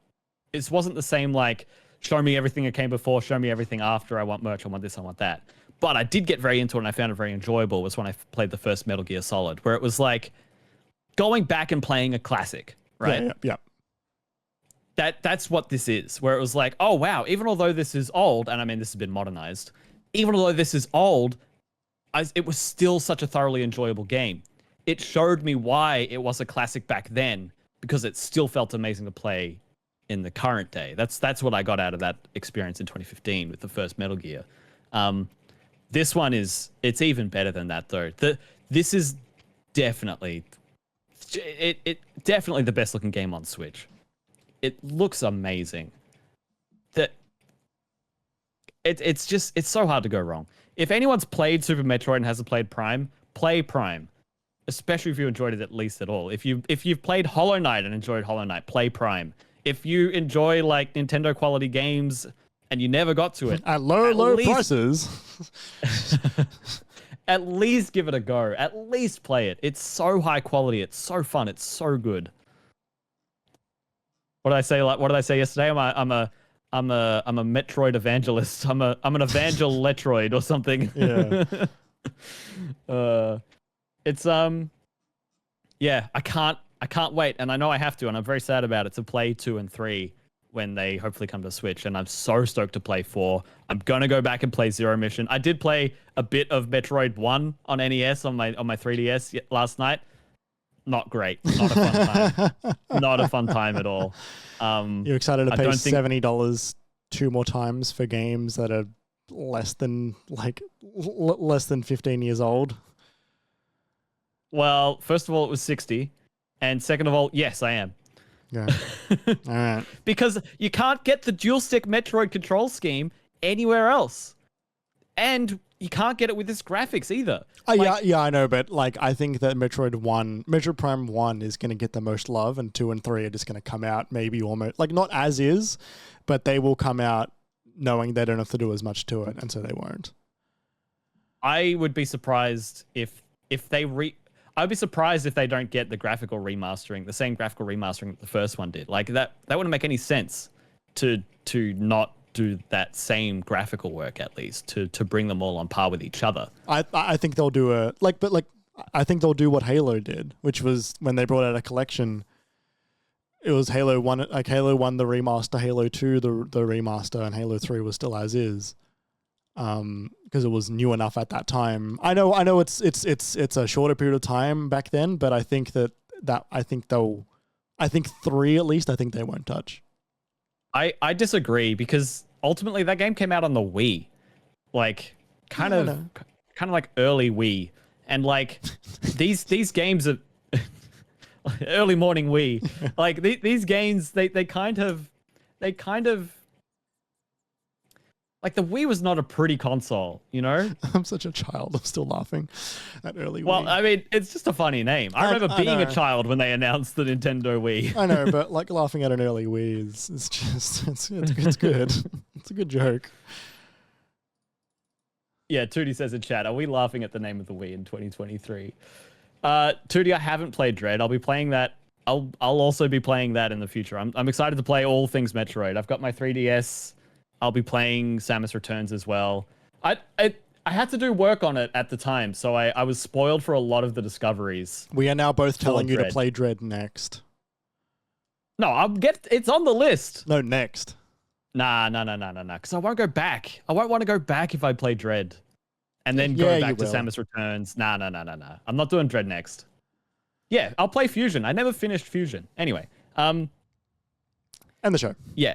the same, like, show me everything that came before, show me everything after, I want merch, I want this, I want that. But I did get very into it and I found it very enjoyable was when I played the first Metal Gear Solid, where it was like going back and playing a classic, right? Yeah. That's what this is, where it was like, oh, wow, even although this is old, and I mean, this has been modernized, even although this is old, it was still such a thoroughly enjoyable game. It showed me why it was a classic back then, because it still felt amazing to play in the current day. That's what I got out of that experience in 2015 with the first Metal Gear. This one it's even better than that, though. This is definitely definitely the best looking game on Switch. It looks amazing. It's so hard to go wrong. If anyone's played Super Metroid and hasn't played Prime, play Prime. Especially if you enjoyed it at least at all. If you've played Hollow Knight and enjoyed Hollow Knight, play Prime. If you enjoy like Nintendo quality games and you never got to it at low prices, at least give it a go. At least play it. It's so high quality. It's so fun. It's so good. What did I say? What did I say yesterday? I'm a Metroid evangelist. I'm an evangel-letroid or something. Yeah. It's yeah, I can't wait, and I know I have to, and I'm very sad about it, to play 2 and 3 when they hopefully come to Switch, and I'm so stoked to play 4. I'm gonna go back and play Zero Mission. I did play a bit of Metroid 1 on NES on my 3DS last night. Not great. Not a fun time. Not a fun time at all. You're excited to pay $70 2 more times for games that are less than 15 years old? Well, first of all, it was 60. And second of all, yes, I am. Yeah. All right. Because you can't get the dual stick Metroid control scheme anywhere else. And you can't get it with this graphics either. Yeah, I know, but like I think that Metroid Prime 1 is going to get the most love, and 2 and 3 are just going to come out maybe almost like not as is, but they will come out knowing they don't have to do as much to it, and so they won't. I would be surprised if they I'd be surprised if they don't get the graphical remastering, the same graphical remastering that the first one did. Like that wouldn't make any sense to not do that same graphical work, at least to bring them all on par with each other. I think they'll do I think they'll do what Halo did, which was when they brought out a collection. It was Halo 1, like Halo 1 the remaster, Halo 2 the remaster, and Halo 3 was still as is. because it was new enough at that time. I know it's a shorter period of time back then, but I think I think 3 at least, I think they won't touch. I disagree, because ultimately that game came out on the Wii, like kind of like early Wii, and like these games are early morning Wii. Like these games, they kind of like, the Wii was not a pretty console, you know? I'm such a child. I'm still laughing at early Wii. Well, I mean, it's just a funny name. I remember being a child when they announced the Nintendo Wii. I know, but like laughing at an early Wii is just, it's good. It's a good joke. Yeah, Tootie says in chat, are we laughing at the name of the Wii in 2023? Tootie, I haven't played Dread. I'll be playing that. I'll also be playing that in the future. I'm excited to play all things Metroid. I've got my 3DS. I'll be playing Samus Returns as well. I had to do work on it at the time, so I was spoiled for a lot of the discoveries. We are now both telling you to play Dread next. No, it's on the list. No, next. Nah, because I won't go back. I won't want to go back if I play Dread. And then go back to Samus Returns. Nah. I'm not doing Dread next. Yeah, I'll play Fusion. I never finished Fusion. Anyway. End the show. Yeah.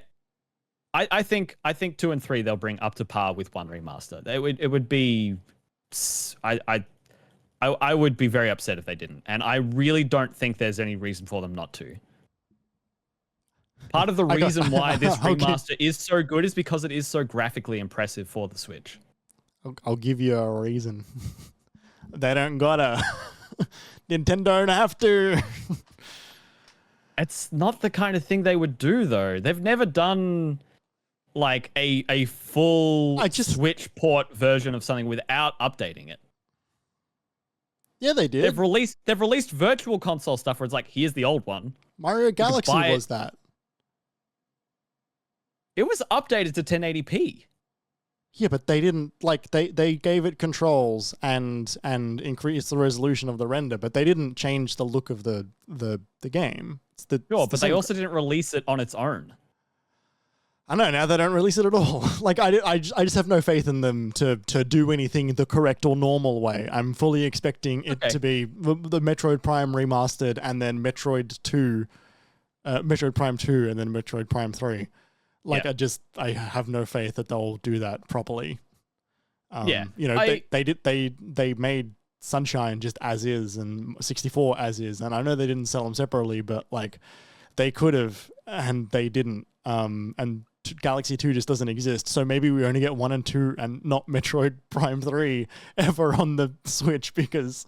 I think 2 and 3 they'll bring up to par with 1 remaster. It would be, I would be very upset if they didn't, and I really don't think there's any reason for them not to. Part of the reason why this remaster is so good is because it is so graphically impressive for the Switch. I'll give you a reason. They don't gotta. Nintendo don't have to. It's not the kind of thing they would do, though. They've never done like a full Switch port version of something without updating it. Yeah, they did. They've released virtual console stuff where it's like, here's the old one. Mario Galaxy was that. It was updated to 1080p. Yeah, but they didn't they gave it controls and increased the resolution of the render, but they didn't change the look of the game. But they also didn't release it on its own. I know, now they don't release it at all. Like I just have no faith in them to do anything the correct or normal way. I'm fully expecting it to be the Metroid Prime Remastered and then Metroid Prime 2 and then Metroid Prime 3. Like, I have no faith that they'll do that properly. You know, they made Sunshine just as is and 64 as is, and I know they didn't sell them separately, but like they could have and they didn't. And Galaxy 2 just doesn't exist, so maybe we only get 1 and 2 and not Metroid Prime 3 ever on the Switch, because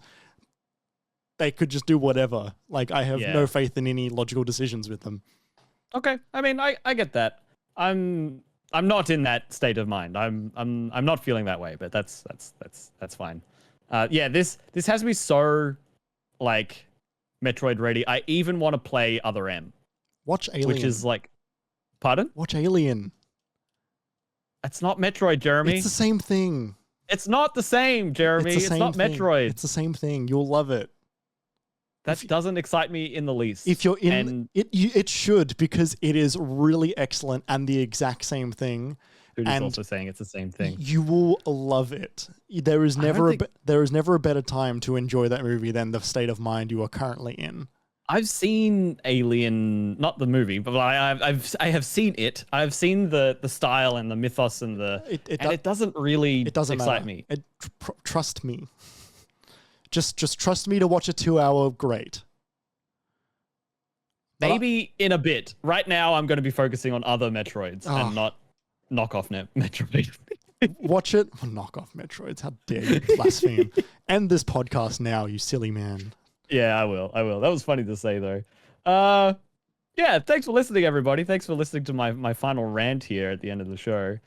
they could just do whatever. Like, I have no faith in any logical decisions with them. Okay, I mean, I get that. I'm not in that state of mind. I'm not feeling that way, but that's fine. This has me so like Metroid ready. I even want to play Other M. Watch Alien. Which is like, pardon? Watch Alien. It's not Metroid, Jeremy. It's the same thing. It's not the same, Jeremy. It's not Metroid. It's the same thing. You'll love it. That doesn't excite me in the least. If you're in it should, because it is really excellent and the exact same thing. Who's also saying it's the same thing. You will love it. There is never a better time to enjoy that movie than the state of mind you are currently in. I've seen Alien, not the movie, but I have seen it. I've seen the style and the mythos and it doesn't really excite me. Trust me. Just trust me to watch a 2-hour great. Maybe in a bit. Right now, I'm going to be focusing on other Metroids and not knockoff Metroid. Watch it. Knockoff Metroids. How dare you blaspheme. End this podcast now, you silly man. Yeah, I will. That was funny to say, though. Yeah, thanks for listening, everybody. Thanks for listening to my final rant here at the end of the show.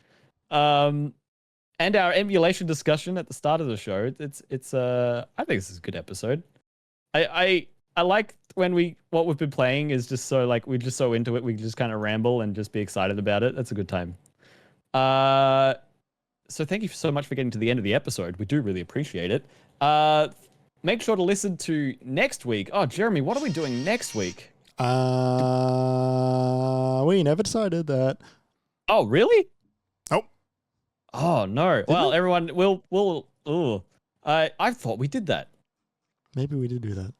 And our emulation discussion at the start of the show. It's I think this is a good episode. I like when what we've been playing is just so like we're just so into it, we can just kind of ramble and just be excited about it. That's a good time. So thank you so much for getting to the end of the episode. We do really appreciate it. Make sure to listen to next week. Oh, Jeremy, what are we doing next week? We never decided that. Oh, really? Nope. Oh no! Well, we? everyone, we'll. Oh, I thought we did that. Maybe we did do that.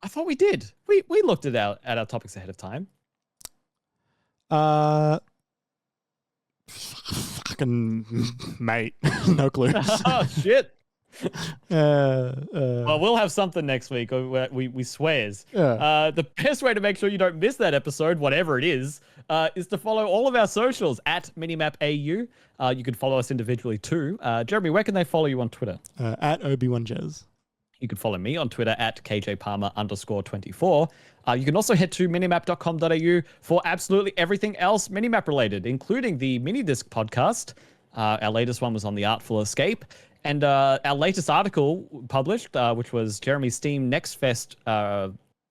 I thought we did. We looked at our topics ahead of time. Fucking mate, no clue. Oh shit! Well, Well, we'll have something next week. We swears. Yeah. The best way to make sure you don't miss that episode, whatever it is to follow all of our socials at MiniMapAU. You can follow us individually too. Jeremy, where can they follow you on Twitter? At Obi1Jez. You can follow me on Twitter at KJPalmer_24. You can also head to minimap.com.au for absolutely everything else Minimap related, including the Minidisc podcast. Our latest one was on the Artful Escape. And our latest article published, which was Jeremy's Steam Next Fest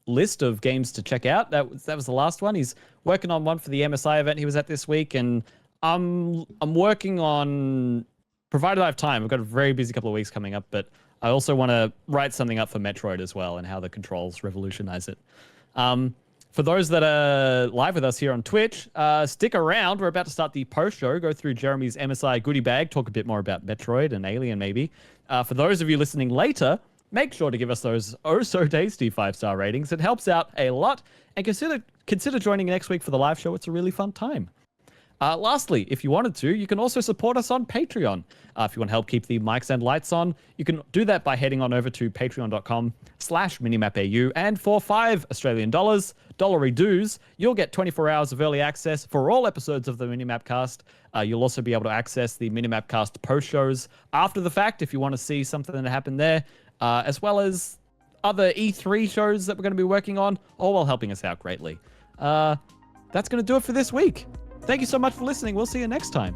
list of games to check out. That was the last one. He's working on one for the MSI event he was at this week. And I'm working on, provided I have time, I've got a very busy couple of weeks coming up, but I also want to write something up for Metroid as well and how the controls revolutionize it. For those that are live with us here on Twitch, stick around. We're about to start the post show, go through Jeremy's MSI goodie bag, talk a bit more about Metroid and Alien maybe. For those of you listening later, make sure to give us those oh-so-tasty 5-star ratings. It helps out a lot. And consider joining next week for the live show. It's a really fun time. Lastly, if you wanted to, you can also support us on Patreon. If you want to help keep the mics and lights on, you can do that by heading on over to patreon.com/minimapau. And for $5 dollary dues, you'll get 24 hours of early access for all episodes of the MiniMapCast. You'll also be able to access the MiniMapCast post shows after the fact if you want to see something that happened there, as well as other E3 shows that we're going to be working on, all while helping us out greatly. That's going to do it for this week. Thank you so much for listening. We'll see you next time.